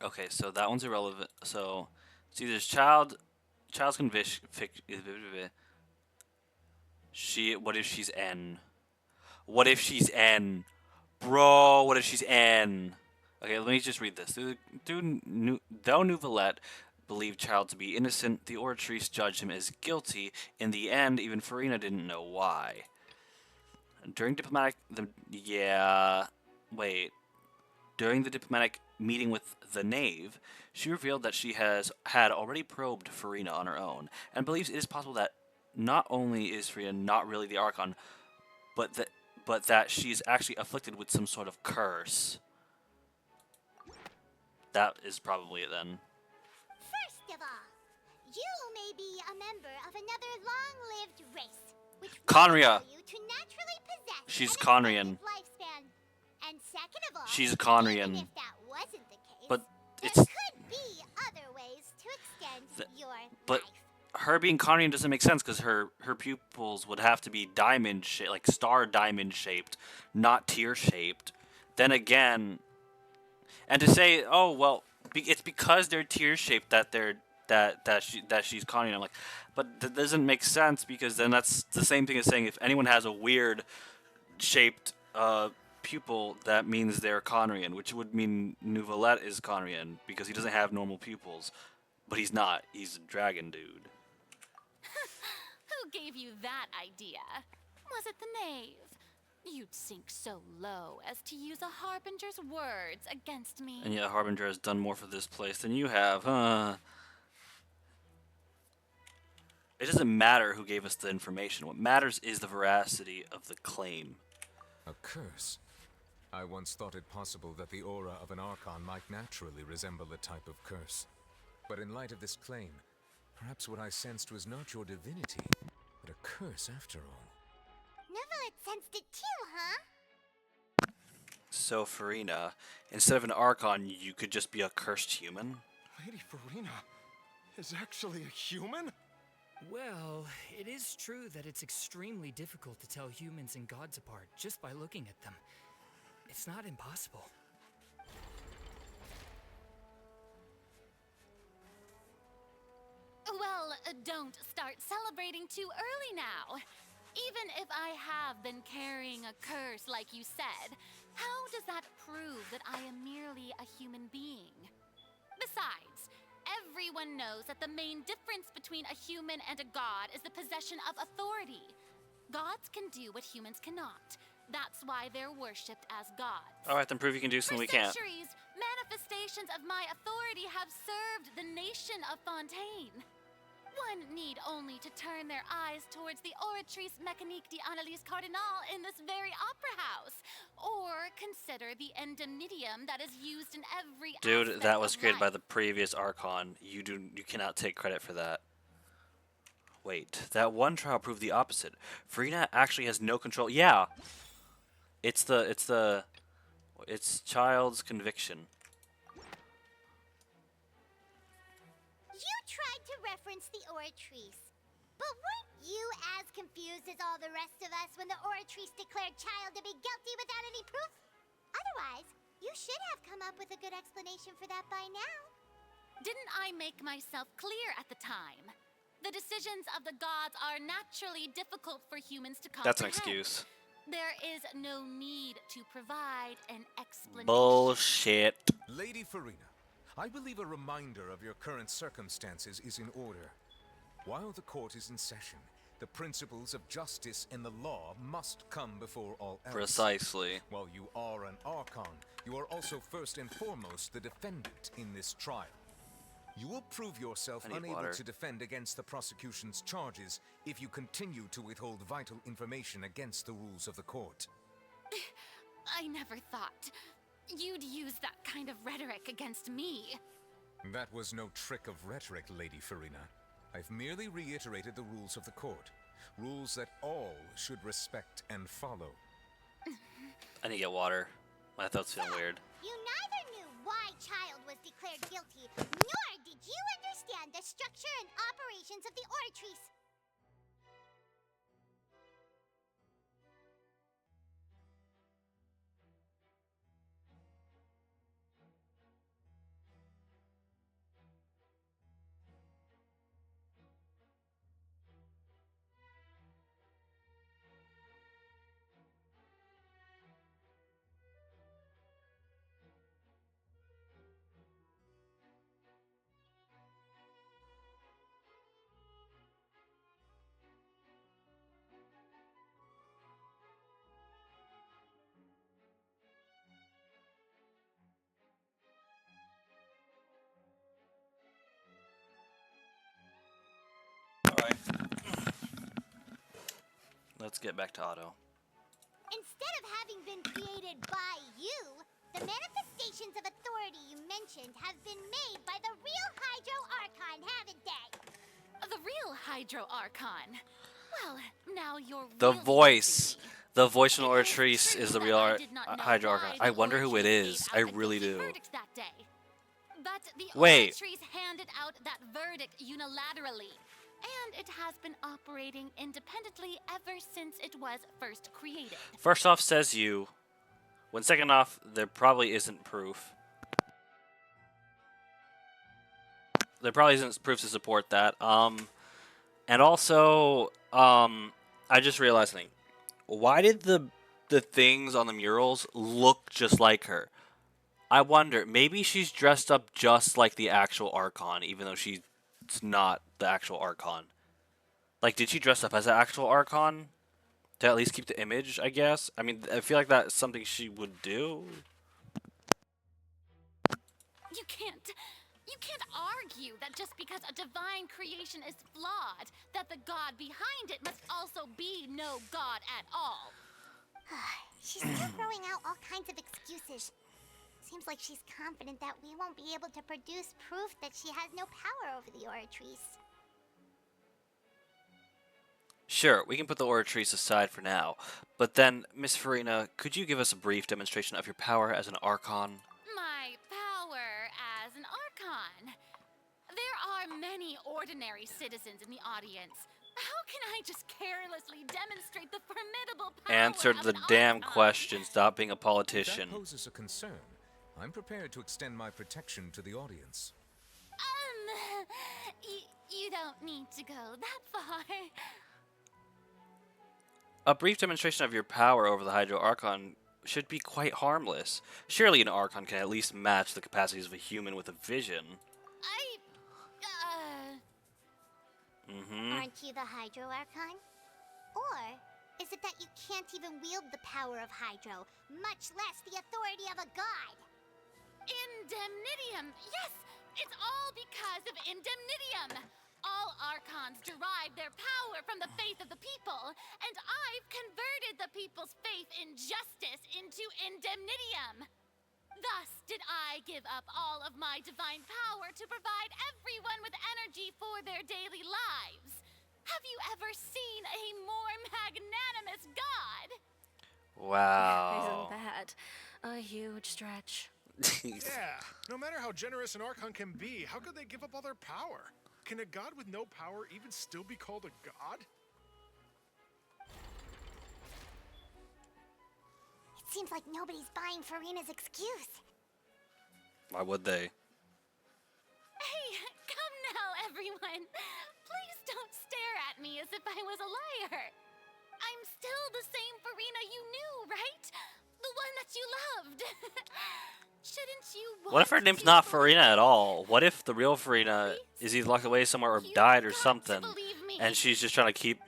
Okay, so that one's irrelevant. So, see, there's child's conviction. What if she's N? What if she's N? Bro, what if she's N? Okay, let me just read this. Though Nouvellette believed Child to be innocent, the Oratrice judged him as guilty. In the end, even Farina didn't know why. During During the diplomatic meeting with the Knave, she revealed that she had already probed Farina on her own, and believes it is possible that not only is Farina not really the Archon, but that she's actually afflicted with some sort of curse. That is probably it then. First of all, you may be a member of another long-lived race, which Conria. will you to naturally possess She's an Conrian. extended lifespan. And second of all, She's a Conrian. even if that wasn't the case, But there it's could be other ways to extend your but life. her being Conrian doesn't make sense because her pupils would have to be diamond shaped, like star diamond shaped, not tear shaped. Then again, and to say, oh well, it's because they're tear shaped that she's Conrian. I'm like, but that doesn't make sense because then that's the same thing as saying if anyone has a weird shaped pupil, that means they're Conrian, which would mean Nouvellette is Conrian because he doesn't have normal pupils. But he's not. He's a dragon dude. Who gave you that idea? Was it the Knave? You'd sink so low as to use a Harbinger's words against me. And yet Harbinger has done more for this place than you have, huh? It doesn't matter who gave us the information. What matters is the veracity of the claim. A curse? I once thought it possible that the aura of an Archon might naturally resemble a type of curse. But in light of this claim, perhaps what I sensed was not your divinity, but a curse after all. Nouvellette sensed it too, huh? So, Farina, instead of an Archon, you could just be a cursed human? Lady Farina is actually a human? Well, it is true that it's extremely difficult to tell humans and gods apart just by looking at them. It's not impossible. Well, don't start celebrating too early now. Even if I have been carrying a curse like you said, how does that prove that I am merely a human being? Besides, everyone knows that the main difference between a human and a god is the possession of authority. Gods can do what humans cannot. That's why they're worshipped as gods. Alright, then prove you can do something we can't. For centuries, manifestations of my authority have served the nation of Fontaine. One need only to turn their eyes towards the Oratrice Mécanique d'Analyse Cardinal in this very opera house, or consider the indemnitium that is used in every Dude, aspect that was of created by life. the previous Archon. You cannot take credit for that. Wait, that one trial proved the opposite. Farina actually has no control. Yeah, it's child's conviction. You tried to reference the Oratrice. But weren't you as confused as all the rest of us when the Oratrice declared Child to be guilty without any proof? Otherwise, you should have come up with a good explanation for that by now. Didn't I make myself clear at the time? The decisions of the gods are naturally difficult for humans to comprehend. That's an excuse. There is no need to provide an explanation. Bullshit. Lady Farina, I believe a reminder of your current circumstances is in order. While the court is in session, the principles of justice and the law must come before all else. Precisely. While you are an Archon, you are also first and foremost the defendant in this trial. You will prove yourself unable to defend against the prosecution's charges if you continue to withhold vital information against the rules of the court. I never thought you'd use that kind of rhetoric against me. That was no trick of rhetoric, Lady Farina. I've merely reiterated the rules of the court. Rules that all should respect and follow. I need to get water. My throat's feeling weird. You neither knew why Child was declared guilty, nor did you understand the structure and operations of the Oratrice. Let's get back to Otto. Instead of having been created by you, the manifestations of authority you mentioned have been made by the real Hydro Archon, haven't they? The real Hydro Archon. Well, now you're The really voice. teasing me. The voice from Oratrice is the real Hydro Archon. I wonder who it is. I really do. That day. But the Wait. Oratrice handed out that verdict unilaterally. And it has been operating independently ever since it was first created. First off, says you. When second off, there probably isn't proof. There probably isn't proof to support that. And also, I just realized something. Why did the things on the murals look just like her? I wonder, maybe she's dressed up just like the actual Archon, even though she's not the actual Archon. Like, did she dress up as the actual Archon? To at least keep the image, I guess? I mean, I feel like that's something she would do. You can't argue that just because a divine creation is flawed, that the god behind it must also be no god at all. She's still throwing out all kinds of excuses. Seems like she's confident that we won't be able to produce proof that she has no power over the Oratrice. Sure, we can put the Oratrice aside for now. But then, Miss Farina, could you give us a brief demonstration of your power as an Archon? My power as an Archon. There are many ordinary citizens in the audience. How can I just carelessly demonstrate the formidable power Answer of the an damn Archon? question. Stop being a If politician. that poses a concern, I'm prepared to extend my protection to the audience. You don't need to go that far. A brief demonstration of your power over the Hydro Archon should be quite harmless. Surely an Archon can at least match the capacities of a human with a vision. Aren't you the Hydro Archon? Or is it that you can't even wield the power of Hydro, much less the authority of a god? Indemnitium! Yes! It's all because of Indemnitium! All Archons derive their power from the faith of the people, and I've converted the people's faith in justice into indemnitium. Thus did I give up all of my divine power to provide everyone with energy for their daily lives. Have you ever seen a more magnanimous god? Wow. Isn't that a huge stretch? Yeah, no matter how generous an Archon can be, how could they give up all their power? Can a god with no power even still be called a god? It seems like nobody's buying Farina's excuse. Why would they? Hey, come now, everyone. Please don't stare at me as if I was a liar. I'm still the same Farina you knew, right? The one that you loved. Shouldn't you want What if her name's not Farina at all? What if the real Farina is either locked away somewhere or died or something, and she's just trying to keep?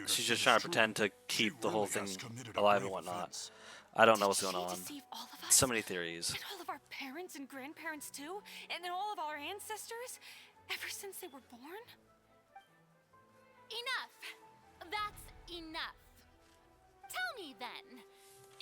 She's just trying to pretend to keep the whole thing alive and whatnot. I don't know what's going on. So many theories. And all of our parents and grandparents too? And then all of our ancestors? Ever since they were born? Enough. That's enough. Tell me then,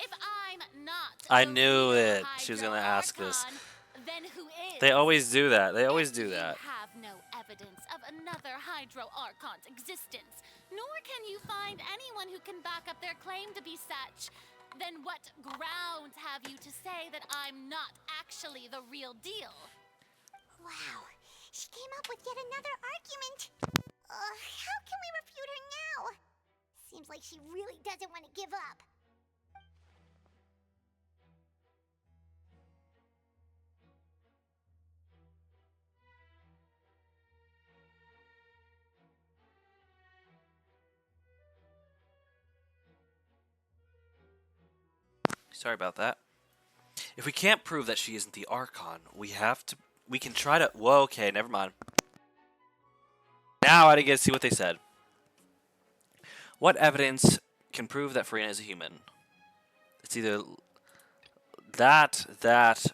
if I'm not I the knew real it. She was gonna ask Hydro this. Archon, then who is? They always do that. They always do You that. have no evidence of another Hydro Archon's existence, nor can you find anyone who can back up their claim to be such. Then what grounds have you to say that I'm not actually the real deal? Wow, she came up with yet another argument. How can we refute her now? Seems like she really doesn't want to give up. Sorry about that. If we can't prove that she isn't the Archon, we have to. We can try to. Whoa, okay, never mind. Now I didn't get to see what they said. What evidence can prove that Farina is a human? It's either that,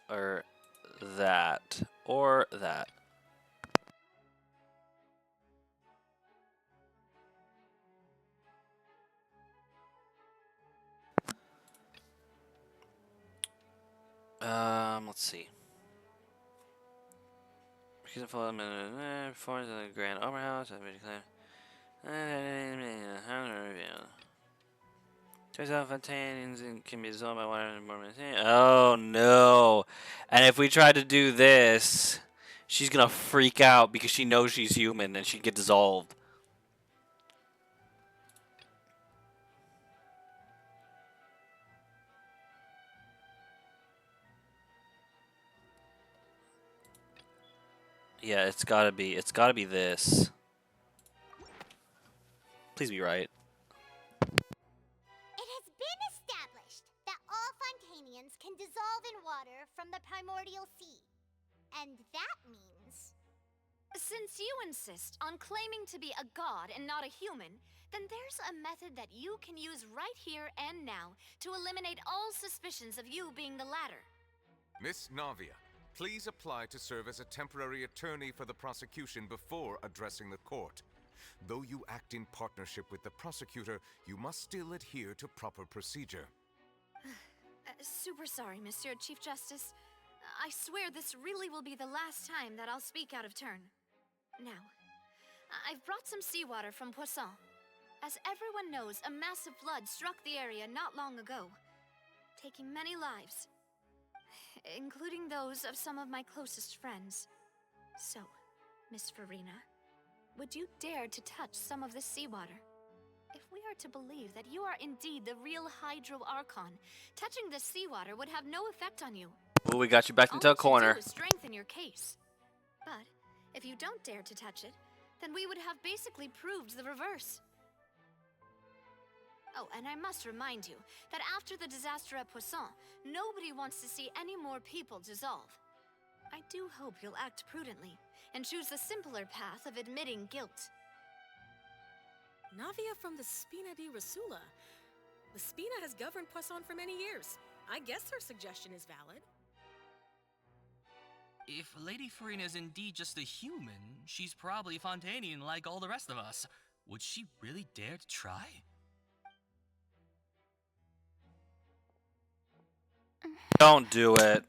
or that, or that. Let's see. Performance in the Grand Opera House. Turns out fountains can be dissolved by water and more. Oh no! And if we try to do this, she's gonna freak out because she knows she's human and she'd get dissolved. Yeah, it's gotta be this. Please be right. It has been established that all Fontanians can dissolve in water from the primordial sea. And that means... Since you insist on claiming to be a god and not a human, then there's a method that you can use right here and now to eliminate all suspicions of you being the latter. Miss Navia, please apply to serve as a temporary attorney for the prosecution before addressing the court. Though you act in partnership with the prosecutor, you must still adhere to proper procedure. Super sorry, Monsieur Chief Justice. I swear this really will be the last time that I'll speak out of turn. Now, I've brought some seawater from Poisson. As everyone knows, a massive flood struck the area not long ago, taking many lives, including those of some of my closest friends. So, Miss Farina, would you dare to touch some of this seawater? If we are to believe that you are indeed the real Hydro Archon, touching this seawater would have no effect on you. Ooh, we got you back into a corner. All you do is strengthen your case. But if you don't dare to touch it, then we would have basically proved the reverse. Oh, and I must remind you that after the disaster at Poisson, nobody wants to see any more people dissolve. I do hope you'll act prudently and choose the simpler path of admitting guilt. Navia from the Spina di Rasula. The Spina has governed Poisson for many years. I guess her suggestion is valid. If Lady Farina is indeed just a human, she's probably Fontanian like all the rest of us. Would she really dare to try? Don't do it.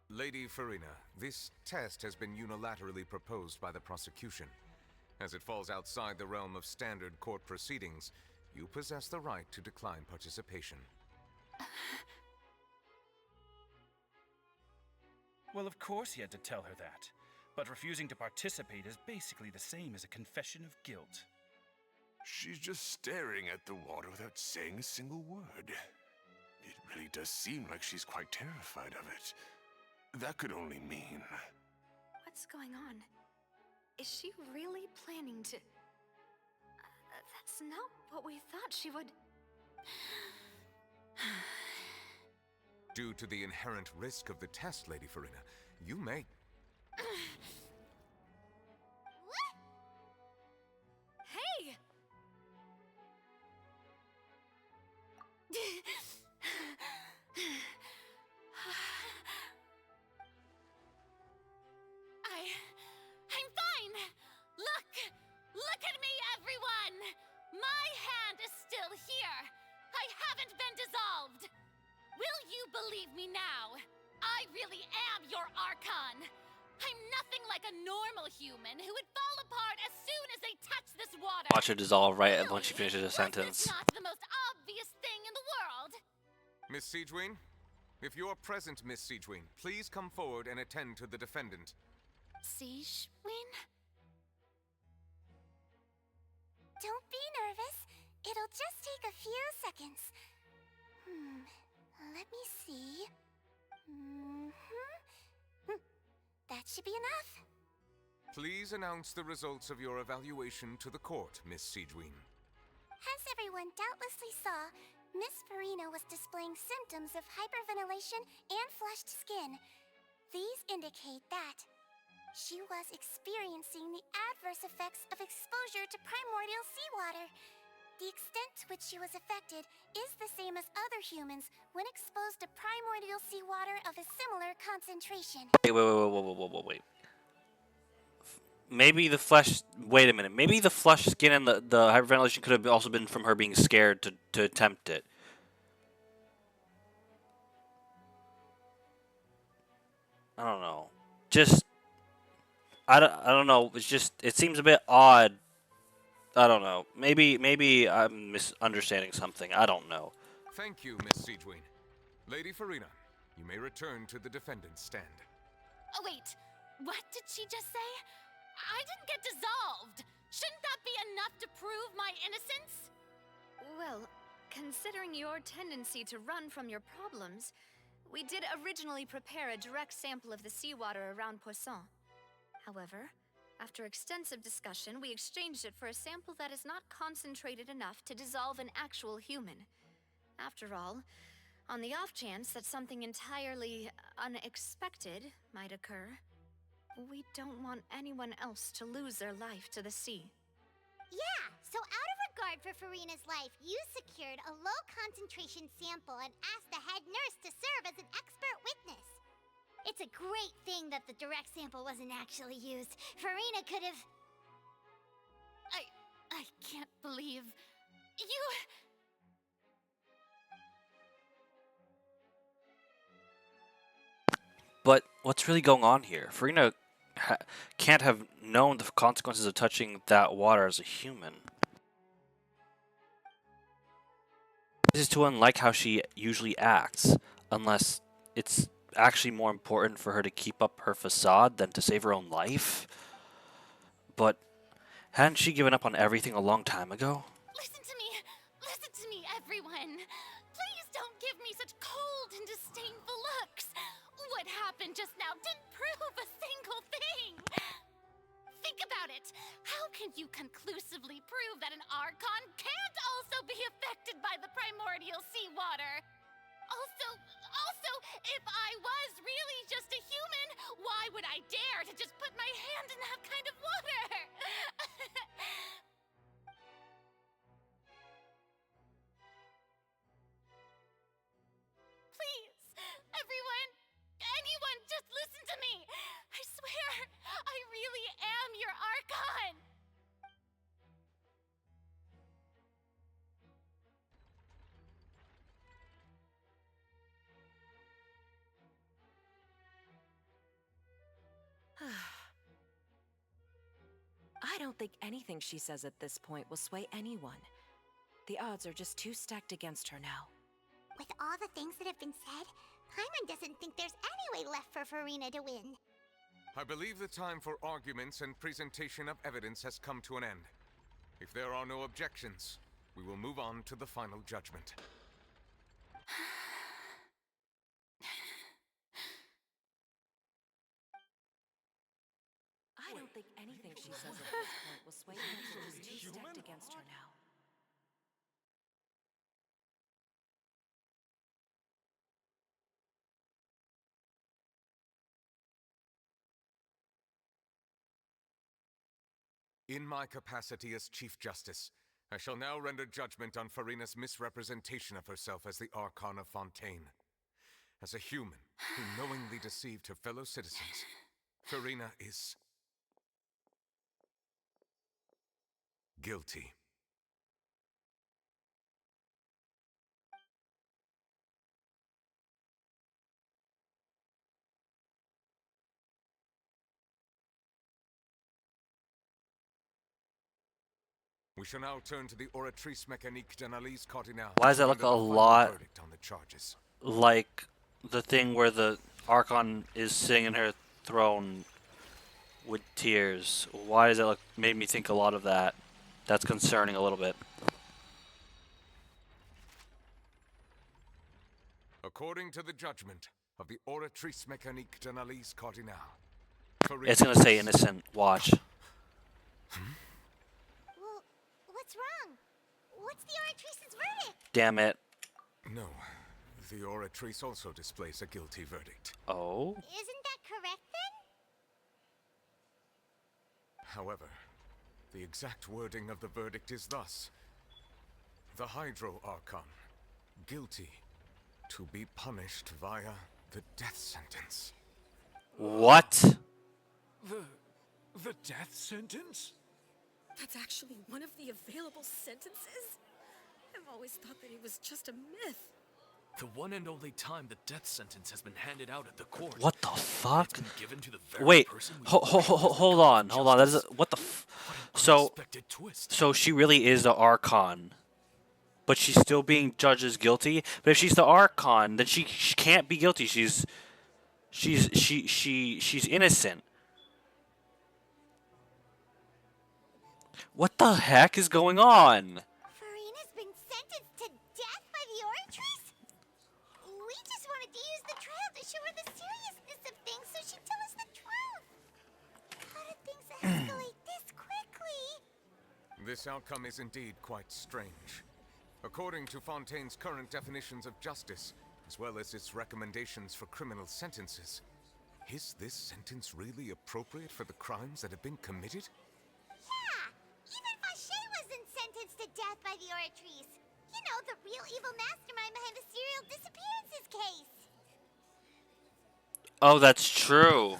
Lady Farina, this test has been unilaterally proposed by the prosecution. As it falls outside the realm of standard court proceedings, you possess the right to decline participation. Well, of course he had to tell her that. But refusing to participate is basically the same as a confession of guilt. She's just staring at the water without saying a single word. It really does seem like she's quite terrified of it. That could only mean... What's going on? Is she really planning to... that's not what we thought she would... Due to the inherent risk of the test, Lady Farina, you may... Hey! I'm fine! Look! Look at me, everyone! My hand is still here! I haven't been dissolved! Will you believe me now? I really am your Archon! I'm nothing like a normal human who would fall apart as soon as they touch this water! Watch her dissolve right when she finishes a sentence. It's not the most obvious thing in the world! Miss Siegewien? If you're present, Miss Siegewien, please come forward and attend to the defendant. Siegewien? Don't be nervous. It'll just take a few seconds. Let me see. That should be enough. Please announce the results of your evaluation to the court, Miss Siegewien. As everyone doubtlessly saw, Miss Farina was displaying symptoms of hyperventilation and flushed skin. These indicate that she was experiencing the adverse effects of exposure to primordial seawater. The extent to which she was affected is the same as other humans when exposed to primordial seawater of a similar concentration. Wait. Maybe the flesh... Wait a minute. Maybe the flush skin and the hyperventilation could have also been from her being scared to attempt it. I don't know. Just... I don't know. It's just... It seems a bit odd. I don't know. Maybe I'm misunderstanding something. I don't know. Thank you, Miss Siegewien. Lady Farina, you may return to the defendant's stand. Oh, wait. What did she just say? I didn't get dissolved. Shouldn't that be enough to prove my innocence? Well, considering your tendency to run from your problems, we did originally prepare a direct sample of the seawater around Poisson. However, after extensive discussion, we exchanged it for a sample that is not concentrated enough to dissolve an actual human. After all, on the off chance that something entirely unexpected might occur, we don't want anyone else to lose their life to the sea. Yeah, so out of regard for Farina's life, you secured a low-concentration sample and asked the head nurse to serve as an expert witness. It's a great thing that the direct sample wasn't actually used. Farina could have... I can't believe... You... But what's really going on here? Farina can't have known the consequences of touching that water as a human. This is too unlike how she usually acts, unless it's actually more important for her to keep up her facade than to save her own life. But hadn't she given up on everything a long time ago? Listen to me, everyone. Please don't give me such cold and disdainful looks. What happened just now didn't prove a single thing. Think about it. How can you conclusively prove that an Archon can't also be affected by the primordial seawater? Also, if I was really just a human, why would I dare to just put my hand in that kind of water? think anything she says at this point will sway anyone. The odds are just too stacked against her now. With all the things that have been said, Paimon doesn't think there's any way left for Farina to win. I believe the time for arguments and presentation of evidence has come to an end. If there are no objections, we will move on to the final judgment. I don't think anything she says at this point will sway anyone. She's too stacked against her now. In my capacity as Chief Justice, I shall now render judgment on Farina's misrepresentation of herself as the Archon of Fontaine. As a human who knowingly deceived her fellow citizens, Farina is guilty. We shall now turn to the Oratrice Mécanique d'Analyse Cardinale. Why does that look a lot like the thing where the Archon is sitting in her throne with tears? Why does that look? Made me think a lot of that. That's concerning a little bit. According to the judgment of the Oratrice Mécanique d'Analyse Cardinale, It's gonna say innocent. Watch. Well, what's wrong? What's the Oratrice's verdict? Damn it. No, the Oratrice also displays a guilty verdict. Oh? Isn't that correct then? However, the exact wording of the verdict is thus: the Hydro Archon, guilty, to be punished via the death sentence. What? The death sentence? That's actually one of the available sentences? I've always thought that it was just a myth. The one and only time the death sentence has been handed out at the court. What the fuck? It's been given to the very Wait, person we hold on. That is what the So she really is the Archon, but she's still being judged as guilty. But if she's the Archon, then she can't be guilty. She's innocent. What the heck is going on? Farina's been sentenced to death by the Oratrice? We just wanted to use the trial to show her the seriousness of things so she'd tell us the truth. How did things escalate this quickly? This outcome is indeed quite strange. According to Fontaine's current definitions of justice, as well as its recommendations for criminal sentences, is this sentence really appropriate for the crimes that have been committed? Yeah! Even Fauché wasn't sentenced to death by the Oratrice. You know, the real evil mastermind behind the serial disappearances case. Oh, that's true.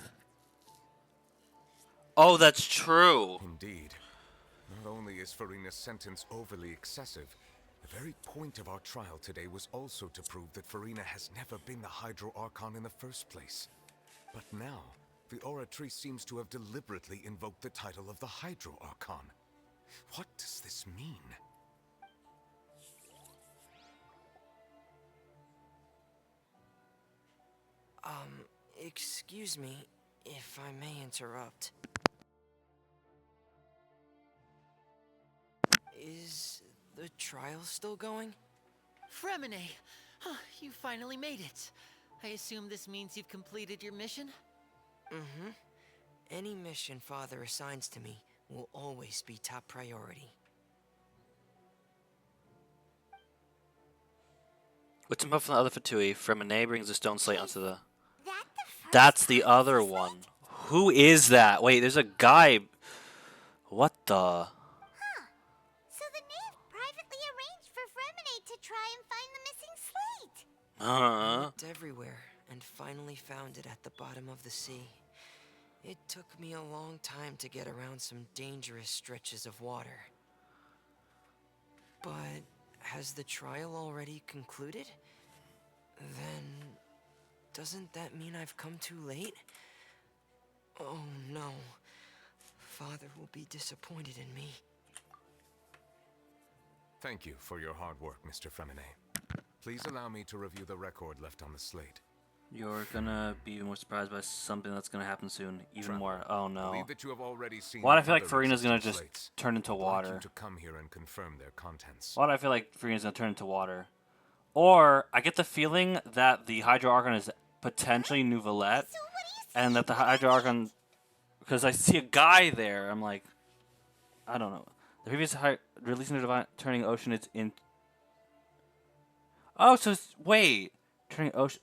Oh, that's true. Indeed. Not only is Farina's sentence overly excessive, the very point of our trial today was also to prove that Farina has never been the Hydro Archon in the first place. But now, the Oratrice seems to have deliberately invoked the title of the Hydro Archon. What does this mean? Excuse me, if I may interrupt. Is the trial still going? Fremine! You finally made it. I assume this means you've completed your mission? Mm-hmm. Any mission Father assigns to me will always be top priority. What's above from the other Fatui? Fremine brings the stone slate onto the... That's the other one. Who is that? Wait, there's a guy... What the... So the knave privately arranged for Fremine to try and find the missing slate. I looked everywhere and finally found it at the bottom of the sea. It took me a long time to get around some dangerous stretches of water. But has the trial already concluded? Then doesn't that mean I've come too late? Oh no. father will be disappointed in me. Thank you for your hard work, Mr. Fremine. Please allow me to review the record left on the slate. You're gonna be even more surprised by something that's gonna happen soon. Even Traveler, more. Oh I no. believe that you have already seen Why do I the feel like other Farina's gonna existing just slates. turn into I'd like water? you to come here and confirm their contents. Why do I feel like Farina's gonna turn into water? Or I get the feeling that the Hydro Archon is potentially Nouvellette, and that the Hydro Archon, because I see a guy there, I'm like, I don't know. The previous releasing the divine turning ocean is in. Oh, so wait, turning ocean.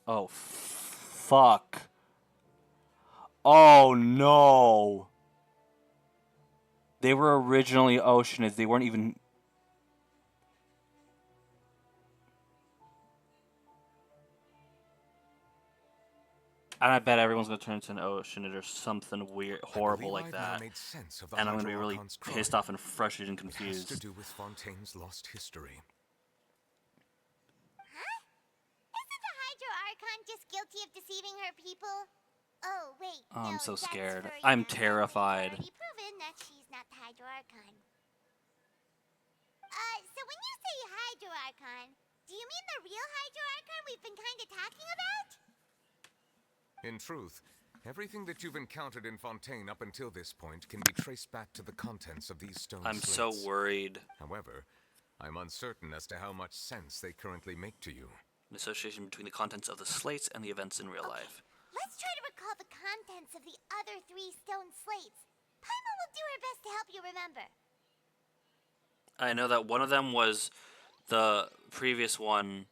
Oh, fuck. Oh no. They were originally Oceanids. They weren't even. And I bet everyone's gonna turn into an Oceanid or something weird, horrible like I've that. now made sense of the And I'm gonna be Hydro really Archon's pissed crime. off and frustrated and It has confused. to do with Fontaine's lost history. Isn't the Hydro Archon just guilty of deceiving her people? Oh, wait. Oh, I'm no, so that's scared. Farina. I'm terrified. Already proven that she's not the Hydro Archon. So when you say Hydro Archon, do you mean the real Hydro Archon we've been kind of talking about? In truth, everything that you've encountered in Fontaine up until this point can be traced back to the contents of these stone I'm slates. so worried. However, I'm uncertain as to how much sense they currently make to you. An association between the contents of the slates and the events in real life. Let's try to recall the contents of the other 3 stone slates. Paimon will do her best to help you remember. I know that one of them was the previous one,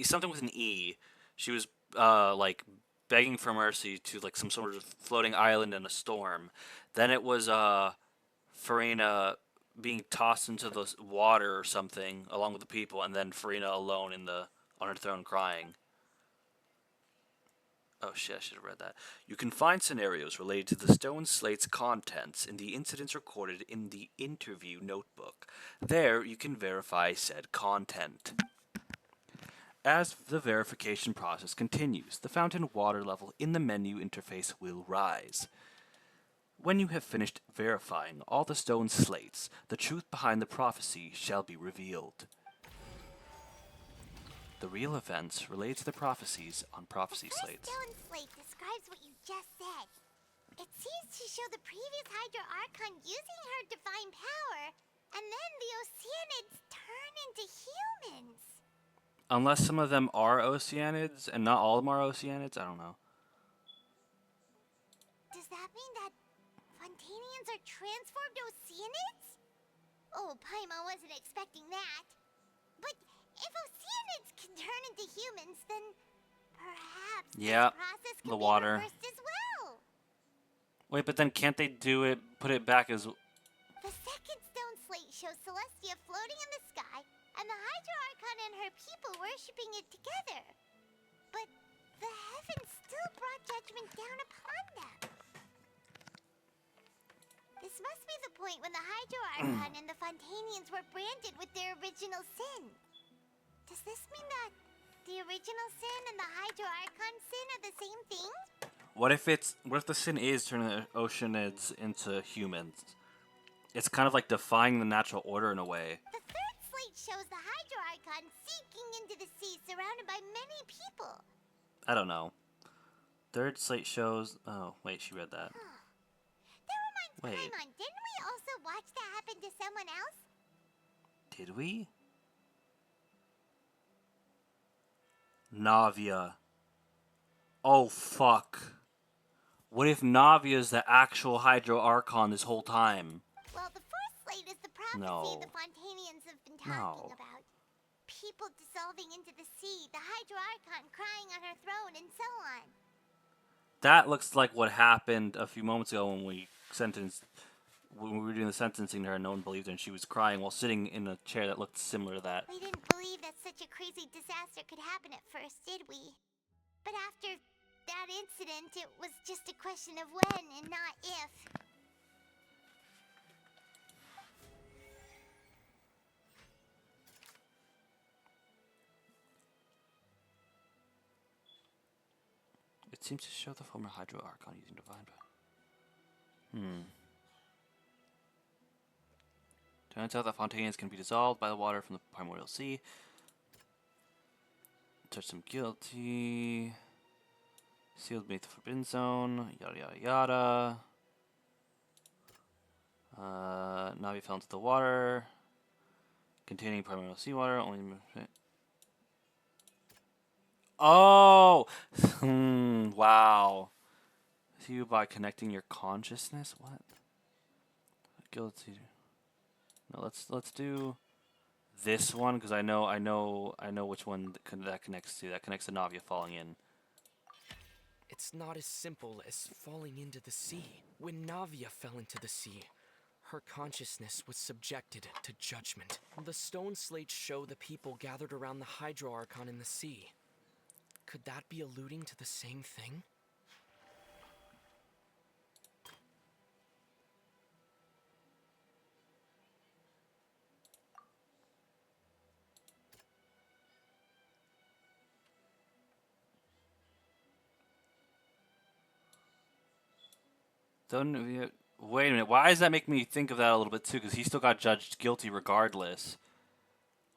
something with an E. She was like begging for mercy to like some sort of floating island in a storm. Then it was Farina being tossed into the water or something along with the people, and then Farina alone on her throne crying. Oh shit, I should have read that. You can find scenarios related to the stone slate's contents in the incidents recorded in the interview notebook. There, you can verify said content. As the verification process continues, the fountain water level in the menu interface will rise. When you have finished verifying all the stone slates, the truth behind the prophecy shall be revealed. The real events related to the prophecies on prophecy slates. The stone slate describes what you just said. It seems to show the previous Hydro Archon using her divine power, and then the Oceanids turn into humans. Unless some of them are Oceanids, and not all of them are Oceanids, I don't know. Does that mean that Fontainians are transformed Oceanids? Oh, Paimon wasn't expecting that. But if Oceanids can turn into humans, then perhaps this process can be reversed as well. Wait, but then can't they put it back as... The second stone slate shows Celestia floating in the sky, and the Hydro Archon and her people worshipping it together. But the heavens still brought judgment down upon them. This must be the point when the Hydro Archon and the Fontainians were branded with their original sin. Does this mean that the original sin and the Hydro Archon sin are the same thing? What if the sin is turning the Oceanids into humans? It's kind of like defying the natural order in a way. The third slate shows the Hydro Archon sinking into the sea surrounded by many people. I don't know. Third slate shows... Oh, wait, she read that. That reminds Paimon, didn't we also watch that happen to someone else? Did we? Navia. Oh, fuck. What if Navia's the actual Hydro Archon this whole time? Well, the fourth slate is the prophecy the Fontainians have been talking about. People dissolving into the sea, the Hydro Archon crying on her throne, and so on. That looks like what happened a few moments ago when we were doing the sentencing to her. No one believed her, and she was crying while sitting in a chair that looked similar to that. We didn't believe that such a crazy disaster could happen at first, did we? But after that incident, it was just a question of when and not if. It seems to show the former Hydro Archon using divine power. Turns out that Fontanians can be dissolved by the water from the primordial sea. Touch them guilty. Sealed beneath the forbidden zone. Yada yada yada. Navi fell into the water. Containing primordial seawater. Only. Oh! Wow. See you by connecting your consciousness? What? Guilty. No, let's do this one because I know which one that connects to. That connects to Navia falling in. It's not as simple as falling into the sea. When Navia fell into the sea, her consciousness was subjected to judgment. The stone slates show the people gathered around the Hydro Archon in the sea. Could that be alluding to the same thing? Wait a minute. Why does that make me think of that a little bit too? Because he still got judged guilty regardless.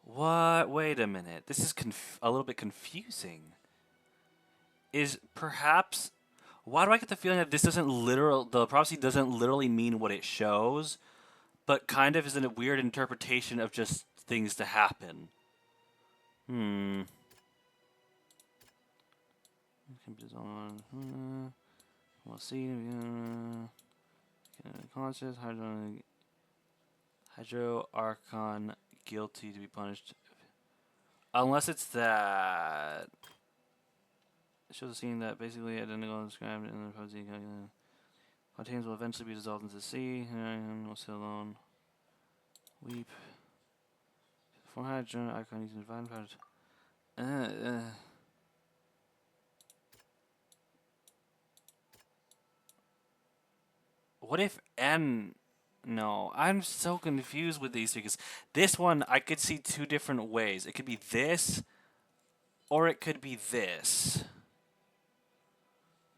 What? Wait a minute. This is a little bit confusing. Is perhaps... Why do I get the feeling that this doesn't the prophecy doesn't literally mean what it shows, but kind of is a weird interpretation of just things to happen? We'll see. Conscious Hydro Archon guilty to be punished. Unless it's that. It shows a scene that basically identical and described in the prophecy. Fontaines will eventually be dissolved into the sea. And will sit alone. Weep. For Hydro Archon using divine power. What if N... No, I'm so confused with these because this one I could see two different ways. It could be this, or it could be this.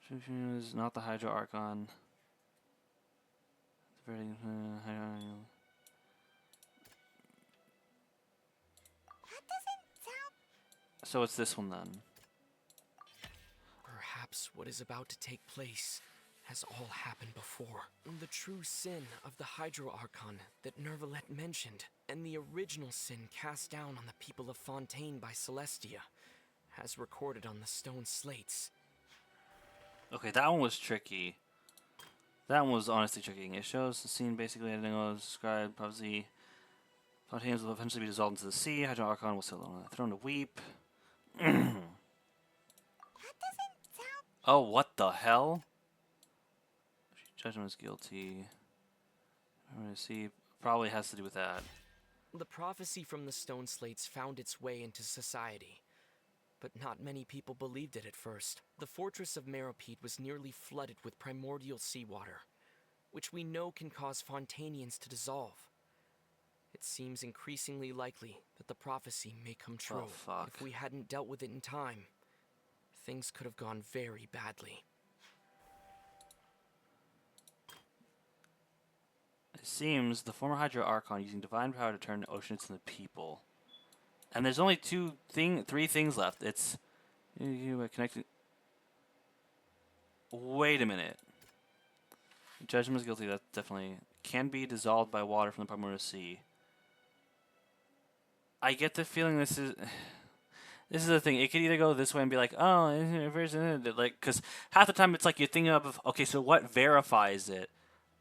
Is not the Hydro Archon. It's very So it's this one then. Perhaps what is about to take place has all happened before. The true sin of the Hydro Archon that Nervalet mentioned, and the original sin cast down on the people of Fontaine by Celestia, has recorded on the stone slates. Okay, that one was tricky. That one was honestly tricky. It shows the scene basically identical as described. Prophecy. Fontaines will eventually be dissolved into the sea. Hydro Archon will sit on the throne to weep. Oh, what the hell? Judgment is guilty. I'm gonna see. Probably has to do with that. The prophecy from the stone slates found its way into society, but not many people believed it at first. The fortress of Meropide was nearly flooded with primordial seawater, which we know can cause Fontanians to dissolve. It seems increasingly likely that the prophecy may come true. Oh, fuck. If we hadn't dealt with it in time, things could have gone very badly. It seems the former Hydro Archon using divine power to turn oceans into people. And there's only three things left. It's connected. Wait a minute. Judgment is guilty. That definitely can be dissolved by water from the primordial sea. I get the feeling this is the thing. It could either go this way and be like, oh, like, because half the time it's like you're thinking of, okay, so what verifies it?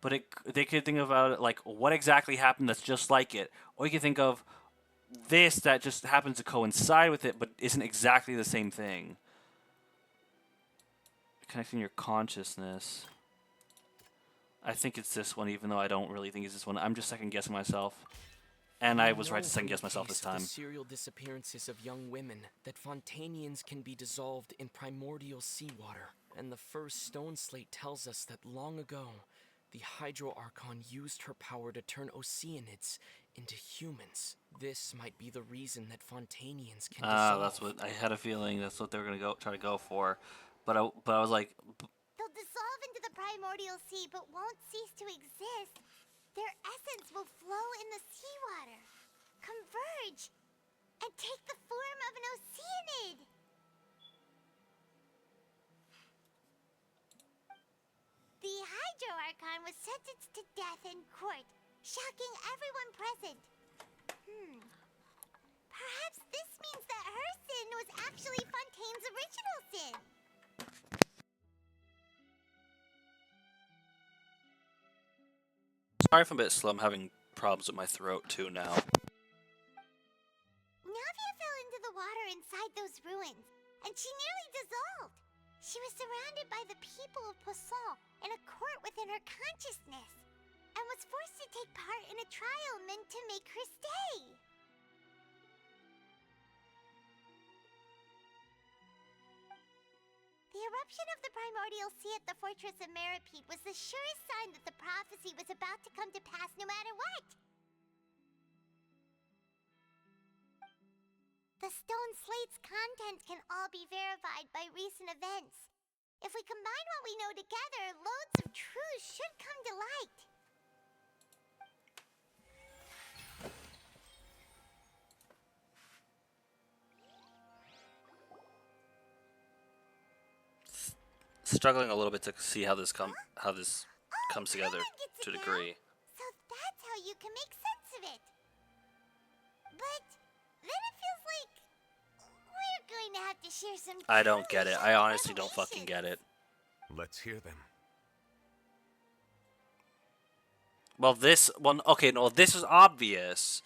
But they could think about it like, what exactly happened that's just like it? Or you could think of this that just happens to coincide with it, but isn't exactly the same thing. Connecting your consciousness. I think it's this one, even though I don't really think it's this one. I'm just second guessing myself. And I was right to second guess myself this time. The serial disappearances of young women that Fontanians can be dissolved in primordial seawater. And the first stone slate tells us that long ago, the Hydro Archon used her power to turn Oceanids into humans. This might be the reason that Fontanians can dissolve. That's what I had a feeling. That's what they were gonna try to go for, but I was like, they'll dissolve into the primordial sea but won't cease to exist, their essence will flow in the seawater, converge, and take the form of an oceanid. The Hydro Archon was sentenced to death in court, shocking everyone present. Perhaps this means that her sin was actually Fontaine's original sin. Sorry if I'm a bit slow. I'm having problems with my throat too now. Navia fell into the water inside those ruins, and she nearly dissolved. She was surrounded by the people of Poisson in a court within her consciousness, and was forced to take part in a trial meant to make her stay. The eruption of the primordial sea at the fortress of Meripede was the surest sign that the prophecy was about to come to pass no matter what. The stone slate's contents can all be verified by recent events. If we combine what we know together, loads of truths should come to light. Struggling a little bit to see how this comes together to a degree. So that's how you can make sense of it. But then it feels like we're going to have to share some. I don't get it. I honestly don't fucking get it. Let's hear them. Well, this one. Okay, no, this was obvious.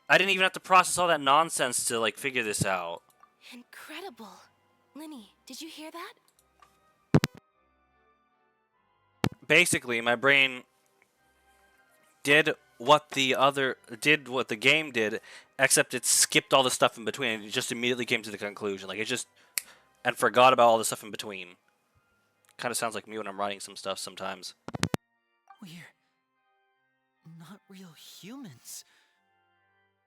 I didn't even have to process all that nonsense to like figure this out. Incredible. Linny, did you hear that? Basically, my brain did what the game did, except it skipped all the stuff in between and it just immediately came to the conclusion. Like it just and forgot about all the stuff in between. Kind of sounds like me when I'm writing some stuff sometimes. We're not real humans.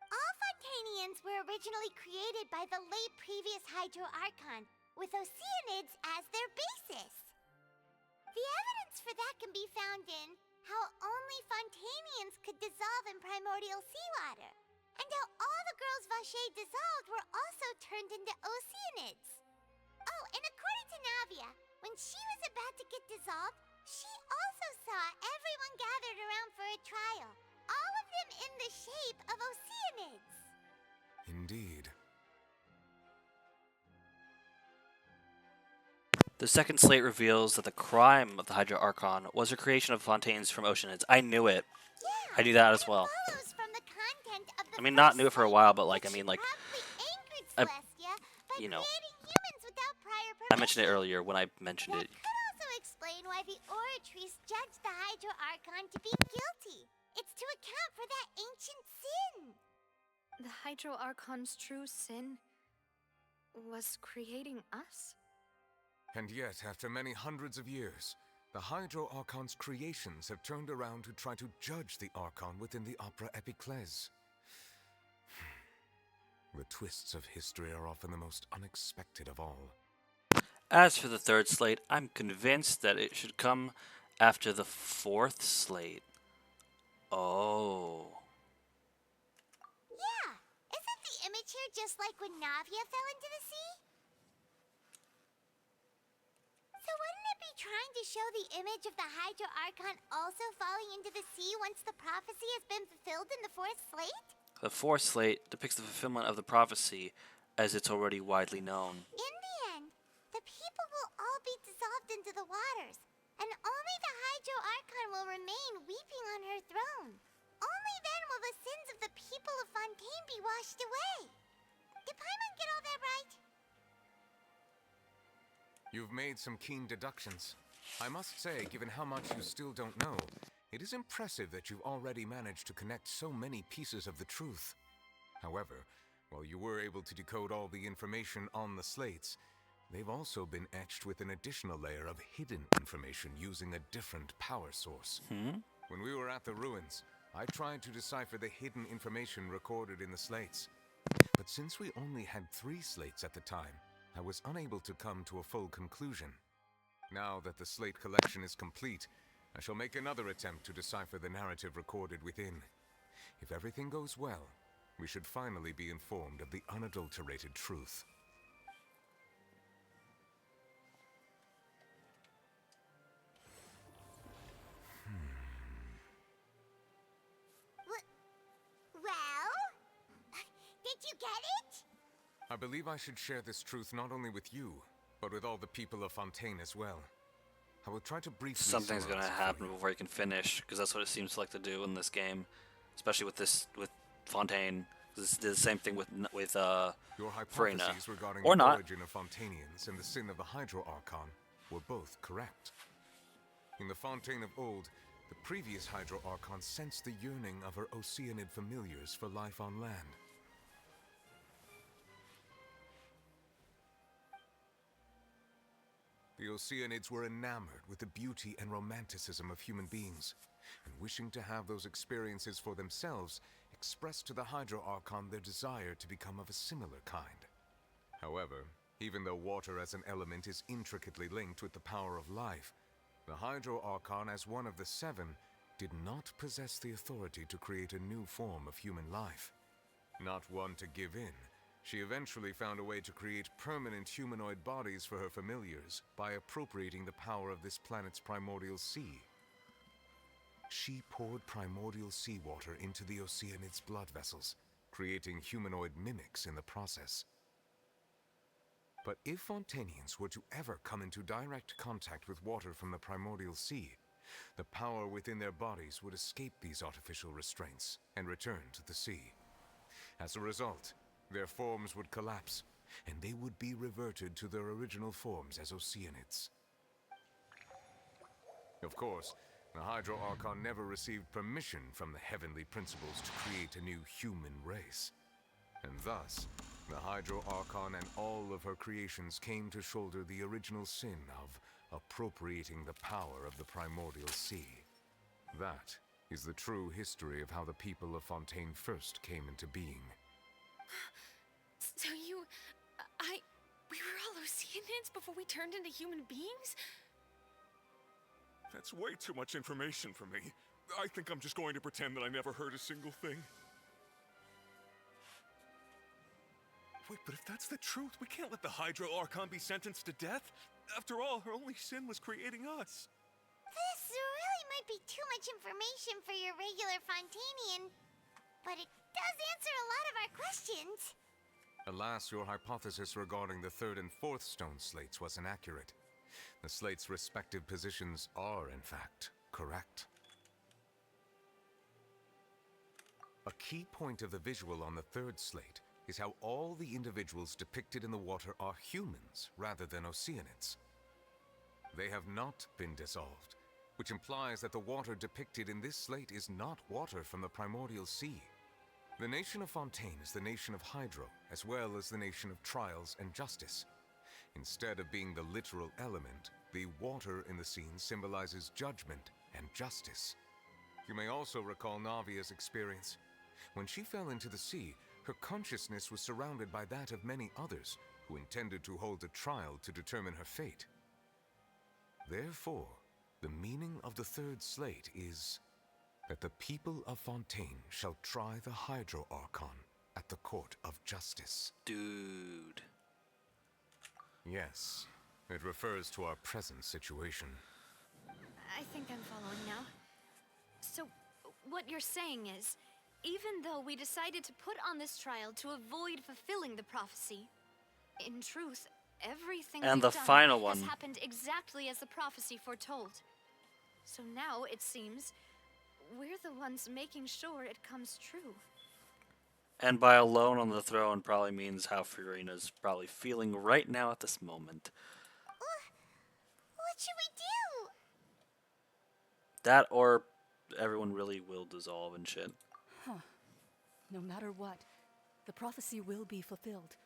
All Fontainians were originally created by the late previous Hydro Archon, with Oceanids as their basis. The evidence for that can be found in how only Fontainians could dissolve in primordial seawater, and how all the girls Vacher dissolved were also turned into Oceanids. Oh, and according to Navia, when she was about to get dissolved, she also saw everyone gathered around for a trial, all of them in the shape of Oceanids. Indeed. The second slate reveals that the crime of the Hydra Archon was a creation of Fontaine's from Oceanids. I knew it. Yeah, I knew that as well. from the content of the I mean, not knew it for a while, but like, I mean, like, you know, I mentioned it earlier when I mentioned it. Could also explain why the Oratrice judged the Hydro Archon to be guilty. It's to account for that ancient sin. The Hydro Archon's true sin was creating us? And yet, after many hundreds of years, the Hydro Archon's creations have turned around to try to judge the Archon within the Opera Epiclese. The twists of history are often the most unexpected of all. As for the third slate, I'm convinced that it should come after the fourth slate. Oh. Yeah, isn't the image here just like when Navia fell into the sea? So wouldn't it be trying to show the image of the Hydro Archon also falling into the sea once the prophecy has been fulfilled in the fourth slate? The fourth slate depicts the fulfillment of the prophecy as it's already widely known. In the end, the people will all be dissolved into the waters, and only the Hydro Archon will remain weeping on her throne. Only then will the sins of the people of Fontaine be washed away. Did Paimon get all that right? You've made some keen deductions. I must say, given how much you still don't know, it is impressive that you've already managed to connect so many pieces of the truth. However, while you were able to decode all the information on the slates, they've also been etched with an additional layer of hidden information using a different power source. When we were at the ruins, I tried to decipher the hidden information recorded in the slates. But since we only had 3 slates at the time, I was unable to come to a full conclusion. Now that the slate collection is complete, I shall make another attempt to decipher the narrative recorded within. If everything goes well, we should finally be informed of the unadulterated truth. Well? Did you get it? I believe I should share this truth not only with you, but with all the people of Fontaine as well. I will try to briefly Something's gonna summarize it for happen you. before you can finish, because that's what it seems like to do in this game, especially with Fontaine. This did the same thing with Your Freyna, hypotheses regarding or the not. origin of Fontainians and the sin of the Hydro Archon were both correct. In the Fontaine of old, the previous Hydro Archon sensed the yearning of her Oceanid familiars for life on land. The Oceanids were enamored with the beauty and romanticism of human beings, and wishing to have those experiences for themselves, expressed to the Hydro Archon their desire to become of a similar kind. However, even though water as an element is intricately linked with the power of life, the Hydro Archon, as one of the seven, did not possess the authority to create a new form of human life. Not one to give in, she eventually found a way to create permanent humanoid bodies for her familiars by appropriating the power of this planet's primordial sea. She poured primordial seawater into the Oceanids' blood vessels, creating humanoid mimics in the process. But if Fontainians were to ever come into direct contact with water from the primordial sea, the power within their bodies would escape these artificial restraints and return to the sea. As a result, their forms would collapse, and they would be reverted to their original forms as Oceanids. Of course, the Hydro Archon never received permission from the heavenly principles to create a new human race. And thus, the Hydro Archon and all of her creations came to shoulder the original sin of appropriating the power of the primordial sea. That is the true history of how the people of Fontaine first came into being. So we were all Oceanids before we turned into human beings? That's way too much information for me. I think I'm just going to pretend that I never heard a single thing. Wait, but if that's the truth, we can't let the Hydro Archon be sentenced to death. After all, her only sin was creating us. This really might be too much information for your regular Fontainian, but it does answer a lot of our questions. Alas, your hypothesis regarding the third and fourth stone slates was inaccurate. The slates' respective positions are, in fact, correct. A key point of the visual on the third slate is how all the individuals depicted in the water are humans rather than Oceanids. They have not been dissolved, which implies that the water depicted in this slate is not water from the primordial sea. The nation of Fontaine is the nation of Hydro, as well as the nation of Trials and Justice. Instead of being the literal element, the water in the scene symbolizes judgment and justice. You may also recall Navia's experience. When she fell into the sea, her consciousness was surrounded by that of many others who intended to hold a trial to determine her fate. Therefore, the meaning of the third slate is that the people of Fontaine shall try the Hydro Archon at the court of justice. Dude. Yes, it refers to our present situation. I think I'm following now. So, what you're saying is, even though we decided to put on this trial to avoid fulfilling the prophecy, in truth, everything And we've the done final has one. happened exactly as the prophecy foretold. So now, it seems, we're the ones making sure it comes true. And by alone on the throne probably means how Furina's probably feeling right now at this moment. What should we do? That or everyone really will dissolve and shit. Huh. No matter what, the prophecy will be fulfilled.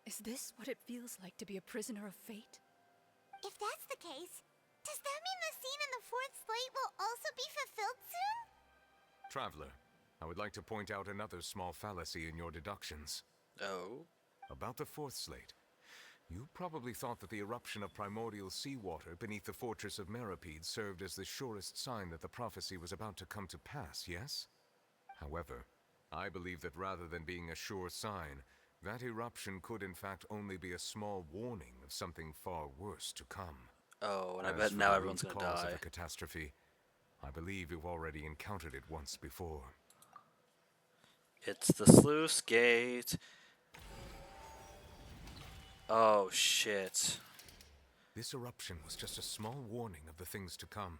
Is this what it feels like to be a prisoner of fate? If that's the case, does that mean the scene in the fourth slate will also be fulfilled soon? Traveler, I would like to point out another small fallacy in your deductions. Oh? About the fourth slate. You probably thought that the eruption of primordial seawater beneath the fortress of Meripede served as the surest sign that the prophecy was about to come to pass, yes? However, I believe that rather than being a sure sign, that eruption could in fact only be a small warning of something far worse to come. Oh, and I As bet for now the everyone's root gonna cause die. of the catastrophe, I believe you've already encountered it once before. It's the sluice gate. Oh, shit. This eruption was just a small warning of the things to come.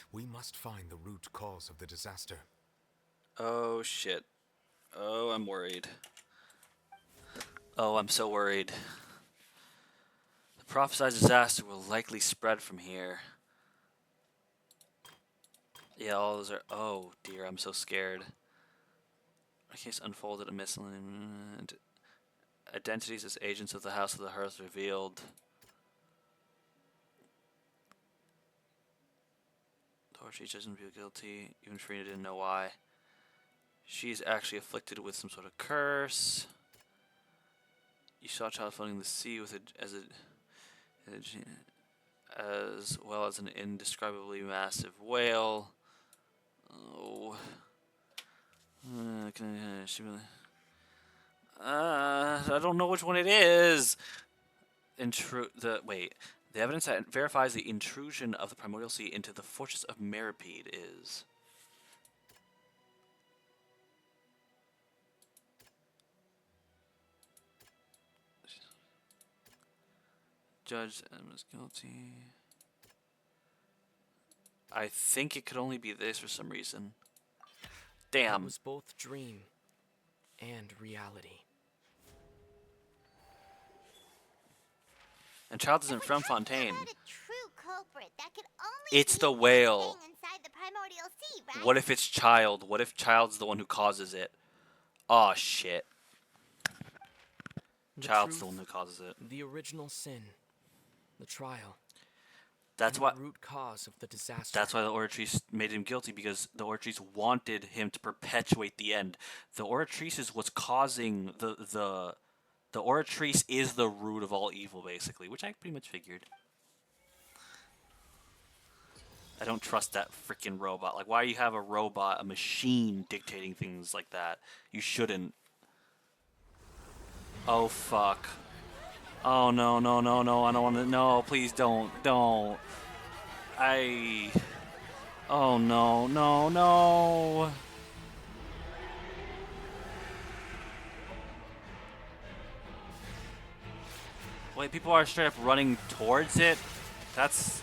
We must find the root cause of the disaster. Oh, shit. Oh, I'm worried. Oh, I'm so worried. The prophesied disaster will likely spread from here. Yeah, all those are... Oh, dear, I'm so scared. A case unfolded a miscellaneous... Identities as agents of the House of the Hearth revealed. Torchy doesn't feel guilty, even Farina didn't know why. She's actually afflicted with some sort of curse. You saw a child floating in the sea with as well as an indescribably massive whale. Oh. I don't know which one it is. Wait. The evidence that verifies the intrusion of the primordial sea into the fortress of Meripede is... Judge was guilty. I think it could only be this for some reason. Damn. It was both dream and reality. And Child isn't from Fontaine. About a true culprit, that could only It's be the whale. thing inside the primordial sea, right? What if it's Child? What if Child's the one who causes it? Oh shit. Child's the one who causes it. The original sin. The trial. That's and what the root cause of the disaster. That's why the Oratrice made him guilty, because the Oratrice wanted him to perpetuate the end. The Oratrice is what's causing the Oratrice is the root of all evil, basically, which I pretty much figured. I don't trust that freaking robot. Like, why do you have a robot, a machine, dictating things like that? You shouldn't. Oh, fuck. Oh, no, no, no, no, I don't want to. No, please don't. Don't. Oh, no, no, no. Wait, people are straight up running towards it? That's...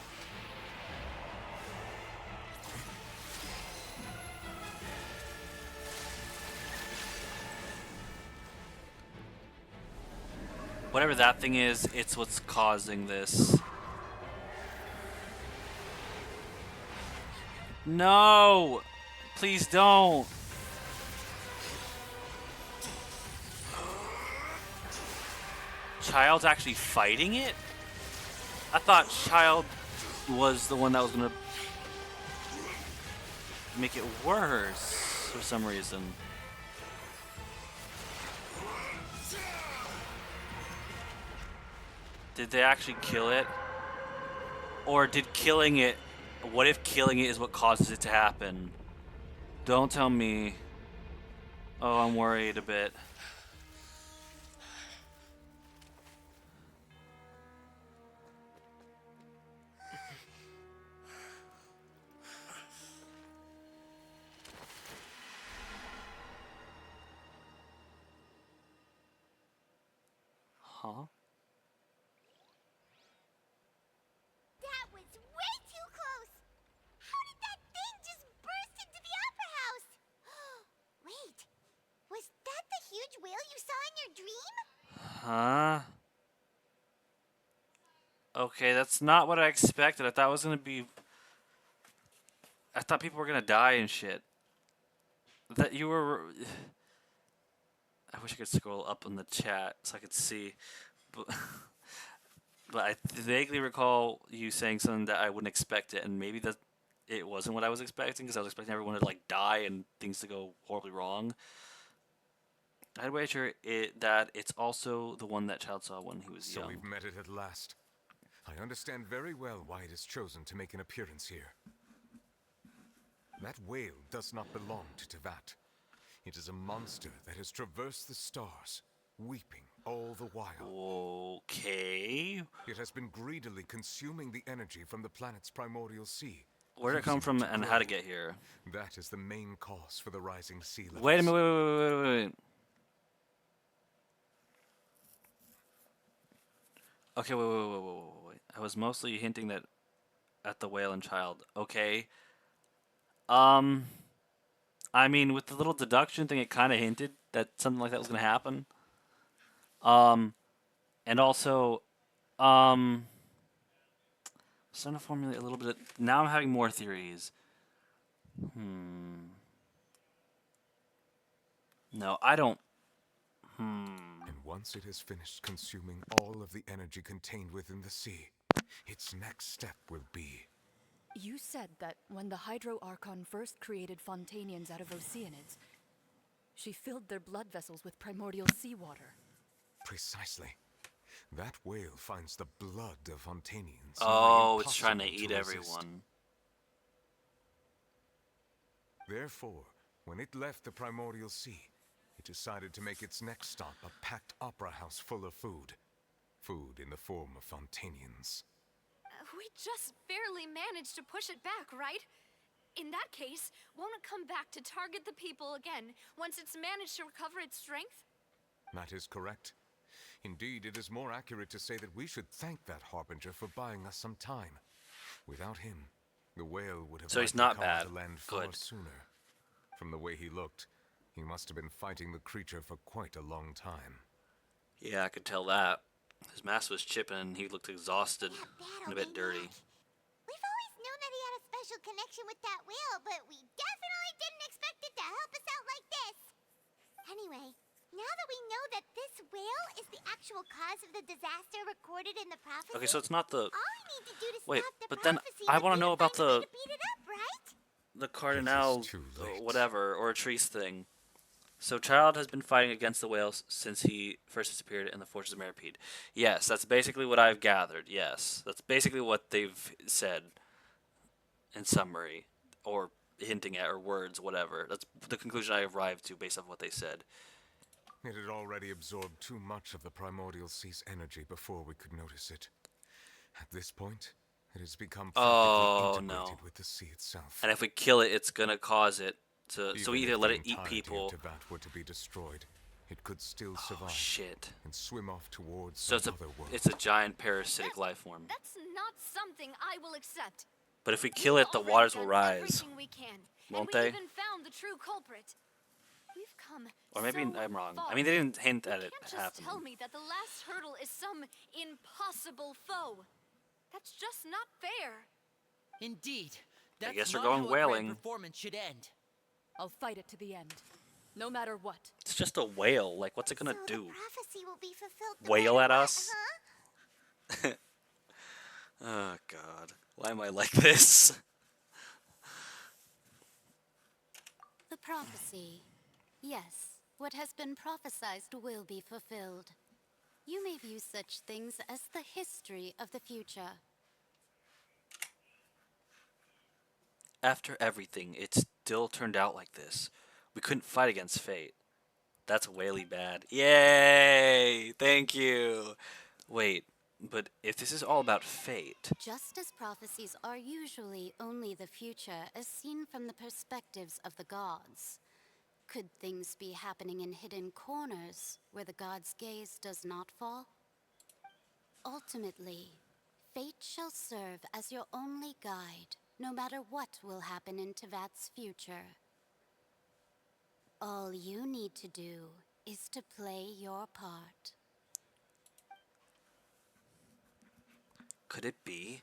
Whatever that thing is, it's what's causing this. No! Please don't! Child's actually fighting it? I thought Child was the one that was gonna make it worse for some reason. Did they actually kill it? Or did killing it... What if killing it is what causes it to happen? Don't tell me. Oh, I'm worried a bit. Huh? That was way too close! How did that thing just burst into the opera house? Wait, was that the huge whale you saw in your dream? Huh? Okay, that's not what I expected. I thought it was gonna be... I thought people were gonna die and shit. That you were... I wish I could scroll up in the chat so I could see. But I vaguely recall you saying something that I wouldn't expect it, and maybe that it wasn't what I was expecting, because I was expecting everyone to like die and things to go horribly wrong. I'd wager that it's also the one that child saw when he was So young. we've met it at last. I understand very well why it has chosen to make an appearance here. That whale does not belong to Tevat. It is a monster that has traversed the stars, weeping all the while. Okay. It has been greedily consuming the energy from the planet's primordial sea. Where did it come from and how to get here? That is the main cause for the rising sea levels. Wait a minute, wait. Okay, wait. I was mostly hinting that at the whale and child. Okay. I mean, with the little deduction thing, it kind of hinted that something like that was going to happen. And also, starting to formulate a little bit. Now I'm having more theories. No, I don't. And once it has finished consuming all of the energy contained within the sea, its next step will be... You said that when the Hydro Archon first created Fontanians out of Oceanids, she filled their blood vessels with primordial seawater. Precisely. That whale finds the blood of Fontanians. Oh, it's trying to eat everyone. Therefore, when it left the primordial sea, it decided to make its next stop a packed opera house full of food. Food in the form of Fontanians. We just barely managed to push it back, right? In that case, won't it come back to target the people again once it's managed to recover its strength? That is correct. Indeed, it is more accurate to say that we should thank that Harbinger for buying us some time. Without him, the whale would have So he's likely not come bad. to land far Good. sooner. From the way he looked, he must have been fighting the creature for quite a long time. Yeah, I could tell that. His mask was chipping and he looked exhausted and a bit dirty. We've always known that he had a special connection with that whale, but we definitely didn't expect it to help us out like this. Anyway, now that we know that this whale is the actual cause of the disaster recorded in the prophecy, Okay, so it's not the... all we need to do to Wait, stop the but then prophecy I would want to be know about find a way the... to beat it up, right? The Cardinal, whatever, or Trees thing. So Child has been fighting against the whales since he first disappeared in the Fortress of Meripede. Yes, that's basically what I've gathered. Yes, that's basically what they've said in summary, or hinting at, or words, whatever. That's the conclusion I arrived to based on what they said. It had already absorbed too much of the primordial sea's energy before we could notice it. At this point, it has become practically integrated with the sea itself. And if we kill it, it's gonna cause it to. So we Even either if let the it eat entirety people. of Tevat were to be destroyed, it could still survive. Shit. And swim off towards So some other world. it's a giant parasitic life form. That's not something I will accept. But if we kill it, the waters will rise. Everything we can, Won't and we they? even found the true culprit. We've come Or maybe so I'm wrong. far. I mean, they didn't hint at it You can't just happening. tell me that the last hurdle is some impossible foe. That's just not fair. Indeed. I That's guess we're not going how a grand whaling. performance should end. I'll fight it to the end, no matter what. It's just a whale. Like, what's it gonna do? Prophecy will be fulfilled no Wail matter at what, us? huh? Oh God, why am I like this? The prophecy. Yes, what has been prophesied will be fulfilled. You may view such things as the history of the future. After everything, it still turned out like this. We couldn't fight against fate. That's whaley bad. Yay! Thank you. Wait, but if this is all about fate, Just as prophecies are usually only the future as seen from the perspectives of the gods, could things be happening in hidden corners where the gods' gaze does not fall? Ultimately, fate shall serve as your only guide, no matter what will happen in Tevat's future. All you need to do is to play your part. could it be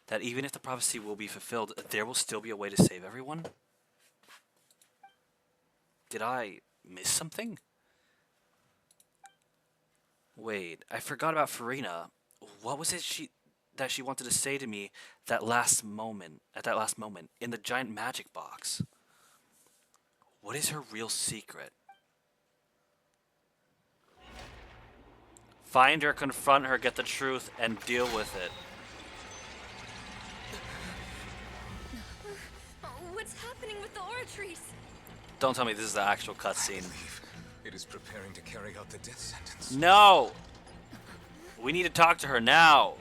that even if the prophecy will be fulfilled, there will still be a way to save everyone? Did I miss something? Wait, I forgot about Farina. What was it that she wanted to say to me at that last moment in the giant magic box? What is her real secret? Find her, confront her, get the truth, and deal with it. What's happening with the aura trees? Don't tell me this is the actual cutscene. It is preparing to carry out the death sentence. No! We need to talk to her now.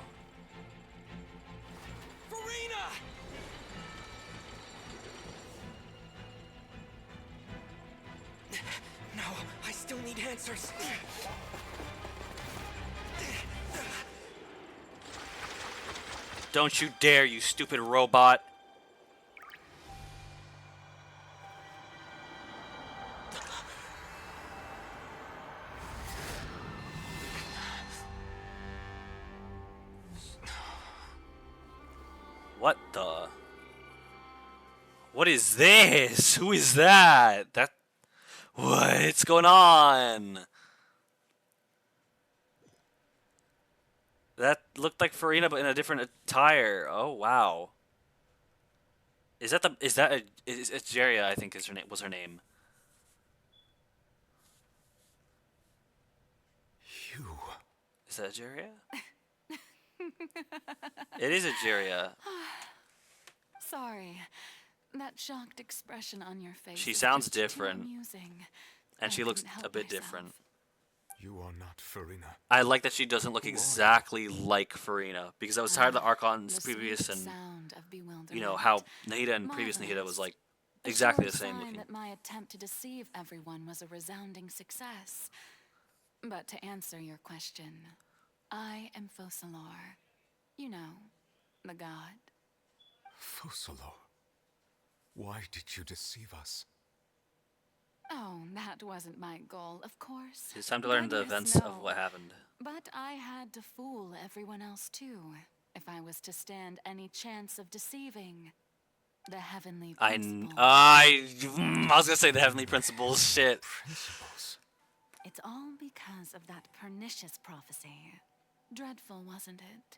No, I still need answers. Don't you dare, you stupid robot. What the? What is this? Who is that? What's going on? That looked like Farina, but in a different attire. Oh wow. Is that it's Jeria, I think was her name. You. Is that Jeria? It is a Jeria. Sorry. That shocked expression on your face. She is sounds just too different. amusing. And I she looks couldn't a help bit myself. different. You are not Farina. I like that she doesn't look exactly like Farina, because I was tired of the Archon's The previous sweet and sound of bewilderment. you know how Nahida and previous Nahida was like exactly the A sure same sign looking. that my attempt to deceive everyone was a resounding success. But to answer your question, I am Focalor. You know, the god. Focalor. Why did you deceive us? Oh, that wasn't my goal, of course. It's time to learn the Goodness, events of no. what happened. But I had to fool everyone else too, if I was to stand any chance of deceiving the heavenly principles. I was gonna say the heavenly principles. Shit. Principles. It's all because of that pernicious prophecy. Dreadful, wasn't it?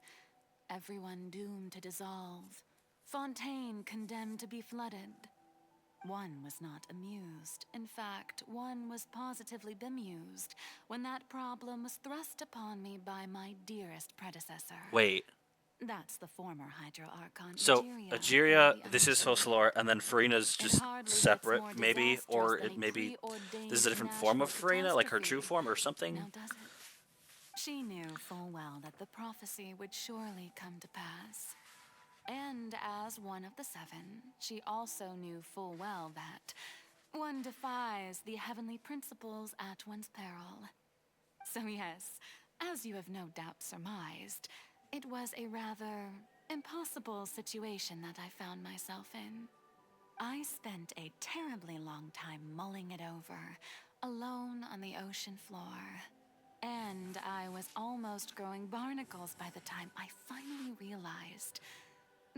Everyone doomed to dissolve. Fontaine condemned to be flooded. One was not amused. In fact, one was positively bemused when that problem was thrust upon me by my dearest predecessor. Wait. That's the former Hydro Archon. So Egeria, Egeria, this is Focalor, and then Farina's just hardly gets separate, more maybe, or disastrous it than a maybe preordained this is a different form of national Farina, like her true catastrophe. form or something. Now does it? She knew full well that the prophecy would surely come to pass. And as one of the seven, she also knew full well that one defies the heavenly principles at one's peril. So yes, as you have no doubt surmised, it was a rather impossible situation that I found myself in. I spent a terribly long time mulling it over, alone on the ocean floor. And I was almost growing barnacles by the time I finally realized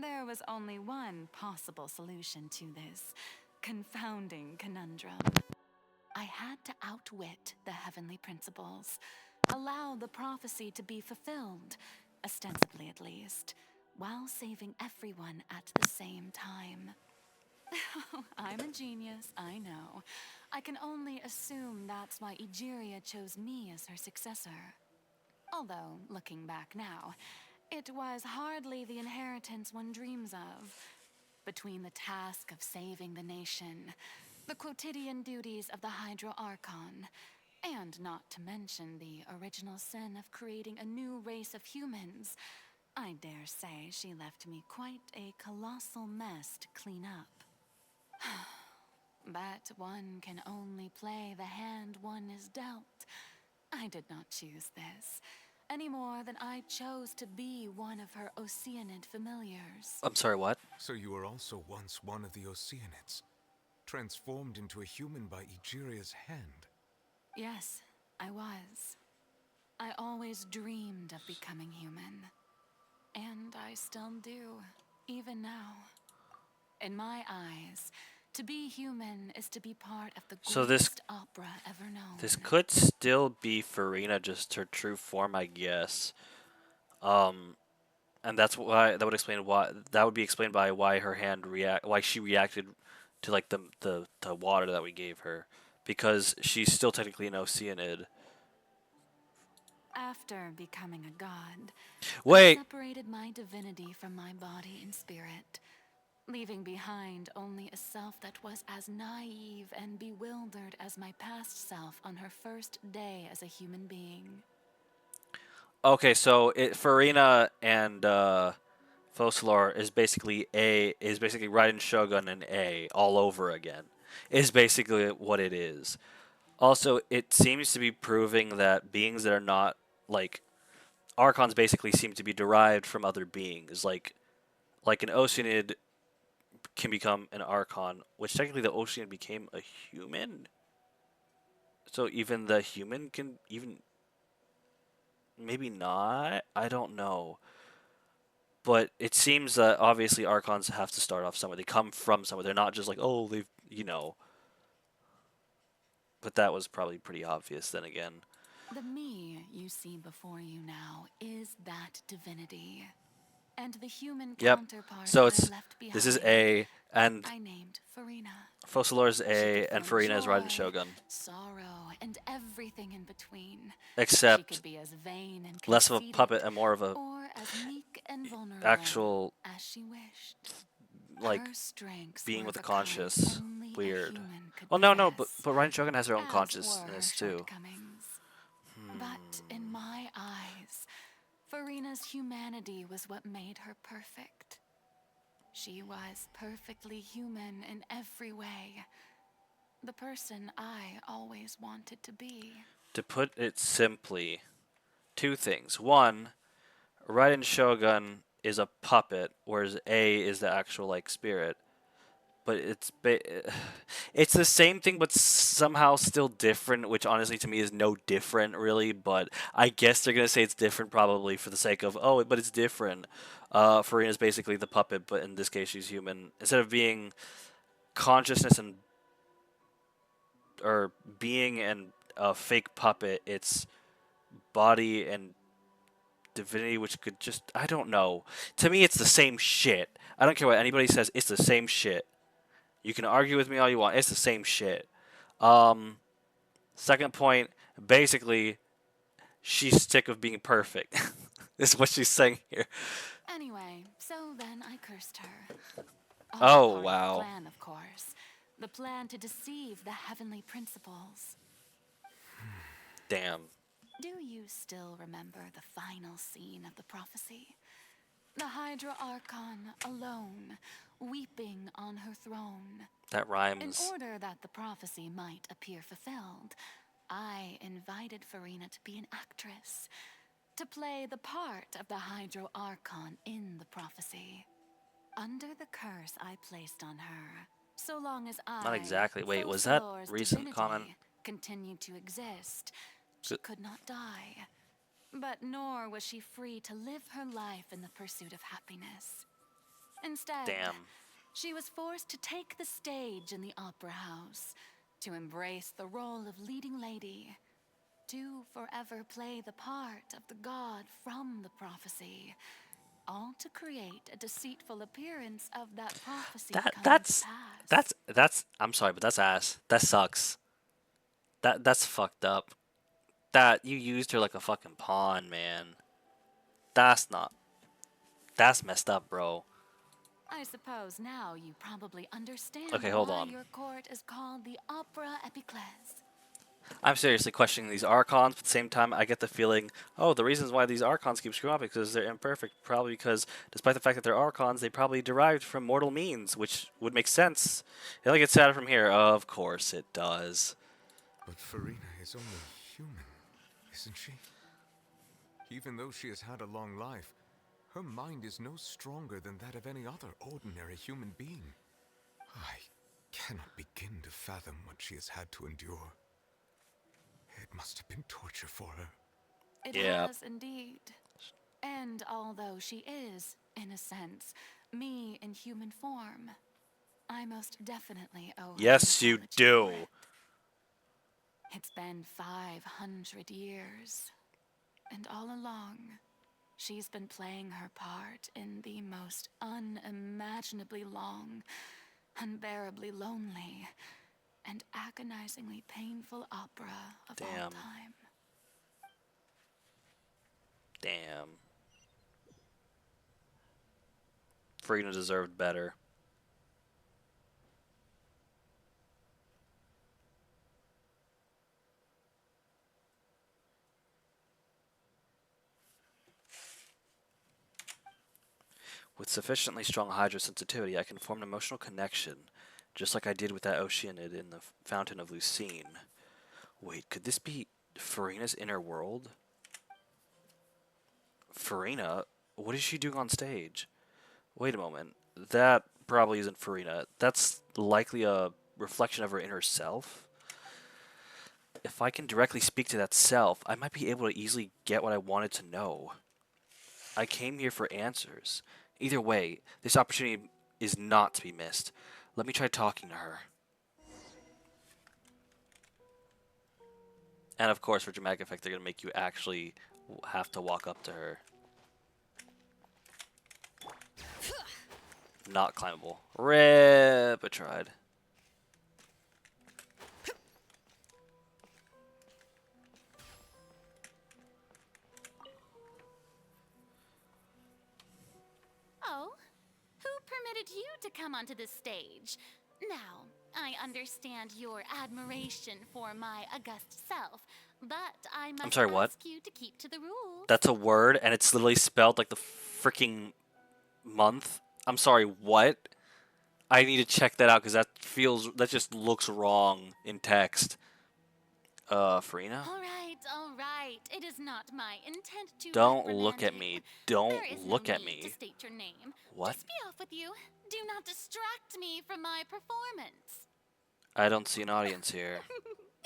there was only one possible solution to this confounding conundrum. I had to outwit the heavenly principles, allow the prophecy to be fulfilled, ostensibly at least, while saving everyone at the same time. I'm a genius, I know. I can only assume that's why Egeria chose me as her successor. Although, looking back now, it was hardly the inheritance one dreams of. Between the task of saving the nation, the quotidian duties of the Hydro Archon, and not to mention the original sin of creating a new race of humans, I dare say she left me quite a colossal mess to clean up. But one can only play the hand one is dealt. I did not choose this, any more than I chose to be one of her Oceanid familiars. I'm sorry, what? So you were also once one of the Oceanids, transformed into a human by Egeria's hand. Yes, I was. I always dreamed of becoming human. And I still do, even now. In my eyes, to be human is to be part of the So greatest opera ever known. This could still be Farina, just her true form, I guess. And that's why that would explain why that would be explained by why her hand why she reacted to like the water that we gave her, because she's still technically an Oceanid. After becoming a god, I Wait. separated my divinity from my body and spirit, leaving behind only a self that was as naive and bewildered as my past self on her first day as a human being. Okay, so Farina and Focalor is basically Raiden Shogun and A all over again. Is basically what it is. Also, it seems to be proving that beings that are not like Archons basically seem to be derived from other beings. Like an Oceanid can become an Archon, which technically the Oceanid became a human. So even the human can even maybe not. I don't know. But it seems that obviously Archons have to start off somewhere. They come from somewhere. They're not just like, oh, they've, you know. But that was probably pretty obvious then again. The me you see before you now is that divinity. And the human Yep. counterpart So I it's left behind, this is A and I named Farina. Focalor's She A could and feel Farina's joy, Raiden Shogun. sorrow, and everything in between. She Except could be as vain and less of a conceited, puppet and more of a or as meek and vulnerable actual as she wished. like Her strengths being were with a the kind conscious. only a Weird. human could Well, no, possess, but Raiden Shogun has her own as were consciousness her too. shortcomings. But in my eyes, Farina's humanity was what made her perfect. She was perfectly human in every way. The person I always wanted to be. To put it simply, two things. One, Raiden Shogun is a puppet, whereas A is the actual like spirit. But it's the same thing, but somehow still different. Which honestly, to me, is no different really. But I guess they're gonna say it's different probably for the sake of but it's different. Farina's basically the puppet, but in this case, she's human. Instead of being consciousness and or being and a fake puppet, it's body and divinity, which could just I don't know. To me, it's the same shit. I don't care what anybody says. It's the same shit. You can argue with me all you want. It's the same shit. Second point, basically, she's sick of being perfect. This is what she's saying here. Anyway, so then I cursed her. Oh, Part wow. of the plan, of course. The plan to deceive the heavenly principles. Damn. Do you still remember the final scene of the prophecy? The Hydra Archon alone, weeping on her throne. That rhymes. In order that the prophecy might appear fulfilled, I invited Farina to be an actress, to play the part of the Hydro Archon in the prophecy. Under the curse I placed on her, so long as Not exactly. Wait, was that Focalor's recent divinity, comment? continued to exist, she could not die. But nor was she free to live her life in the pursuit of happiness. Instead, Damn. she was forced to take the stage in the opera house, to embrace the role of leading lady, to forever play the part of the god from the prophecy, all to create a deceitful appearance of that prophecy coming to pass. That's I'm sorry, but that's ass. That sucks. That's fucked up. That you used her like a fucking pawn, man. That's messed up, bro. I suppose now you probably understand Okay, hold why on. your court is called the Opera Epiclese. I'm seriously questioning these Archons, but at the same time, I get the feeling, the reasons why these Archons keep screwing up is because they're imperfect. Probably because, despite the fact that they're Archons, they probably derived from mortal means, which would make sense. It only gets sadder from here. Of course it does. But Farina is only human, isn't she? Even though she has had a long life, her mind is no stronger than that of any other ordinary human being. I cannot begin to fathom what she has had to endure. It must have been torture for her. It has indeed. And although she is, in a sense, me in human form, I most definitely owe her Yes, an you apology do. for it. It's been 500 years, and all along, she's been playing her part in the most unimaginably long, unbearably lonely, and agonizingly painful opera of all time. Damn. Farina deserved better. With sufficiently strong hydrosensitivity, I can form an emotional connection, just like I did with that Oceanid in the Fountain of Lucine. Wait, could this be Farina's inner world? Farina? What is she doing on stage? Wait a moment. That probably isn't Farina. That's likely a reflection of her inner self. If I can directly speak to that self, I might be able to easily get what I wanted to know. I came here for answers. Either way, this opportunity is not to be missed. Let me try talking to her. And of course, for dramatic effect, they're going to make you actually have to walk up to her. Not climbable. Rip, I tried. Oh, who permitted you to come onto the stage? Now, I understand your admiration for my august self, but I must sorry, what? ask you to keep to the rules. That's a word, and it's literally spelled like the freaking month. I'm sorry, what? I need to check that out because that just looks wrong in text. Farina? All right. It is not my intent to Don't reprimand look at you. me. Don't There is look no at need to me. state your name. What? Just be off with you. Do not distract me from my performance. I don't see an audience here.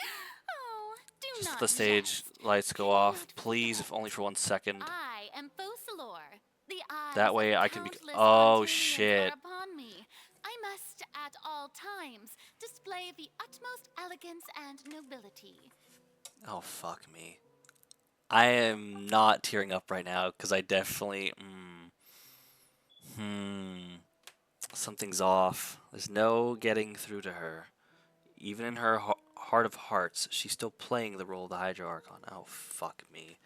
Oh, do Just not let the stage jest. lights go off, please, if only for 1 second. I am Focalor. The eyes That way of I can be. countless Oh Fontanians shit. are upon me. I must, at all times, display the utmost elegance and nobility. Oh fuck me. I am not tearing up right now because I definitely. Something's off. There's no getting through to her. Even in her heart of hearts, she's still playing the role of the Hydro Archon. Oh fuck me.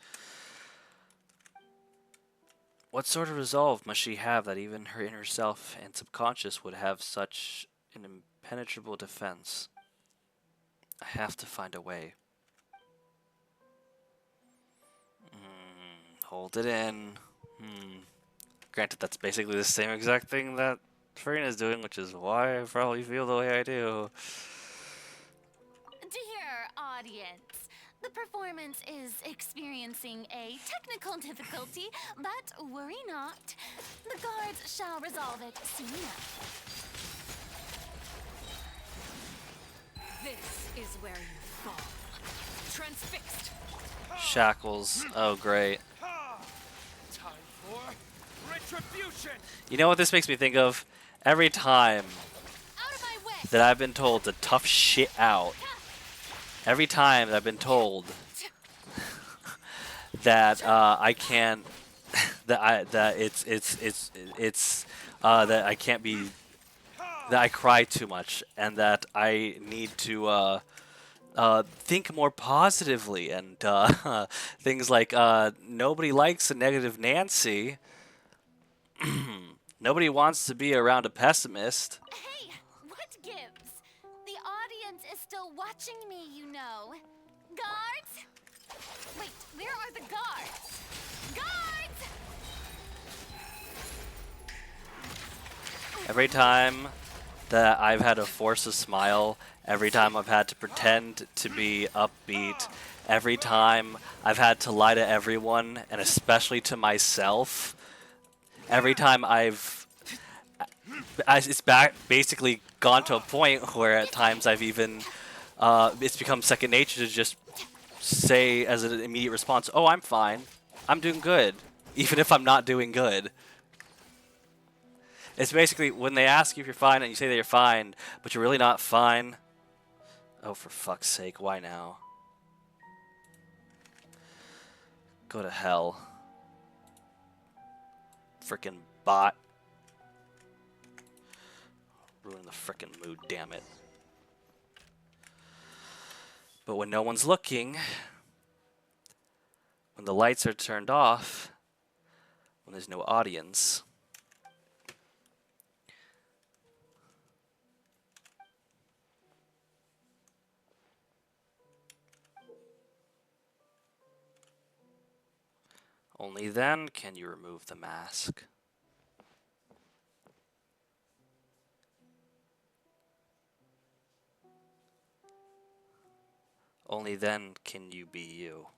What sort of resolve must she have that even her inner self and subconscious would have such an impenetrable defense? I have to find a way. Hold it in. Granted, that's basically the same exact thing that Farina's doing, which is why I probably feel the way I do. Dear audience, the performance is experiencing a technical difficulty, but worry not. The guards shall resolve it soon enough. This is where you fall. Transfixed. Shackles. Oh, great. Time for retribution. You know what this makes me think of? Every time that I've been told to tough shit out, every time that I've been told that I can't, that I can't be, that I cry too much, and that I need to think more positively, and things like nobody likes a negative Nancy. Nobody wants to be around a pessimist. Hey, what gives? The audience is still watching me, you know. Guards? Wait, where are the guards? Guards! Every time that I've had to force a smile, every time I've had to pretend to be upbeat, every time I've had to lie to everyone, and especially to myself, every time it's basically gone to a point where at times I've even, it's become second nature to just say as an immediate response, oh, I'm fine. I'm doing good. Even if I'm not doing good. It's basically when they ask you if you're fine and you say that you're fine, but you're really not fine. Oh, for fuck's sake, why now? Go to hell. Frickin' bot. Ruin the frickin' mood, damn it. But when no one's looking, when the lights are turned off, when there's no audience, only then can you remove the mask. Only then can you be you.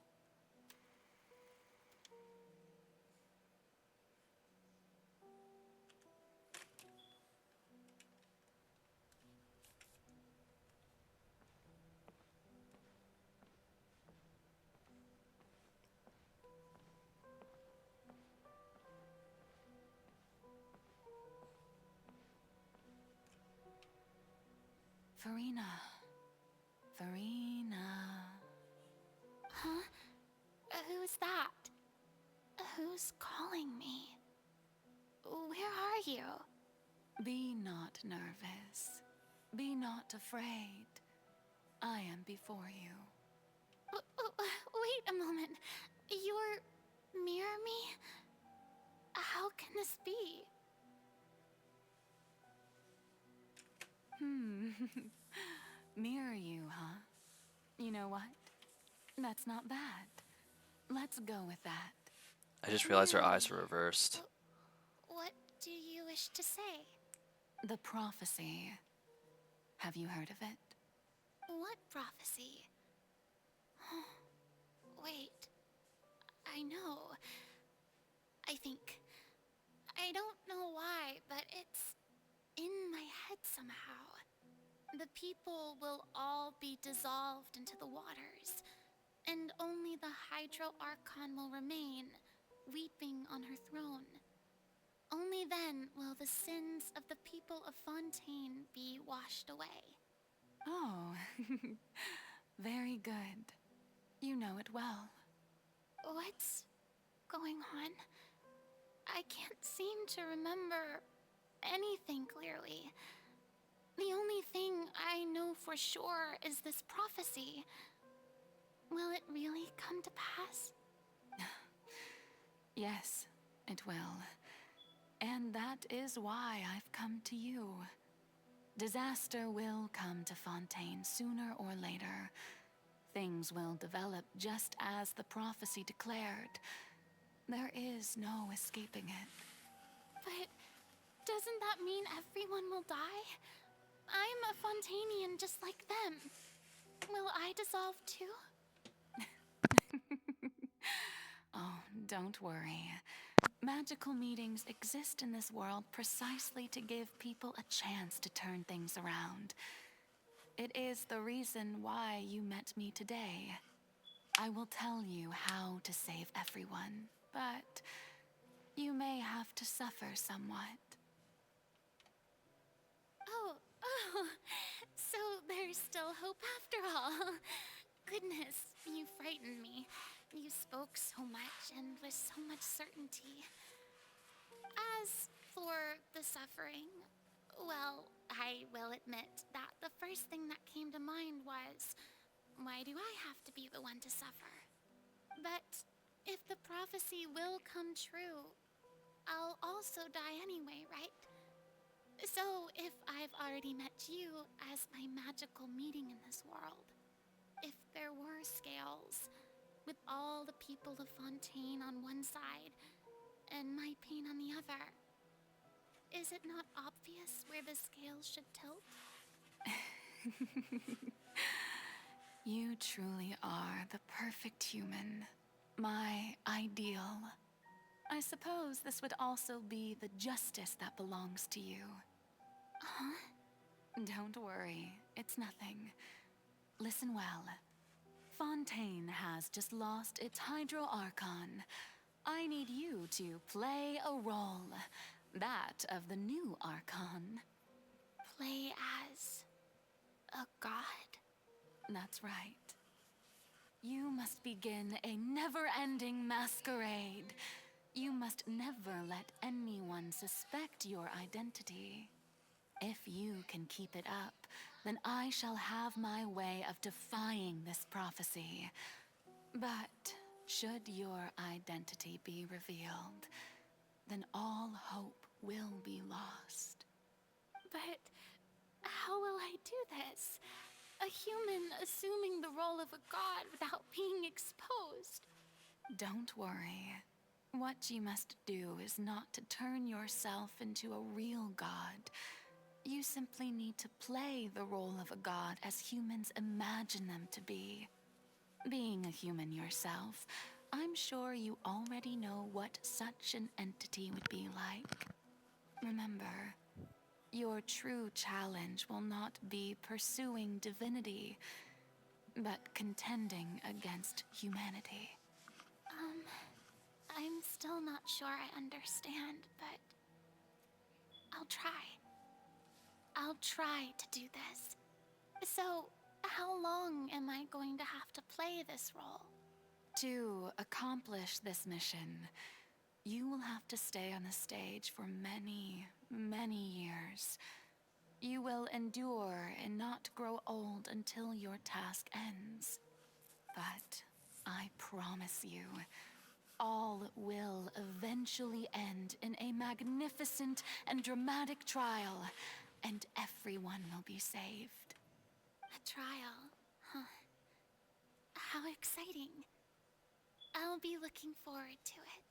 Farina. Farina. Huh? Who's that? Who's calling me? Where are you? Be not nervous. Be not afraid. I am before you. Wait a moment. You're mirror me? How can this be? Mirror you, huh? You know what? That's not bad. Let's go with that. I just realized her eyes are reversed. What do you wish to say? The prophecy. Have you heard of it? What prophecy? Wait. I know. I think. I don't know why, but it's in my head somehow. The people will all be dissolved into the waters, and only the Hydro Archon will remain, weeping on her throne. Only then will the sins of the people of Fontaine be washed away. Oh, very good. You know it well. What's going on? I can't seem to remember anything clearly. The only thing I know for sure is this prophecy. Will it really come to pass? Yes, it will. And that is why I've come to you. Disaster will come to Fontaine sooner or later. Things will develop just as the prophecy declared. There is no escaping it. But doesn't that mean everyone will die? I'm a Fontainian just like them. Will I dissolve too? Oh, don't worry. Magical meetings exist in this world precisely to give people a chance to turn things around. It is the reason why you met me today. I will tell you how to save everyone, but you may have to suffer somewhat. Oh, so there's still hope after all. Goodness, you frightened me. You spoke so much and with so much certainty. As for the suffering, well, I will admit that the first thing that came to mind was, why do I have to be the one to suffer? But if the prophecy will come true, I'll also die anyway, right? So if I've already met you as my magical meeting in this world, if there were scales, with all the people of Fontaine on one side and my pain on the other, is it not obvious where the scales should tilt? You truly are the perfect human, my ideal. I suppose this would also be the justice that belongs to you. Huh? Don't worry, it's nothing. Listen well. Fontaine has just lost its Hydro Archon. I need you to play a role, that of the new Archon. Play as a god? That's right. You must begin a never-ending masquerade. You must never let anyone suspect your identity. If you can keep it up, then I shall have my way of defying this prophecy. But Should your identity be revealed, then all hope will be lost. But how will I do this? A human assuming the role of a god without being exposed. Don't worry. What you must do is not to turn yourself into a real god. You simply need to play the role of a god as humans imagine them to be. Being a human yourself, I'm sure you already know what such an entity would be like. Remember, your true challenge will not be pursuing divinity, but contending against humanity. I'm still not sure I understand, but I'll try. I'll try to do this. So, how long am I going to have to play this role? To accomplish this mission, you will have to stay on the stage for many, many years. You will endure and not grow old until your task ends. But I promise you, all will eventually end in a magnificent and dramatic trial, and everyone will be saved. A trial, huh? How exciting. I'll be looking forward to it.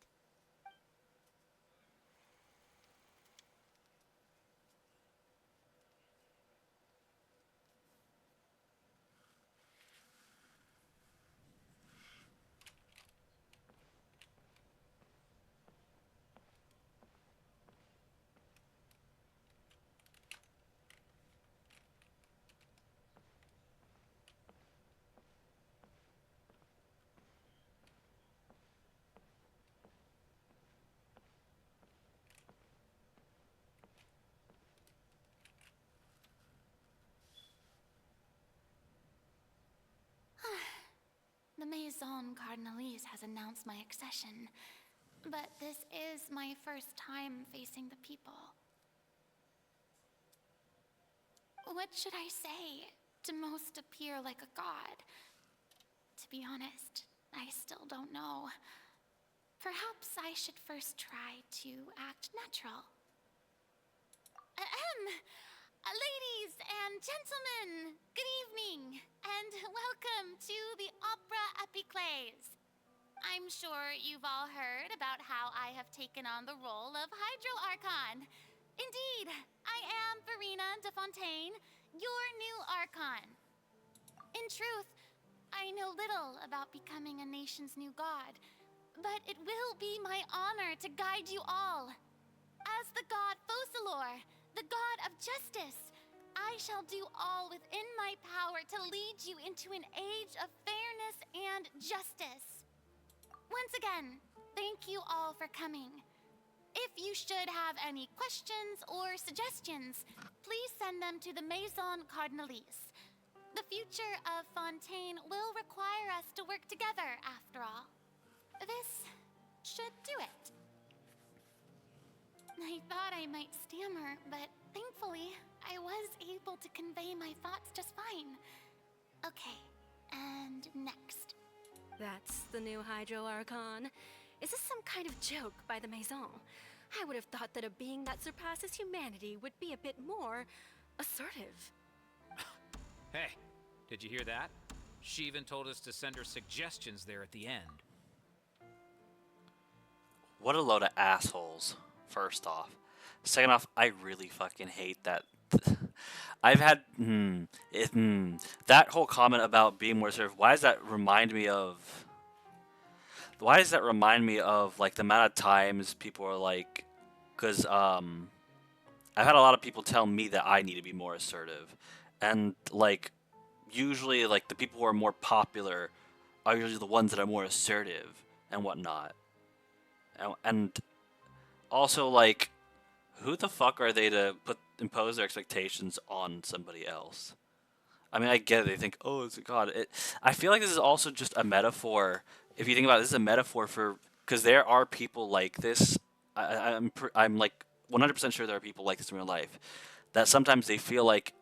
The Maison Cardinalise has announced my accession, but this is my first time facing the people. What should I say to most appear like a god? To be honest, I still don't know. Perhaps I should first try to act natural. Ladies and gentlemen, good evening, and welcome to the Opera Epiclese. I'm sure you've all heard about how I have taken on the role of Hydro Archon. Indeed, I am Verena de Fontaine, your new Archon. In truth, I know little about becoming a nation's new god, but it will be my honor to guide you all. As the god Focalor, the god of justice, I shall do all within my power to lead you into an age of fairness and justice. Once again, thank you all for coming. If you should have any questions or suggestions, please send them to the Maison Cardinalise. The future of Fontaine will require us to work together, after all. This should do it. I thought I might stammer, but thankfully, I was able to convey my thoughts just fine. Okay, and next. That's the new Hydro Archon. Is this some kind of joke by the Maison? I would have thought that a being that surpasses humanity would be a bit more assertive. Hey, did you hear that? She even told us to send her suggestions there at the end. What a load of assholes, first off. Second off, I really fucking hate that. I've had that whole comment about being more assertive. Why does that remind me of? Why does that remind me of like the amount of times people are like, because I've had a lot of people tell me that I need to be more assertive, and like usually like the people who are more popular are usually the ones that are more assertive and whatnot, and also like, who the fuck are they to impose their expectations on somebody else? I mean, I get it. They think, oh, it's a god. I feel like this is also just a metaphor. If you think about it, this is a metaphor for, because there are people like this. I'm like 100% sure there are people like this in real life, that sometimes they feel like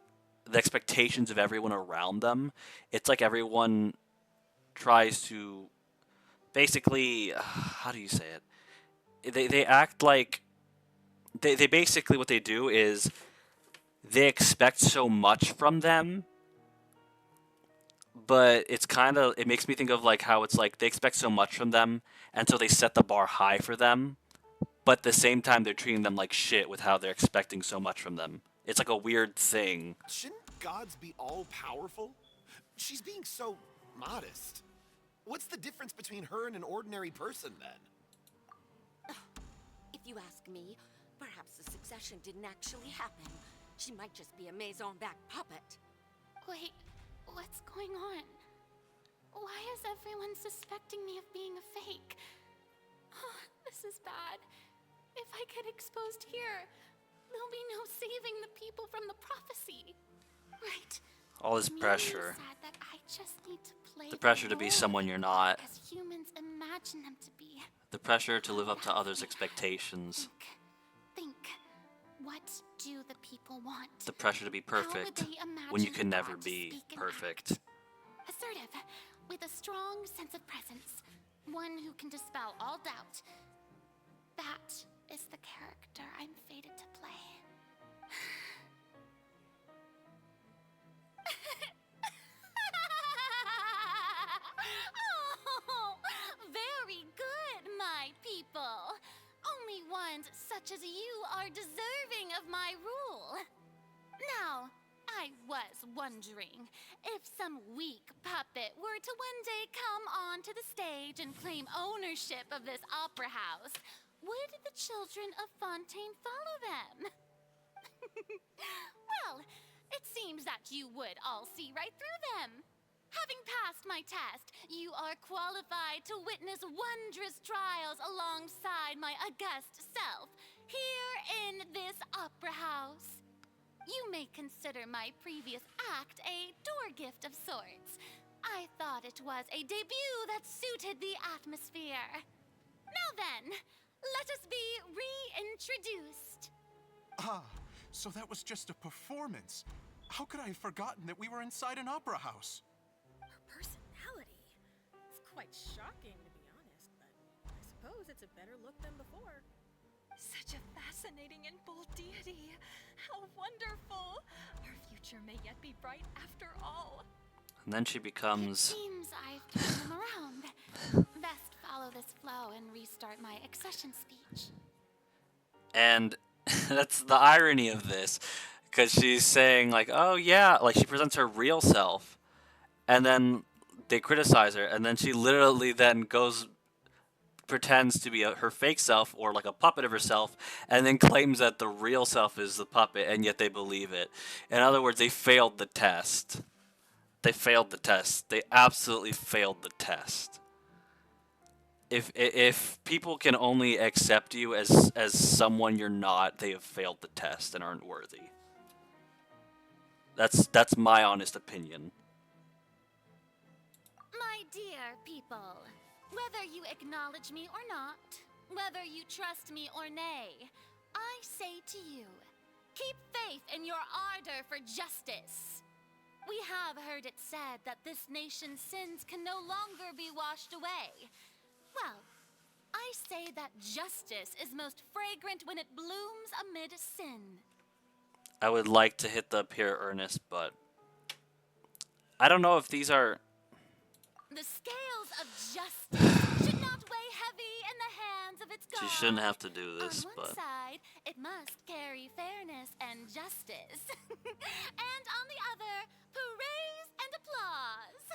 the expectations of everyone around them, it's like everyone tries to basically, how do you say it? They act like they basically what they do is they expect so much from them, but it makes me think of like how it's like they expect so much from them, and so they set the bar high for them, but at the same time they're treating them like shit with how they're expecting so much from them. It's like a weird thing. Shouldn't gods be all-powerful? She's being so modest. What's the difference between her and an ordinary person, then? If you ask me, perhaps the succession didn't actually happen. She might just be a maison-back puppet. Wait, what's going on? Why is everyone suspecting me of being a fake? Oh, this is bad. If I get exposed here, there'll be no saving the people from the prophecy. Right. All this pressure. Sad that I just need to play The pressure to be someone you're not. as humans imagine them to be. The pressure to live up to others' expectations. Think. What do the people want? The pressure to be perfect when you can never be perfect. Assertive, with a strong sense of presence. One who can dispel all doubt. That is the character I'm fated to play. Oh, very good, my people. Only ones such as you are deserving of my rule. Now, I was wondering if some weak puppet were to one day come onto the stage and claim ownership of this opera house, would the children of Fontaine follow them? Well, it seems that you would all see right through them. Having passed my test, you are qualified to witness wondrous trials alongside my august self, here in this opera house. You may consider my previous act a door gift of sorts. I thought it was a debut that suited the atmosphere. Now then, let us be reintroduced. Ah, so that was just a performance. How could I have forgotten that we were inside an opera house? Her personality. It's quite shocking, to be honest, but I suppose it's a better look than before. Such a fascinating and bold deity. How wonderful. Our future may yet be bright after all. And then she becomes... Seems I've turned them around. Best follow this flow and restart my accession speech. And that's the irony of this. Because she's saying, like, oh yeah, like she presents her real self. And then they criticize her. And then she literally then pretends to be her fake self or like a puppet of herself, and then claims that the real self is the puppet, and yet they believe it. In other words, they failed the test. They failed the test. They absolutely failed the test. If people can only accept you as someone you're not, they have failed the test and aren't worthy. That's my honest opinion. My dear people, whether you acknowledge me or not, whether you trust me or nay, I say to you, keep faith in your ardor for justice. We have heard it said that this nation's sins can no longer be washed away. Well, I say that justice is most fragrant when it blooms amid sin. I would like to hit the pure earnest, but I don't know if these are... The scales of justice should not weigh heavy in the hands of its God. She shouldn't have to do this, on one but... side, it must carry fairness and justice. And on the other, praise and applause.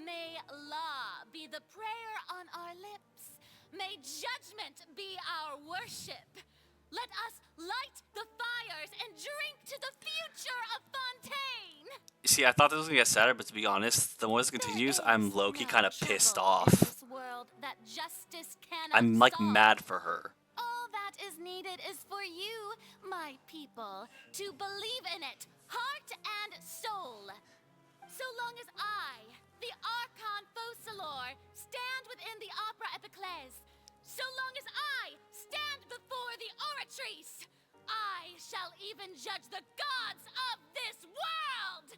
May law be the prayer on our lips. May judgment be our worship. Let us light the fires and drink to the future of Fontaine. You see, I thought this was gonna get sadder, but to be honest, the more this continues, I'm low-key kind of pissed off. World that justice cannot I'm like solve. mad for her. All that is needed is for you, my people, to believe in it, heart and soul. So long as I, the Archon Focalor, stand within the Opera Epiclese, so long as I stand before the Oratrice, I shall even judge the gods of this world!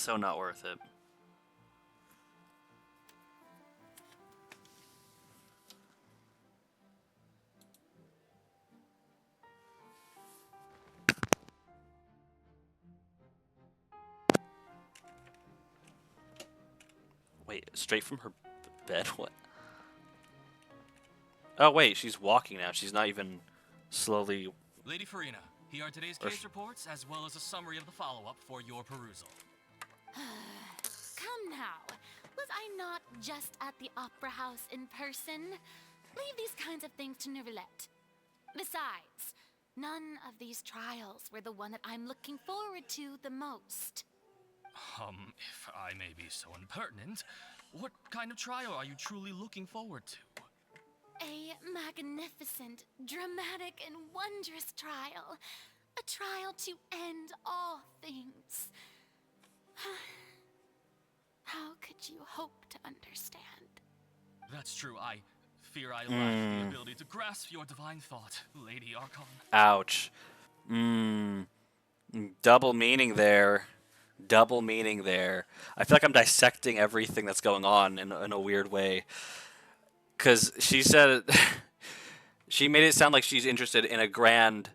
so not worth it. Wait, straight from her bed? What? Oh, wait, she's walking now. She's not even slowly... Lady Farina, here are today's case reports, as well as a summary of the follow-up for your perusal. Come now. Was I not just at the Opera House in person? Leave these kinds of things to Neuvillette. Besides, none of these trials were the one that I'm looking forward to the most. If I may be so impertinent, what kind of trial are you truly looking forward to? A magnificent, dramatic, and wondrous trial. A trial to end all things. How could you hope to understand? That's true. I fear I lack the ability to grasp your divine thought, Lady Archon. Ouch. Double meaning there. Double meaning there. I feel like I'm dissecting everything that's going on in a weird way. Because she said... she made it sound like she's interested in a great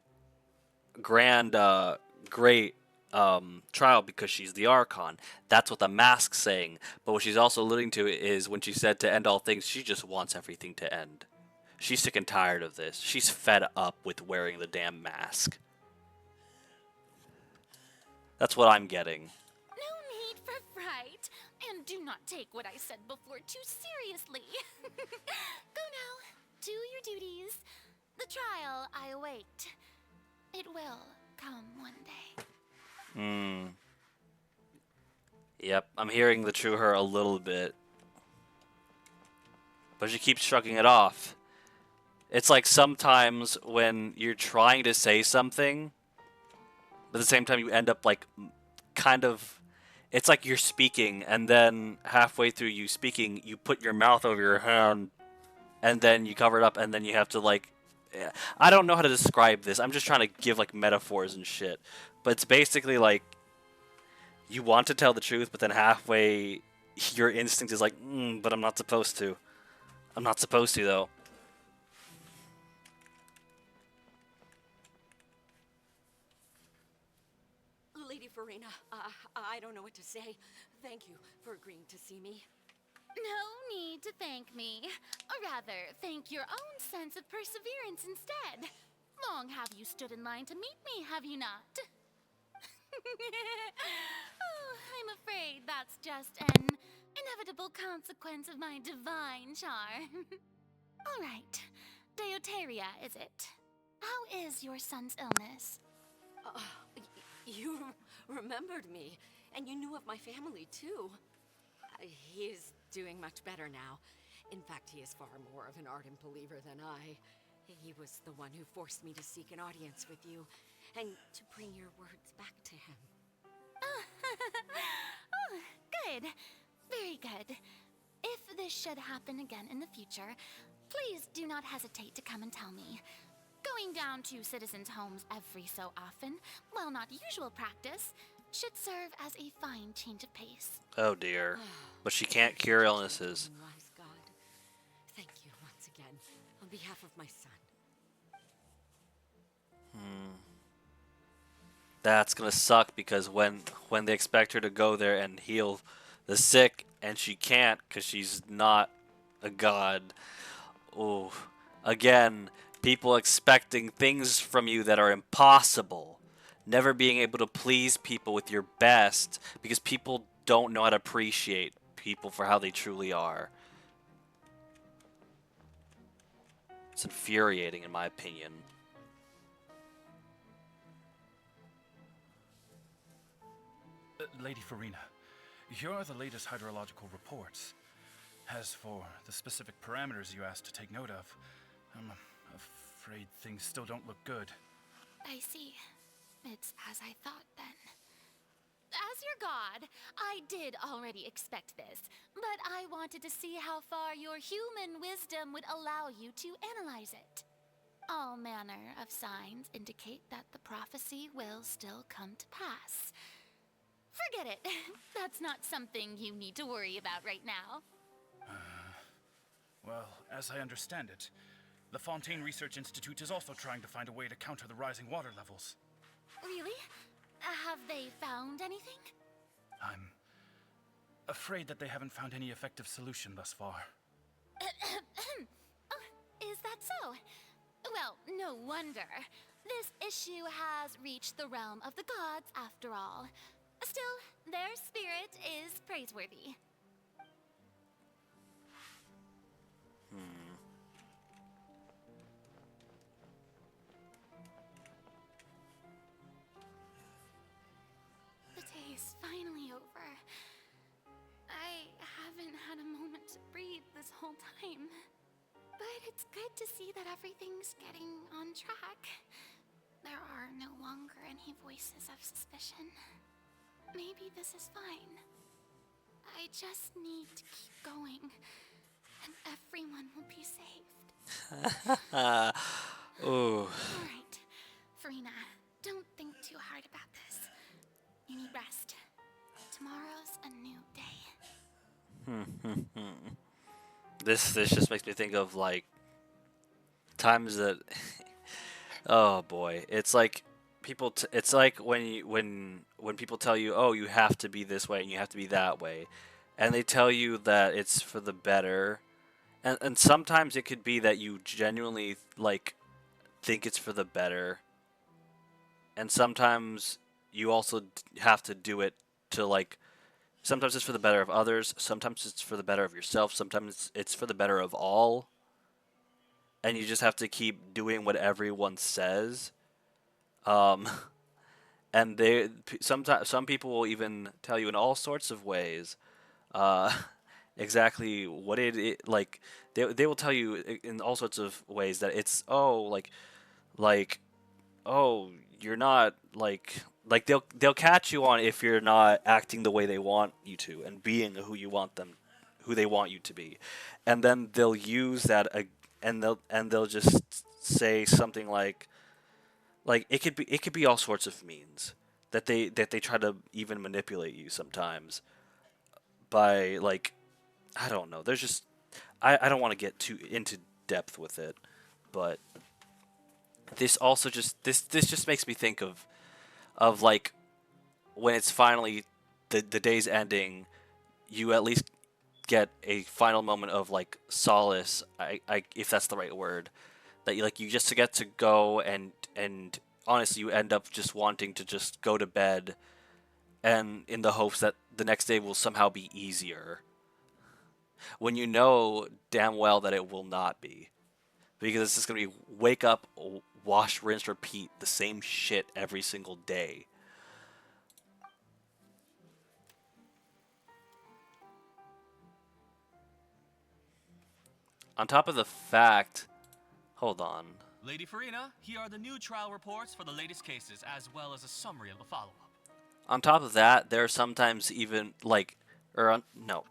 trial because she's the Archon. That's what the mask's saying. But what she's also alluding to is when she said to end all things, she just wants everything to end. She's sick and tired of this. She's fed up with wearing the damn mask. That's what I'm getting. No need for fright. And do not take what I said before too seriously. Go now. Do your duties. The trial I await. It will come one day. Yep, I'm hearing the true her a little bit. But she keeps shrugging it off. It's like sometimes when you're trying to say something, but at the same time you end up like kind of... It's like you're speaking, and then halfway through you speaking, you put your mouth over your hand, and then you cover it up, and then you have to like... I don't know how to describe this. I'm just trying to give like metaphors and shit. But it's basically like you want to tell the truth, but then halfway your instinct is like, but I'm not supposed to. I'm not supposed to, though. Lady Farina, I don't know what to say. Thank you for agreeing to see me. No need to thank me. Or rather, thank your own sense of perseverance instead. Long have you stood in line to meet me, have you not? Oh, I'm afraid that's just an inevitable consequence of my divine charm. All right. Deuteria, is it? How is your son's illness? You remembered me, and you knew of my family, too. He is doing much better now. In fact, he is far more of an ardent believer than I. He was the one who forced me to seek an audience with you, and to bring your words back to him. Oh, good. Very good. If this should happen again in the future, please do not hesitate to come and tell me. Going down to citizens' homes every so often, while not usual practice, should serve as a fine change of pace. Oh dear. But she can't cure illnesses. Wise God, thank you once again, on behalf of my son. That's gonna suck because when they expect her to go there and heal the sick and she can't because she's not a god. Oh, again, people expecting things from you that are impossible. Never being able to please people with your best because people don't know how to appreciate people for how they truly are. It's infuriating in my opinion. Lady Farina, here are the latest hydrological reports. As for the specific parameters you asked to take note of, I'm afraid things still don't look good. I see. It's as I thought then. As your god, I did already expect this, but I wanted to see how far your human wisdom would allow you to analyze it. All manner of signs indicate that the prophecy will still come to pass. Forget it. That's not something you need to worry about right now. Well, as I understand it, the Fontaine Research Institute is also trying to find a way to counter the rising water levels. Really? Have they found anything? I'm afraid that they haven't found any effective solution thus far. Oh, is that so? Well, no wonder. This issue has reached the realm of the gods, after all. Still, their spirit is praiseworthy. The day is finally over. I haven't had a moment to breathe this whole time. But it's good to see that everything's getting on track. There are no longer any voices of suspicion. Maybe this is fine. I just need to keep going, and everyone will be saved. Ooh. Alright, Farina, don't think too hard about this. You need rest. Tomorrow's a new day. This just makes me think of like times that oh boy, it's like people it's like when people tell you, "Oh, you have to be this way and you have to be that way." And they tell you that it's for the better. And sometimes it could be that you genuinely like think it's for the better. And sometimes you also have to do it to like sometimes it's for the better of others, sometimes it's for the better of yourself, sometimes it's for the better of all. And you just have to keep doing what everyone says. Um, and sometimes some people will even tell you in all sorts of ways uh, exactly what like they will tell you in all sorts of ways that it's like oh you're not like they'll catch you on if you're not acting the way they want you to and being who they want you to be, and then they'll use that and they'll just say something like it could be all sorts of means that they try to even manipulate you sometimes by like I don't know. There's just I don't want to get too into depth with it, but this also this just makes me think of like when it's finally the day's ending, you at least get a final moment of like solace. I if that's the right word, that you just get to go and honestly you end up just wanting to just go to bed, and in the hopes that the next day will somehow be easier. When you know damn well that it will not be, because it's just gonna be wake up, wash, rinse, repeat the same shit every single day. On top of the fact, hold on. Lady Farina, here are the new trial reports for the latest cases, as well as a summary of the follow-up. On top of that, there are sometimes even like, no,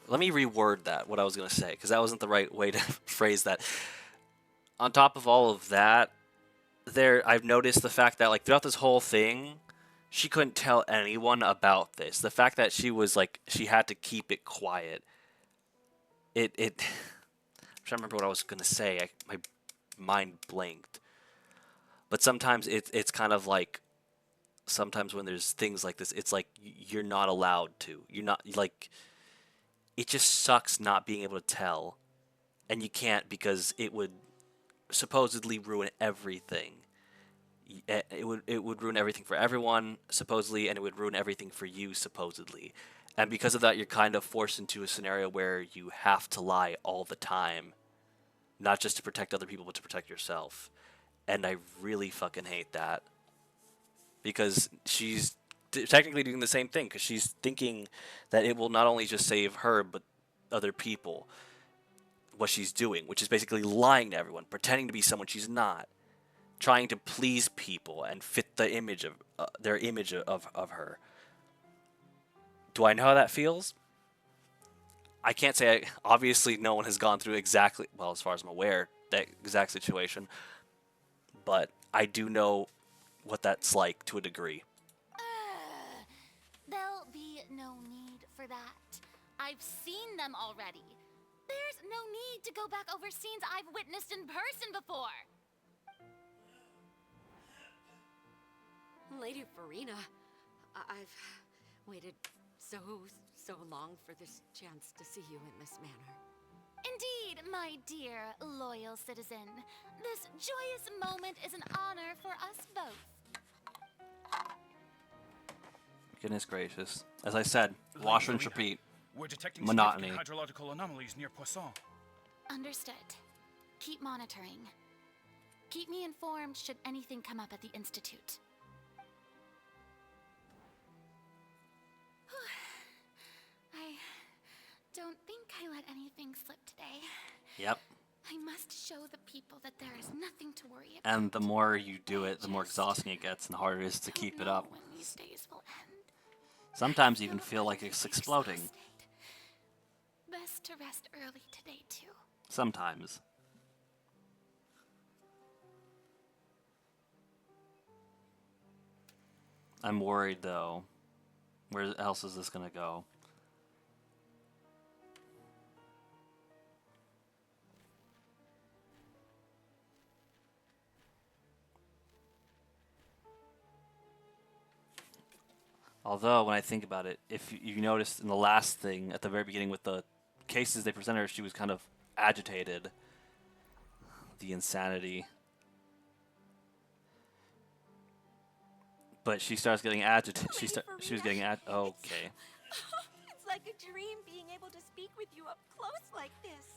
let me reword that what I was gonna say because that wasn't the right way to phrase that. On top of all of that, I've noticed the fact that like throughout this whole thing, she couldn't tell anyone about this. The fact that she was like she had to keep it quiet. I'm trying to remember what I was gonna say. My mind blanked. But sometimes it's kind of like sometimes when there's things like this, it's like you're not allowed to. You're not like it just sucks not being able to tell, and you can't because it would supposedly ruin everything. It would ruin everything for everyone supposedly, and it would ruin everything for you supposedly. And because of that, you're kind of forced into a scenario where you have to lie all the time, not just to protect other people, but to protect yourself. And I really fucking hate that. Because she's technically doing the same thing, because she's thinking that it will not only just save her, but other people. What she's doing, which is basically lying to everyone, pretending to be someone she's not, trying to please people and fit the image of their image of her. Do I know how that feels? I can't say. Obviously, no one has gone through exactly, well, as far as I'm aware, that exact situation. But I do know what that's like to a degree. They'll for that. I've seen them already. There's no need to go back over scenes I've witnessed in person before. Lady Farina, I've waited so long for this chance to see you in this manner. Indeed, my dear, loyal citizen. This joyous moment is an honor for us both. Goodness gracious. As I said, Lady wash, rinse, Farina, repeat. We're detecting Monotony. significant hydrological anomalies near Poisson. Understood. Keep monitoring. Keep me informed should anything come up at the Institute. I don't think I let anything slip today. Yep. I must show the people that there is nothing to worry about. And the more you do it, the more exhausting it gets and the harder it is to keep it up. When these days will end. Sometimes you even feel like it's exploding. Best to rest early today, too. Sometimes. I'm worried though. Where else is this gonna go? Although, when I think about it, if you noticed in the last thing, at the very beginning with the cases they presented her, she was kind of agitated. The insanity. But she starts getting agitated. She was getting okay. It's like a dream being able to speak with you up close like this.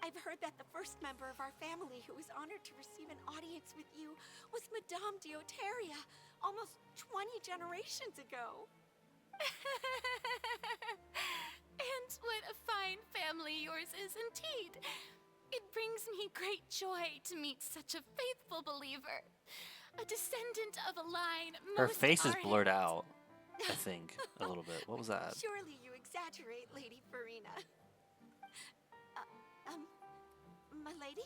I've heard that the first member of our family who was honored to receive an audience with you was Madame Dioteria, almost 20 generations ago. And what a fine family yours is indeed. It brings me great joy to meet such a faithful believer. A descendant of a line Her most face is ardent. blurred out, I think, a little bit. What was that? Surely you exaggerate, Lady Farina. My lady?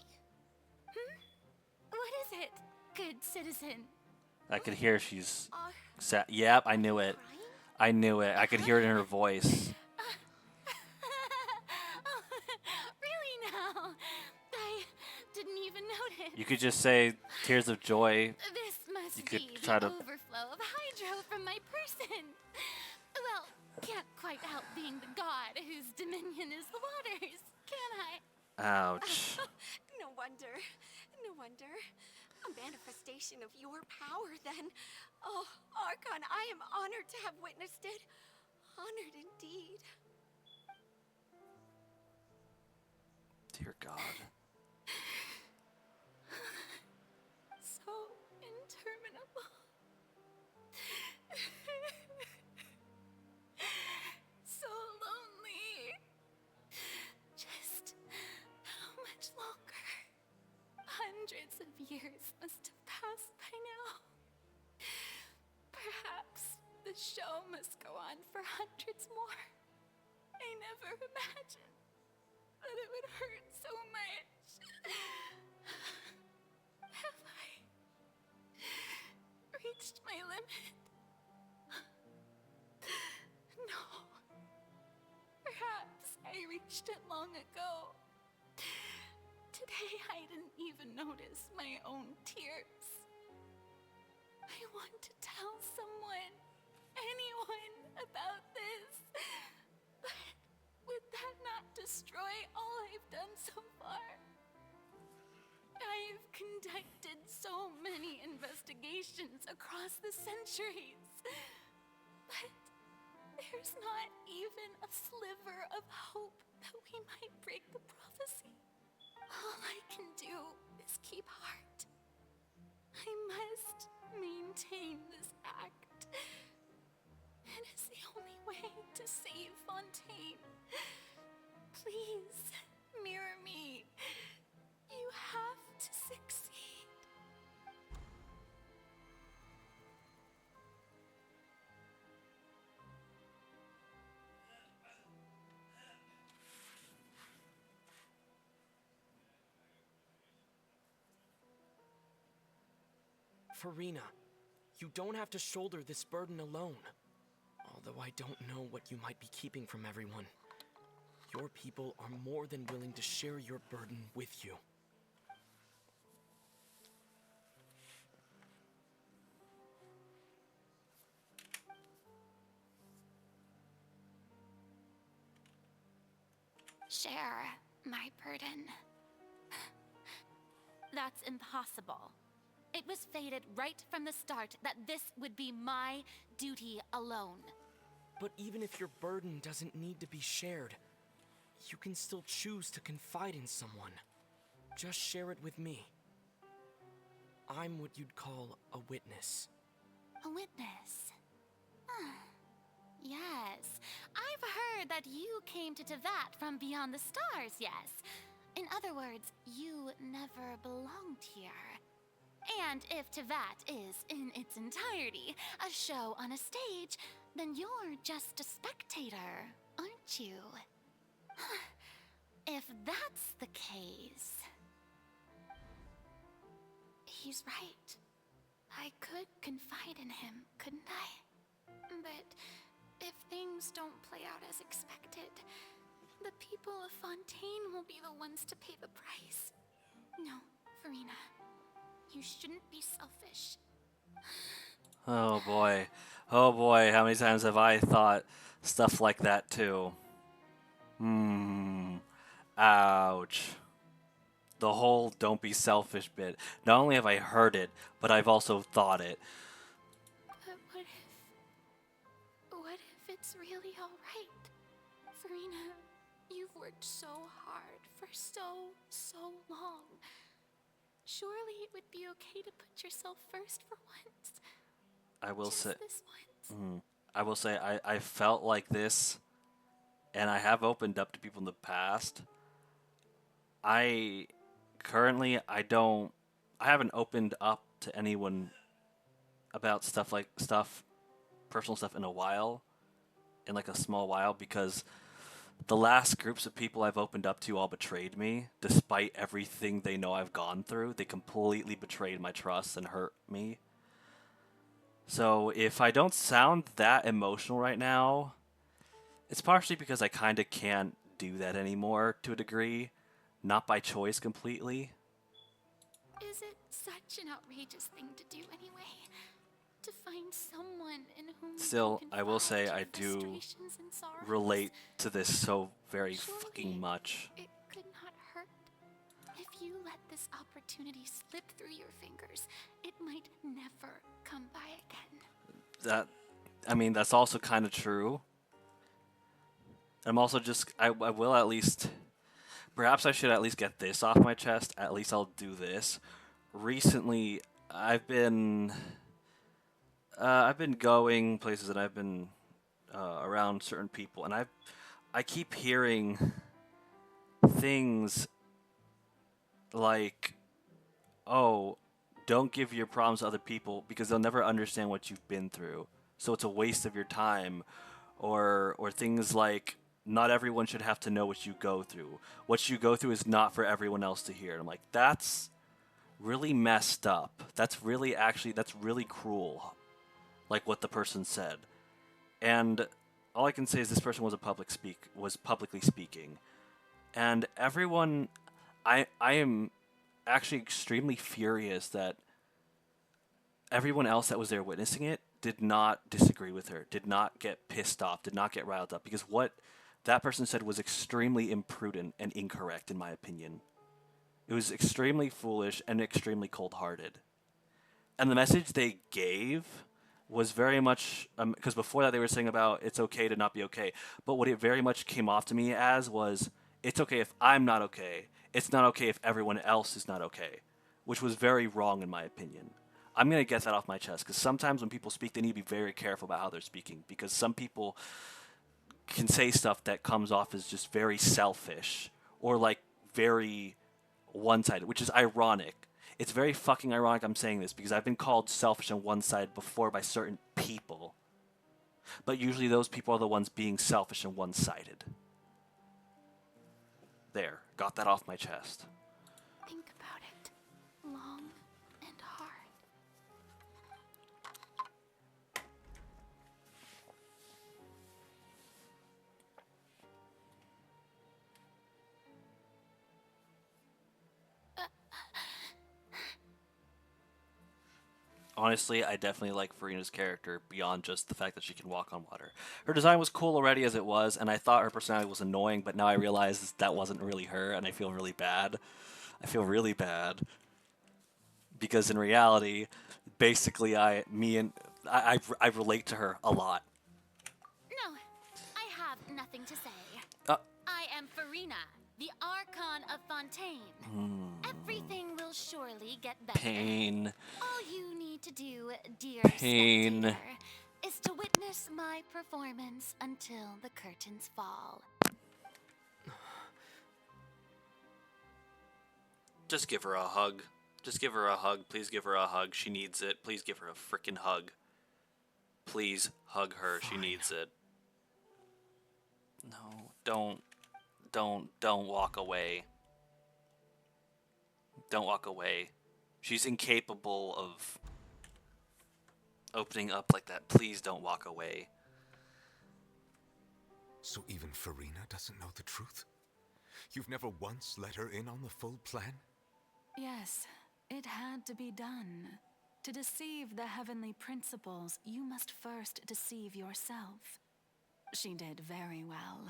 What is it, good citizen? I could hear she's sad. Yep, I knew it. I knew it. I could hear it in her voice. Really now? I didn't even notice. You could just say tears of joy. This must You could be try the to. overflow of hydro from my person. Well, can't quite help being the god whose dominion is the waters, can I? Ouch. No wonder. No wonder. A manifestation of your power, then. Oh, Archon, I am honored to have witnessed it. Honored indeed. Dear God. So interminable. So lonely. Just how much longer? Hundreds of years must have passed by now. Perhaps the show must go on for hundreds more. I never imagined that it would hurt so much. Have I reached my limit? No. Perhaps I reached it long ago. Today I didn't even notice my own tears. I want to tell someone, anyone, about this. But would that not destroy all I've done so far? I've conducted so many investigations across the centuries. But there's not even a sliver of hope that we might break the prophecy. All I can do is keep heart. I must maintain this act. It is the only way to save Fontaine. Please, mirror me. You have to succeed. Farina, you don't have to shoulder this burden alone. All Although I don't know what you might be keeping from everyone, your people are more than willing to share your burden with you. Share my burden. That's impossible. It was fated right from the start that this would be my duty alone. But even if your burden doesn't need to be shared, you can still choose to confide in someone. Just share it with me. I'm what you'd call a witness. A witness. Yes, I've heard that you came to Tevat from beyond the stars, yes. In other words, you never belonged here. And if Tevat is, in its entirety, a show on a stage, then you're just a spectator, aren't you? If that's the case... He's right. I could confide in him, couldn't I? But if things don't play out as expected, the people of Fontaine will be the ones to pay the price. No, Farina. You shouldn't be selfish. Oh boy. Oh boy, how many times have I thought stuff like that too? Ouch. The whole don't be selfish bit. Not only have I heard it, but I've also thought it. But what if it's really alright? Farina, you've worked so hard for so long. Surely it would be okay to put yourself first for once. I will Just say this once. I will say I felt like this, and I have opened up to people in the past. I haven't opened up to anyone about personal stuff in a while, in like a small while, because the last groups of people I've opened up to all betrayed me, despite everything they know I've gone through. They completely betrayed my trust and hurt me. So if I don't sound that emotional right now, it's partially because I kind of can't do that anymore to a degree. Not by choice completely. Is it such an outrageous thing to do anyway? To find someone in whom Still, you I will confide say your I do frustrations and sorrows? relate to this so very Surely fucking much. It could not hurt. If you let this opportunity slip through your fingers, it might never come by again. That's also kind of true. I'm also I will at least, perhaps I should at least get this off my chest. At least I'll do this. Recently, I've been going places and I've been around certain people, and I keep hearing things like, "Oh, don't give your problems to other people because they'll never understand what you've been through. So it's a waste of your time," or things like, "Not everyone should have to know what you go through. What you go through is not for everyone else to hear." And I'm like, that's really messed up. That's really cruel. Like what the person said. And all I can say is this person was publicly speaking. And everyone, I am actually extremely furious that everyone else that was there witnessing it did not disagree with her, did not get pissed off, did not get riled up, because what that person said was extremely imprudent and incorrect, in my opinion. It was extremely foolish and extremely cold-hearted. And the message they gave was very much, because before that they were saying about it's okay to not be okay, but what it very much came off to me as was, it's okay if I'm not okay, it's not okay if everyone else is not okay, which was very wrong in my opinion. I'm going to get that off my chest, because sometimes when people speak, they need to be very careful about how they're speaking, because some people can say stuff that comes off as just very selfish, or like very one-sided, which is ironic. It's very fucking ironic I'm saying this, because I've been called selfish and one-sided before by certain people. But usually those people are the ones being selfish and one-sided. There, got that off my chest. Think about it long and hard. honestly, I definitely like Farina's character beyond just the fact that she can walk on water. Her design was cool already as it was, and I thought her personality was annoying, but now I realize that wasn't really her, and I feel really bad. I feel really bad because in reality, basically, I relate to her a lot. No, I have nothing to say. Uh, I am Farina, the Archon of Fontaine. Everything will surely get better. Pain. All you need to do, dear Pain. spectator, is to witness my performance until the curtains fall. Just give her a hug. Just give her a hug. Please give her a hug. She needs it. Please give her a freaking hug. Please hug her. Fine. She needs it. No, don't walk away. Don't walk away. She's incapable of opening up like that. Please don't walk away. So even Farina doesn't know the truth? You've never once let her in on the full plan? Yes, it had to be done. To deceive the heavenly principles, you must first deceive yourself. She did very well.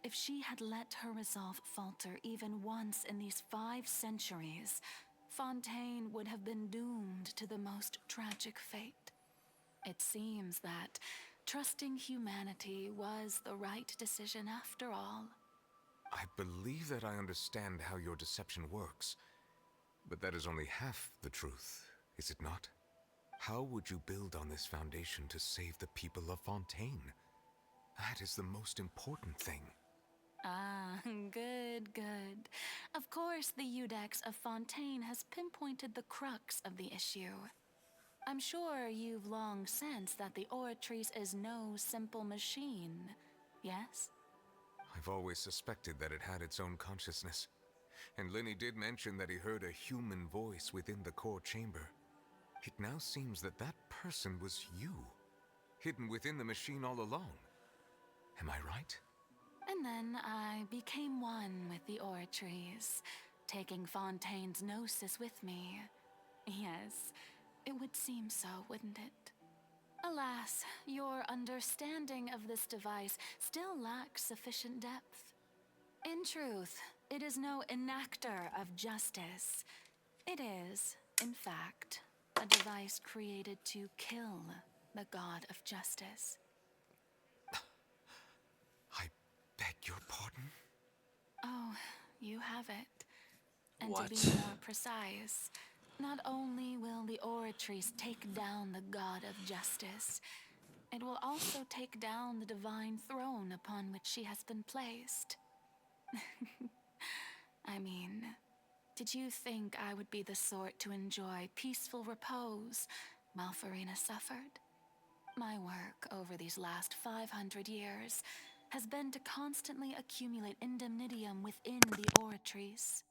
If she had let her resolve falter even once in these 5 centuries, Fontaine would have been doomed to the most tragic fate. It seems that trusting humanity was the right decision after all. I believe that I understand how your deception works, but that is only half the truth, is it not? How would you build on this foundation to save the people of Fontaine? That is the most important thing. Ah, good, good. Of course, the Iudex of Fontaine has pinpointed the crux of the issue. I'm sure you've long sensed that the Oratrice is no simple machine, yes? I've always suspected that it had its own consciousness. And Lenny did mention that he heard a human voice within the core chamber. It now seems that that person was you, hidden within the machine all along. Am I right? And then I became one with the Oratrice, taking Fontaine's gnosis with me. Yes, it would seem so, wouldn't it? Alas, your understanding of this device still lacks sufficient depth. In truth, it is no enactor of justice. It is, in fact, a device created to kill the god of justice. I beg your pardon? Oh, you have it. And What? to be more precise, not only will the Oratrice take down the god of justice, it will also take down the divine throne upon which she has been placed. I mean, did you think I would be the sort to enjoy peaceful repose while Farina suffered? My work over these last 500 years has been to constantly accumulate indemnitium within the Oratrice.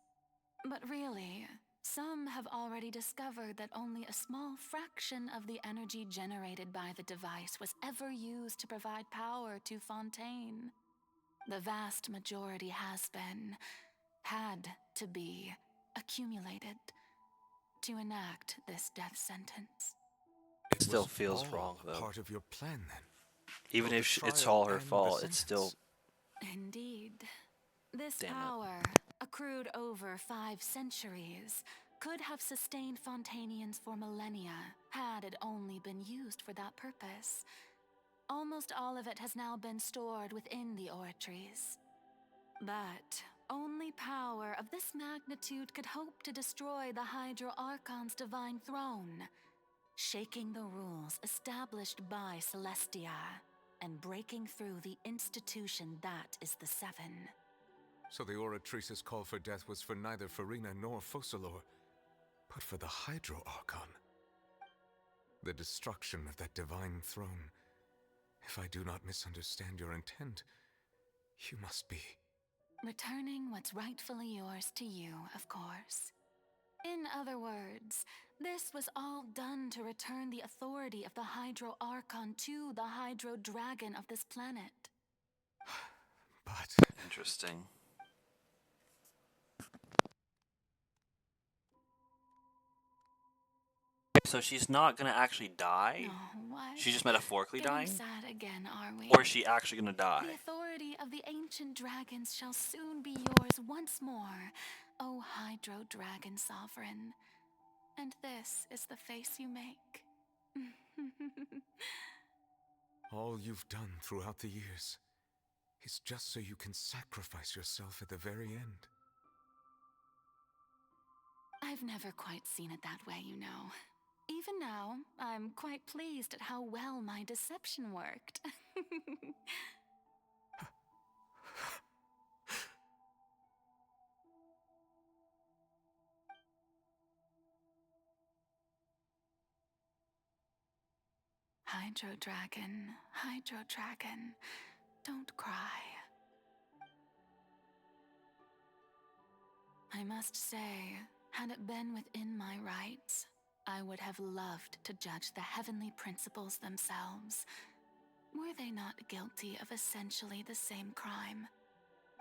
But really, some have already discovered that only a small fraction of the energy generated by the device was ever used to provide power to Fontaine. The vast majority had to be, accumulated to enact this death sentence. It Still was feels all wrong, though. part of your plan, then? Even Both if the it's trial all her and the fault, it's sentence. still... Indeed. This Damn it. power, accrued over 5 centuries, could have sustained Fontainians for millennia had it only been used for that purpose. Almost all of it has now been stored within the Oratrice. But only power of this magnitude could hope to destroy the Hydro Archon's divine throne, shaking the rules established by Celestia and breaking through the institution that is the Seven. So the Oratrice's call for death was for neither Farina nor Focalor, but for the Hydro Archon. The destruction of that divine throne. If I do not misunderstand your intent, you must be... Returning what's rightfully yours to you, of course. In other words, this was all done to return the authority of the Hydro Archon to the Hydro Dragon of this planet. But... Interesting. So she's not gonna actually die? No, what? She's just metaphorically Getting dying? sad again, are we? Or is she actually gonna die? The authority of the ancient dragons shall soon be yours once more, O Hydro Dragon Sovereign. And this is the face you make. All you've done throughout the years is just so you can sacrifice yourself at the very end. I've never quite seen it that way, you know. Even now, I'm quite pleased at how well my deception worked. Hydro Dragon, don't cry. I must say, had it been within my rights, I would have loved to judge the heavenly principles themselves. Were they not guilty of essentially the same crime?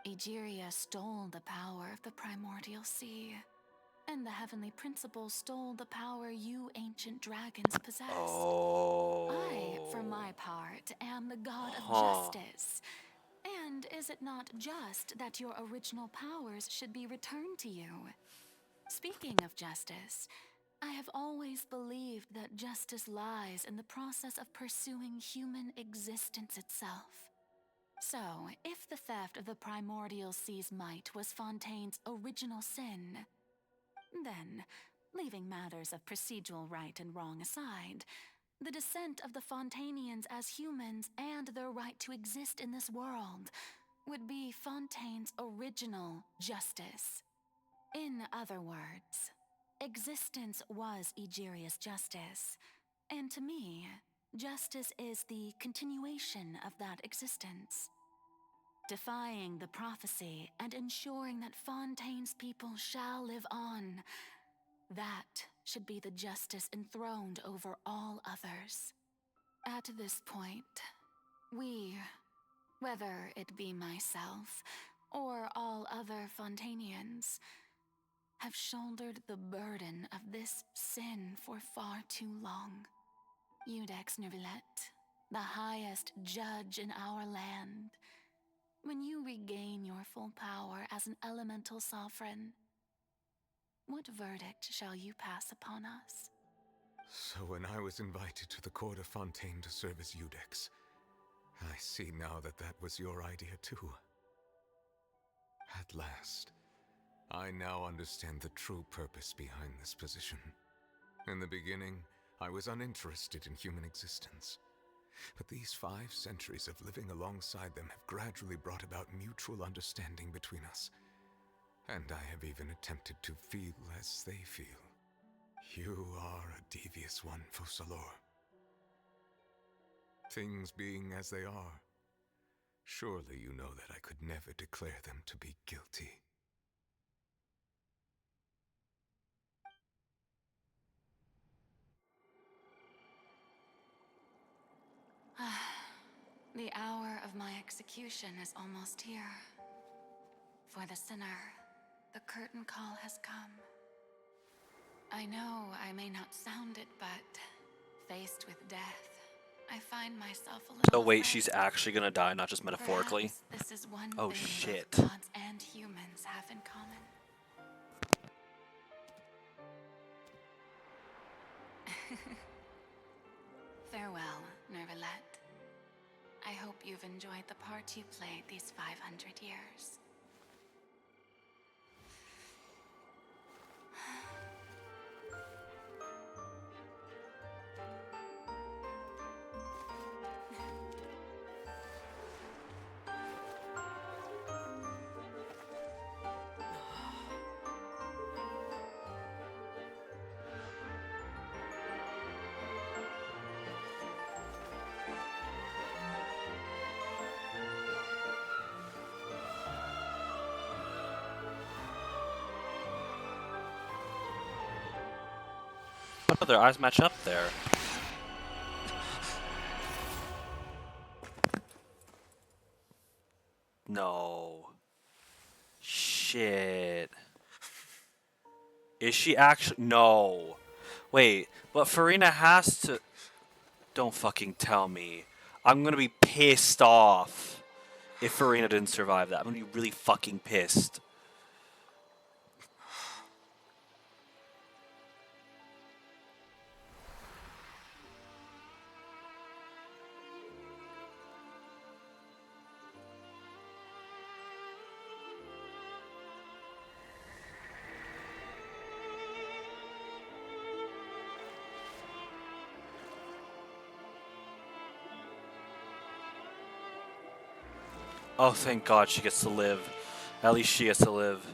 Egeria stole the power of the primordial sea, and the heavenly principles stole the power you ancient dragons possessed. I, for my part, am the god of justice. And is it not just that your original powers should be returned to you? Speaking of justice, I have always believed that justice lies in the process of pursuing human existence itself. So, if the theft of the primordial sea's might was Fontaine's original sin, then, leaving matters of procedural right and wrong aside, the descent of the Fontanians as humans and their right to exist in this world would be Fontaine's original justice. In other words, existence was Egeria's justice, and to me, justice is the continuation of that existence. Defying the prophecy and ensuring that Fontaine's people shall live on, that should be the justice enthroned over all others. At this point, we, whether it be myself or all other Fontanians, have shouldered the burden of this sin for far too long. Iudex Neuvillette, the highest judge in our land, when you regain your full power as an elemental sovereign, what verdict shall you pass upon us? So when I was invited to the court of Fontaine to serve as Iudex, I see now that that was your idea too. At last, I now understand the true purpose behind this position. In the beginning, I was uninterested in human existence. But these 5 centuries of living alongside them have gradually brought about mutual understanding between us. And I have even attempted to feel as they feel. You are a devious one, Focalors. Things being as they are, surely you know that I could never declare them to be guilty. The hour of my execution is almost here. For the sinner, the curtain call has come. I know I may not sound it, but faced with death, I find myself a little Oh wait, afraid. she's actually gonna die, not just metaphorically? Perhaps this is one Oh thing shit. both gods and humans have in common. Farewell, Neuvillette. I hope you've enjoyed the part you played these 500 years. Oh, their eyes match up there. No. Shit. Is she actually? No. Wait, but Farina has to... Don't fucking tell me. I'm gonna be pissed off if Farina didn't survive that. I'm gonna be really fucking pissed. Oh, thank God she gets to live. At least she gets to live.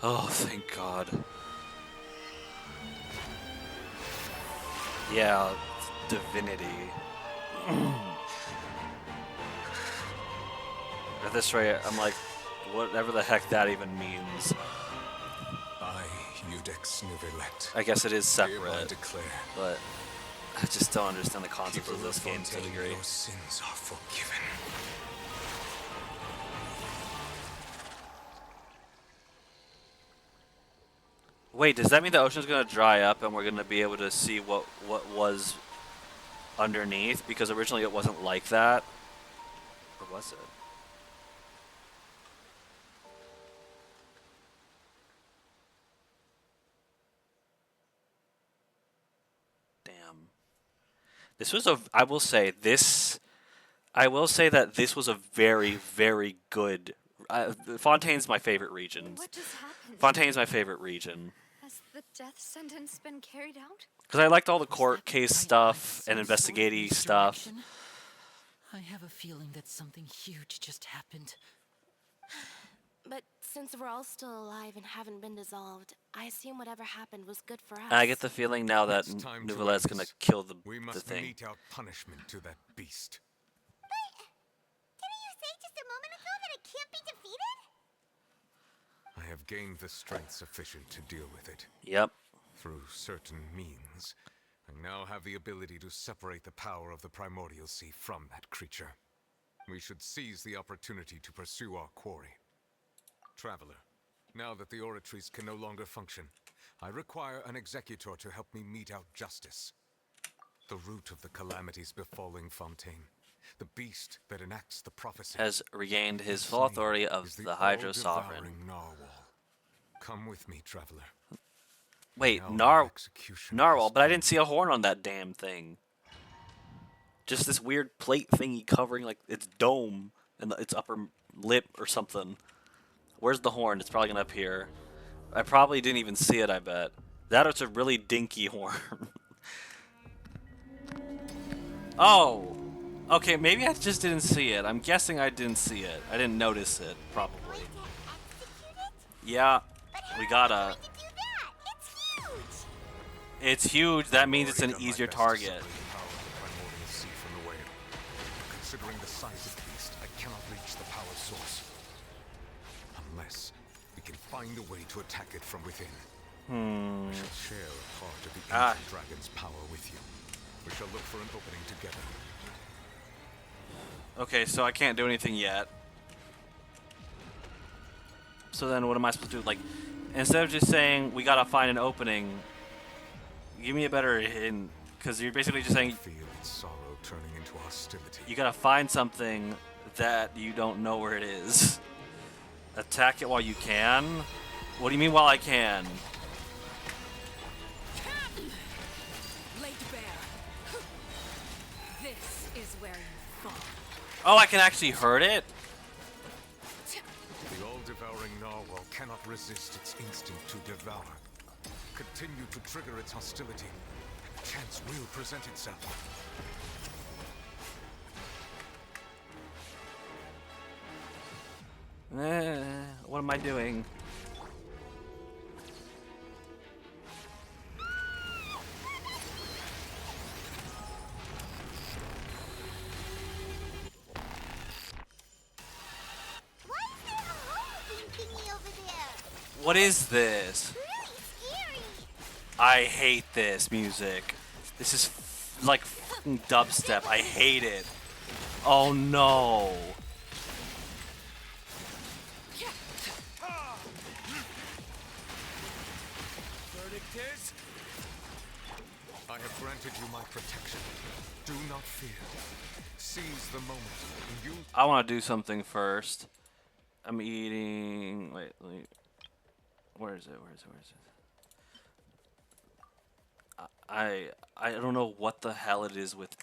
Oh, thank God. Yeah, divinity. At this rate, I'm like, whatever the heck that even means. I, Eudex Nuvelet, I guess it is hereby separate, declare but I just don't understand the concept of People this of game to a Fontaine, degree. your sins are forgiven. Wait, does that mean the ocean's gonna dry up and we're gonna be able to see what was underneath? Because originally it wasn't like that. Or was it? Damn. This was a... I will say that this was a very, very good... Fontaine's my favorite region. What just happened? Fontaine's my favorite region. Has the death sentence been carried out? Because I liked all the court case stuff and investigative stuff. I have a feeling that something huge just happened. But since we're all still alive and haven't been dissolved, I assume whatever happened was good for us. I get the feeling now that It's time to Nouvelet's end gonna this. kill the must thing. mete out punishment to that beast. Didn't you say just a moment ago that it can't be defeated? I have gained the strength sufficient to deal with it. Yep. Through certain means, I now have the ability to separate the power of the Primordial Sea from that creature. We should seize the opportunity to pursue our quarry. Traveler, now that the oratories can no longer function, I require an executor to help me mete out justice. The root of the calamities befalling Fontaine, the beast that enacts the prophecy, Has regained his full authority of the Hydro Sovereign. all-devouring Narwhal. Come with me, traveler. Wait, Now of execution Narwhal, but I didn't see a horn on that damn thing. Just this weird plate thingy covering like its dome and its upper lip or something. Where's the horn? It's probably gonna appear. I probably didn't even see it, I bet. That was a really dinky horn. Oh! Okay, maybe I just didn't see it. I'm guessing I didn't see it. I didn't notice it, probably. Yeah, we gotta... It's huge. That means it's an easier target. Considering the size of the beast, I cannot reach the power source. Unless we can find a way to attack it from within. I shall share a part of the ancient dragon's power with you. We shall look for an opening together. Okay, so I can't do anything yet. So then what am I supposed to do? Like, instead of just saying, we gotta find an opening, give me a better hint. Because you're basically just saying, Feel its sorrow turning into hostility. you gotta find something that you don't know where it is. Attack it while you can? What do you mean while I can? Laid bare. This is where you fall. Oh, I can actually hurt it? The all-devouring narwhal cannot resist its instinct to devour. Continue to trigger its hostility, and a chance will present itself. What am I doing? What is this? I hate this music. This is like fucking dubstep. I hate it. Oh no. Verdict is I have granted you my protection. Do not fear. Seize the moment and use... I want to do something first. I'm eating. Wait. Where is it? I don't know what the hell it is with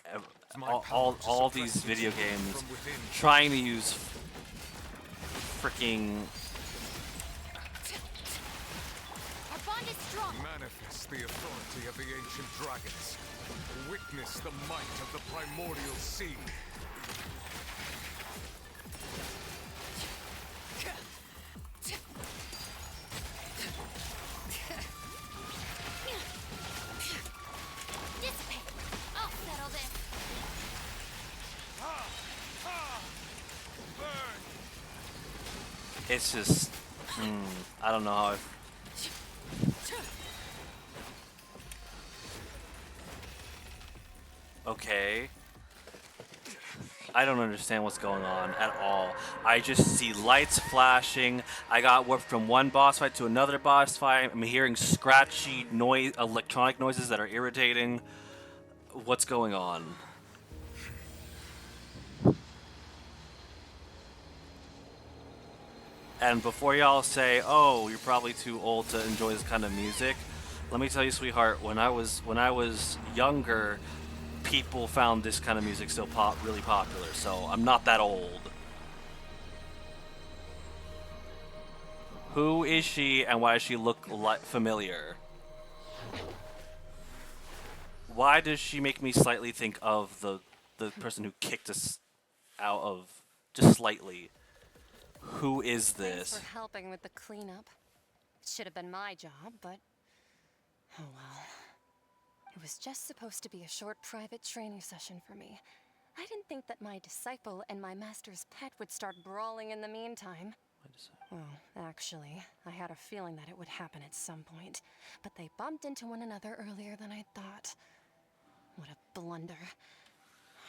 all these video games trying to use freaking. Our bond is strong. Manifest the authority of the ancient dragons. Witness the might of the primordial sea. Dissipate. I'll settle this. It's just. I don't know how. Okay. I don't understand what's going on at all. I just see lights flashing. I got warped from one boss fight to another boss fight. I'm hearing scratchy noise, electronic noises that are irritating. What's going on? And before y'all say, "Oh, you're probably too old to enjoy this kind of music," let me tell you, sweetheart, when I was younger, people found this kind of music still really popular, so I'm not that old. Who is she, and why does she look familiar? Why does she make me slightly think of the person who kicked us out of, just slightly? Who is this? Thanks for helping with the cleanup. It should have been my job, but oh well. It was just supposed to be a short private training session for me. I didn't think that my disciple and my master's pet would start brawling in the meantime. Well, actually, I had a feeling that it would happen at some point, but they bumped into one another earlier than I thought. What a blunder.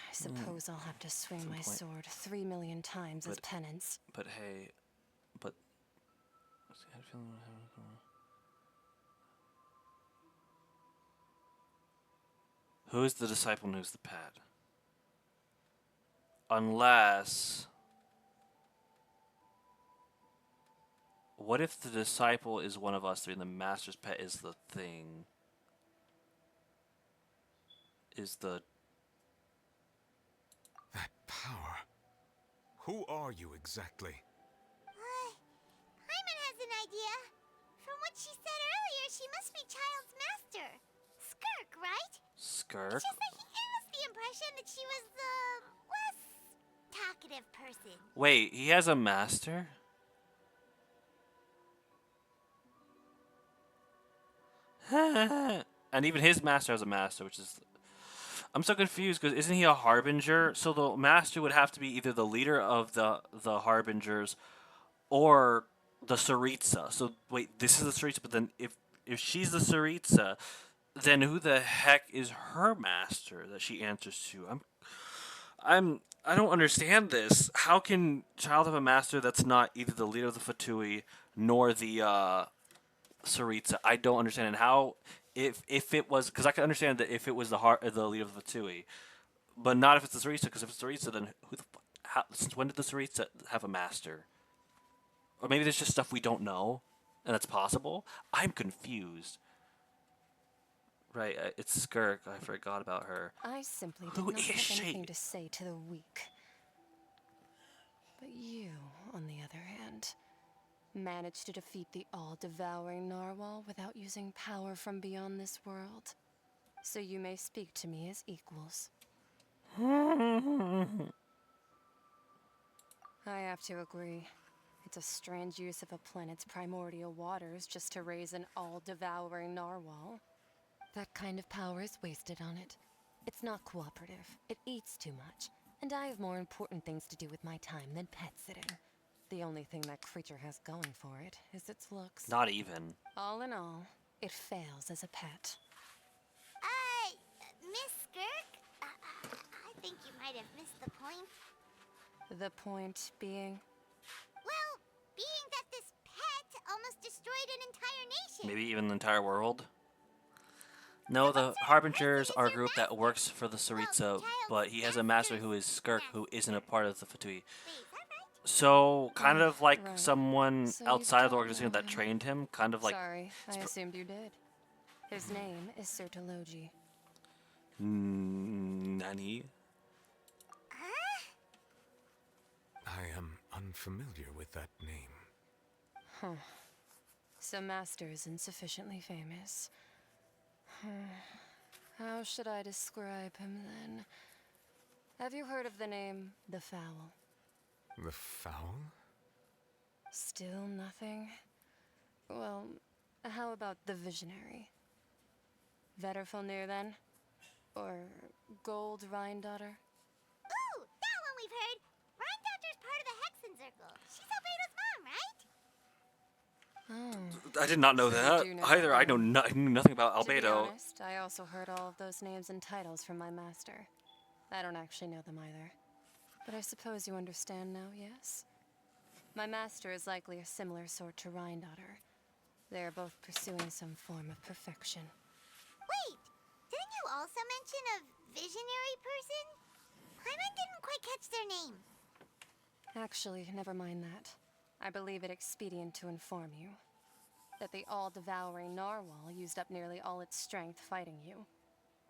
I suppose I'll have to swing my sword 3 million times as penance. But hey, who's the disciple and who's the pet? Unless... What if the disciple is one of us three and the master's pet is the thing? That power. Who are you exactly? Hyman has an idea. From what she said earlier, she must be Child's master. Skirk, right? Skirk? It's just that he gave us the impression that she was the less talkative person. Wait, he has a master? And even his master has a master, which is... I'm so confused, because isn't he a harbinger? So the master would have to be either the leader of the harbingers or the Tsaritsa. So wait, this is the Tsaritsa, but then if she's the Tsaritsa, then who the heck is her master that she answers to? I don't understand this. How can Child have a master that's not either the leader of the Fatui nor the Tsaritsa? I don't understand. And how, if it was, because I can understand that if it was the leader of the Fatui, but not if it's the Tsaritsa, because if it's Tsaritsa, then who the fuck, since when did the Tsaritsa have a master? Or maybe there's just stuff we don't know, and that's possible? I'm confused. Right, it's Skirk. I forgot about her. I simply did Who not is have she? anything to say to the weak. But you, on the other hand, managed to defeat the all-devouring narwhal without using power from beyond this world. So you may speak to me as equals. I have to agree. It's a strange use of a planet's primordial waters just to raise an all-devouring narwhal. That kind of power is wasted on it. It's not cooperative. It eats too much. And I have more important things to do with my time than pet sitting. The only thing that creature has going for it is its looks. Not even. All in all, it fails as a pet. Miss Skirk? I think you might have missed the point. The point being? Well, being that this pet almost destroyed an entire nation. Maybe even the entire world? No, the Harbingers are a group that works for the Tsaritsa, but he has a master who is Skirk, who isn't a part of the Fatui. So, kind of like Right. someone So you outside of the don't organization know that him. trained him, kind of like... Sorry, I assumed you did. His name is Sertologi. Nani? I am unfamiliar with that name. Huh. So Master isn't sufficiently famous. How should I describe him then? Have you heard of the name The Fowl? The Fowl? Still nothing? Well, how about the Visionary? Vetterfulnir then? Or Gold Rhine-Daughter? Ooh, that one we've heard. Rhine-Daughter's part of the Hexen Circle. She's Albedo's mom, right? Oh. I did not know So you that do know either. that I know one. I knew nothing about To be Albedo. honest, I also heard all of those names and titles from my master. I don't actually know them either. But I suppose you understand now, yes? My master is likely a similar sort to Rhine-Daughter. They are both pursuing some form of perfection. Wait, didn't you also mention a visionary person? Paimon didn't quite catch their name. Actually, never mind that. I believe it expedient to inform you that the all-devouring narwhal used up nearly all its strength fighting you.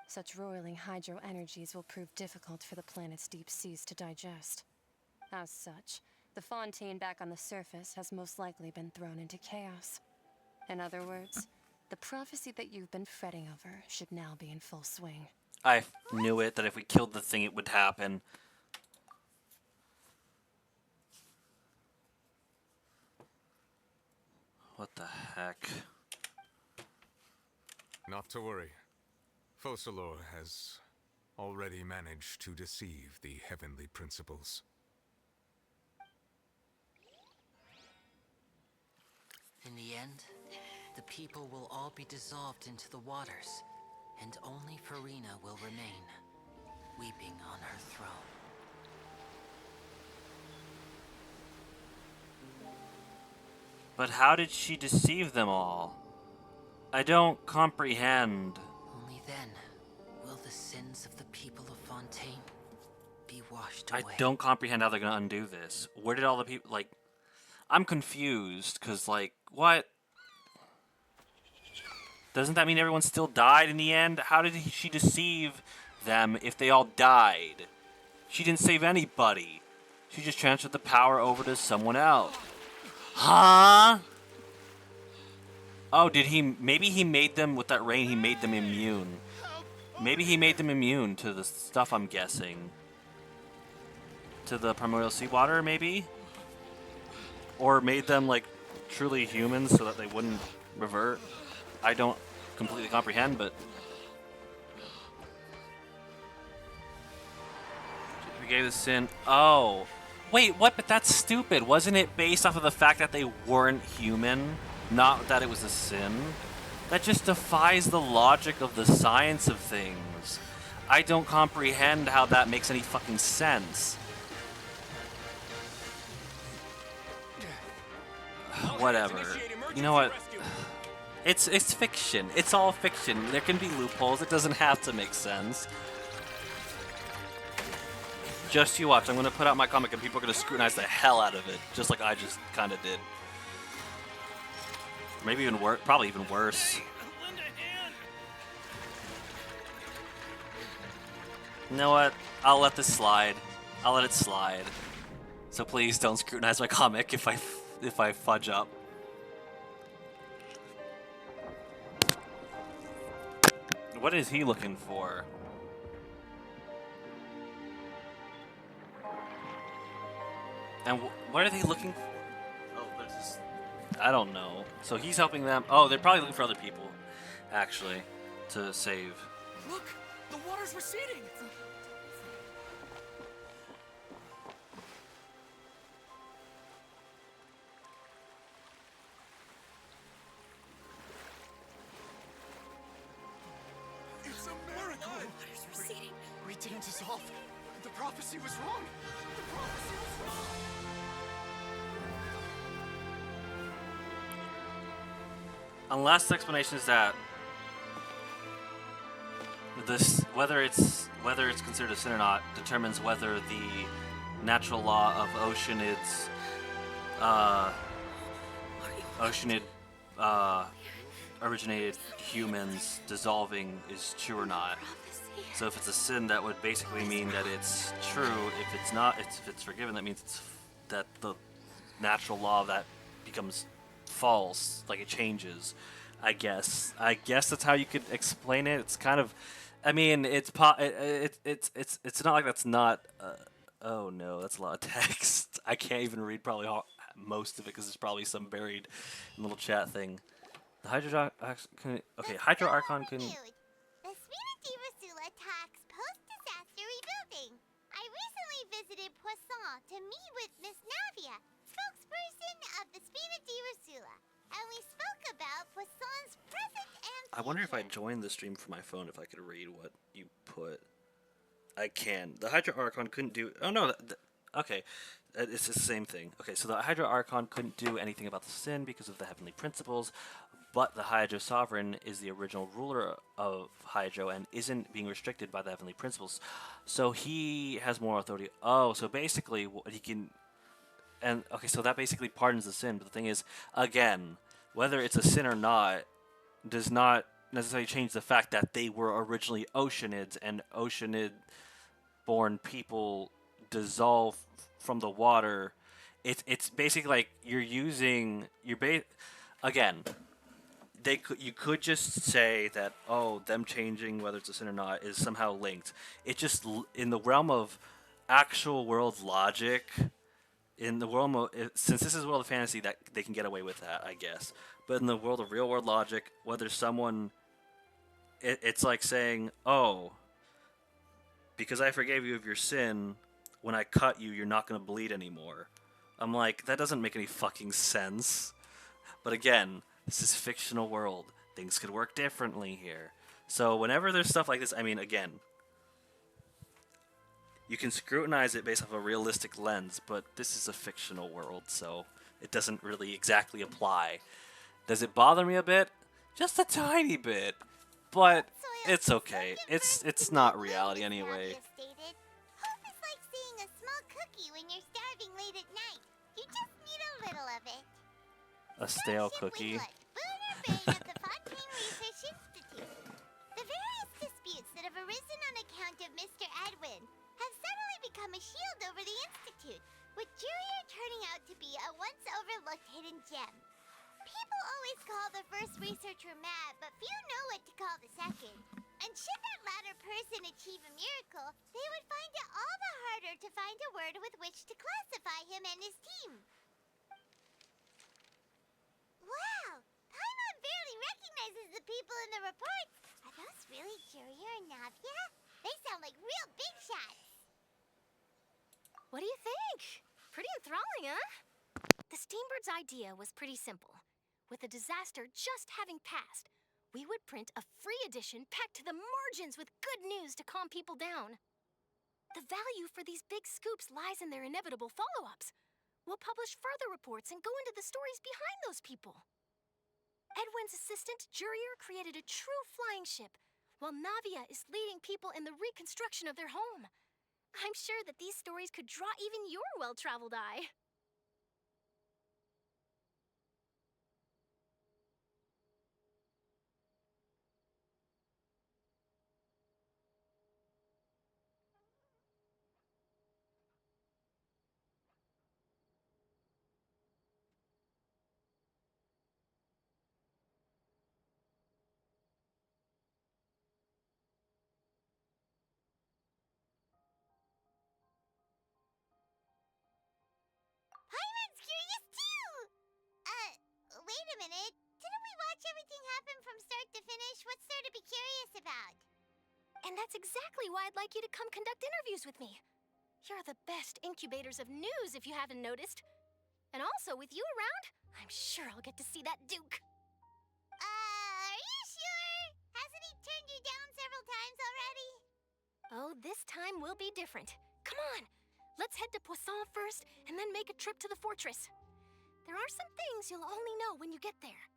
Such roiling hydro energies will prove difficult for the planet's deep seas to digest. As such, the Fontaine back on the surface has most likely been thrown into chaos. In other words, the prophecy that you've been fretting over should now be in full swing. I knew it, that if we killed the thing, it would happen. What the heck? Not to worry. Focalor has already managed to deceive the heavenly principles. In the end, the people will all be dissolved into the waters, and only Farina will remain, weeping on her throne. But how did she deceive them all? I don't comprehend. Only then will the sins of the people of Fontaine be washed away. I don't comprehend how they're gonna undo this. Where did all the people, like... I'm confused, because, like, what? Doesn't that mean everyone still died in the end? How did she deceive them if they all died? She didn't save anybody. She just transferred the power over to someone else. Huh? Oh, did he... Maybe he made them, with that rain, he made them immune. Maybe he made them immune to the stuff, I'm guessing. To the primordial seawater, maybe? Or made them, like, truly humans so that they wouldn't revert. I don't completely comprehend, but... We gave the sin... Oh. Wait, what? But that's stupid. Wasn't it based off of the fact that they weren't human? Not that it was a sin? That just defies the logic of the science of things. I don't comprehend how that makes any fucking sense. Whatever. You know what? It's fiction. It's all fiction. There can be loopholes. It doesn't have to make sense. Just you watch. I'm going to put out my comic and people are going to scrutinize the hell out of it. Just like I just kind of did. Maybe even worse. Probably even worse. You know what? I'll let this slide. I'll let it slide. So please don't scrutinize my comic if I fudge up. What is he looking for? And what are they looking for? Oh, they're just... I don't know. So he's helping them. Oh, they're probably looking for other people, actually, to save. Look! The water's receding! It's a miracle! Water's receding. We didn't dissolve. The prophecy was wrong. The prophecy was wrong. Unless the explanation is that this whether it's considered a sin or not determines whether the natural law of oceanid originated humans dissolving is true or not. So if it's a sin, that would basically mean that it's true. If it's not, if it's forgiven, that means that the natural law of that becomes false, like it changes. I guess that's how you could explain it. It's kind of, I mean, it's not like that's not. Oh no, that's a lot of text. I can't even read probably most of it because there's probably some buried in the little chat thing. The Hydro Archon couldn't. The Spirit Rasula talks post-disaster rebuilding. I recently visited Poisson to meet with Miss Navia, spokesperson of the Spirit Rasula, and we spoke about Poisson's present and I wonder if I joined the stream from my phone if I could read what you put. I can. The Hydra Archon couldn't do. Oh no. Okay. It's the same thing. Okay, so the Hydra Archon couldn't do anything about the sin because of the heavenly principles, but the Hydro Sovereign is the original ruler of Hydro and isn't being restricted by the heavenly principles. So he has more authority. Oh, so basically what he can. And okay, so that basically pardons the sin. But the thing is, again, whether it's a sin or not, does not necessarily change the fact that they were originally Oceanids, and Oceanid-born people dissolve from the water. It's basically like again. You could just say that them changing whether it's a sin or not is somehow linked. It just in the realm of actual world logic. In the world of, since this is a world of fantasy, that they can get away with that, I guess. But in the world of real world logic, whether someone, it's like saying, "Oh, because I forgave you of your sin, when I cut you, you're not going to bleed anymore." I'm like, that doesn't make any fucking sense. But again, this is fictional world. Things could work differently here. So whenever there's stuff like this, I mean, again, you can scrutinize it based off a realistic lens, but this is a fictional world, so it doesn't really exactly apply. Does it bother me a bit? Just a tiny bit. But it's okay. It's not reality anyway. Hope is like seeing a small cookie when you're starving late at night. You just need a little of it. A stale cookie. The various disputes that have arisen on account of Mr. Edwin have suddenly become a shield over the Institute, with Jurier turning out to be a once-overlooked hidden gem. People always call the first researcher mad, but few know what to call the second. And should that latter person achieve a miracle, they would find it all the harder to find a word with which to classify him and his team. Wow! Paimon barely recognizes the people in the reports. Are those really Jurier and Navia? They sound like real big shots. What do you think? Pretty enthralling, huh? The Steambird's idea was pretty simple. With the disaster just having passed, we would print a free edition packed to the margins with good news to calm people down. The value for these big scoops lies in their inevitable follow-ups. We'll publish further reports and go into the stories behind those people. Edwin's assistant, Jurier, created a true flying ship, while Navia is leading people in the reconstruction of their home. I'm sure that these stories could draw even your well-traveled eye. Paimon's curious too! Wait a minute. Didn't we watch everything happen from start to finish? What's there to be curious about? And that's exactly why I'd like you to come conduct interviews with me. You're the best incubators of news, if you haven't noticed. And also, with you around, I'm sure I'll get to see that Duke. Are you sure? Hasn't he turned you down several times already? Oh, this time will be different. Come on, let's head to Poisson first, and then make a trip to the fortress. There are some things you'll only know when you get there.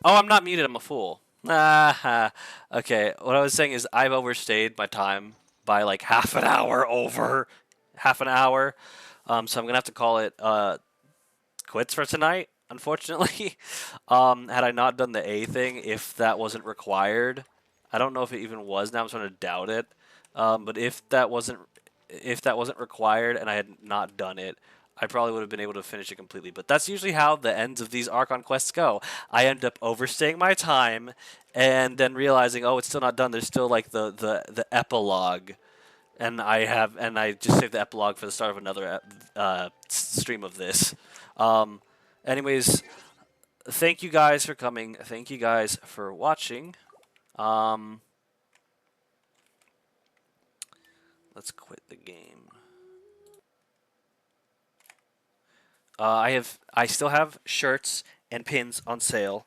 Oh, I'm not muted. I'm a fool. Ah, okay. What I was saying is I've overstayed my time by like half an hour over, half an hour. So I'm gonna have to call it quits for tonight. Unfortunately, had I not done the A thing, if that wasn't required, I don't know if it even was. Now I'm starting to doubt it. But if that wasn't required and I had not done it, I probably would have been able to finish it completely. But that's usually how the ends of these Archon quests go. I end up overstaying my time and then realizing, oh, it's still not done. There's still like the epilogue, and I just saved the epilogue for the start of another stream of this. Anyways, thank you guys for coming. Thank you guys for watching. Let's quit the game. I still have shirts and pins on sale.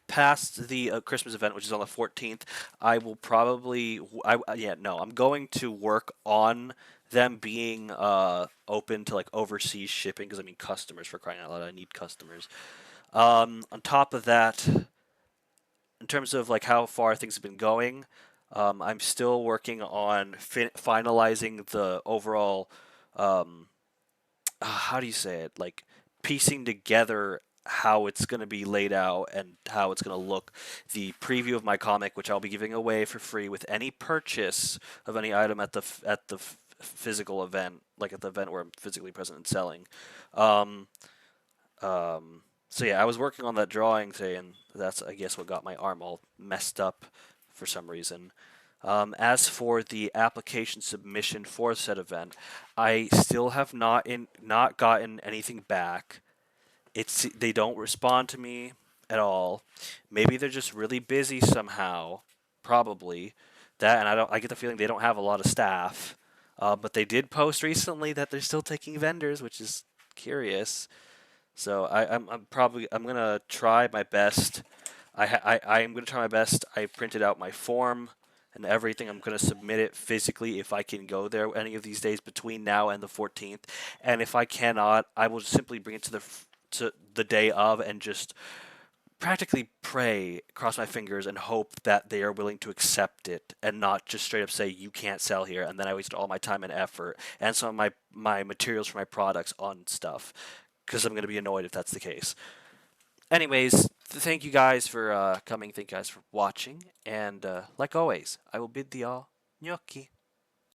Past the Christmas event, which is on the 14th, I will probably I'm going to work on them being open to like overseas shipping, because I mean customers, for crying out loud, I need customers. On top of that, in terms of like how far things have been going, I'm still working on finalizing the overall how do you say it? Like piecing together how it's going to be laid out and how it's going to look. The preview of my comic, which I'll be giving away for free with any purchase of any item at the physical event, like at the event where I'm physically present and selling. Um, so yeah, I was working on that drawing today, and that's I guess what got my arm all messed up for some reason. As for the application submission for said event, I still have not gotten anything back. They don't respond to me at all. Maybe they're just really busy somehow. Probably that, and I get the feeling they don't have a lot of staff. But they did post recently that they're still taking vendors, which is curious. So I'm gonna try my best. I'm gonna try my best. I printed out my form and everything. I'm gonna submit it physically if I can go there any of these days between now and the 14th. And if I cannot, I will simply bring it to the day of and just practically pray, cross my fingers, and hope that they are willing to accept it and not just straight up say you can't sell here. And then I wasted all my time and effort and some of my materials for my products on stuff, because I'm going to be annoyed if that's the case. Anyways, thank you guys for coming. Thank you guys for watching. And like always, I will bid thee all gnocchi.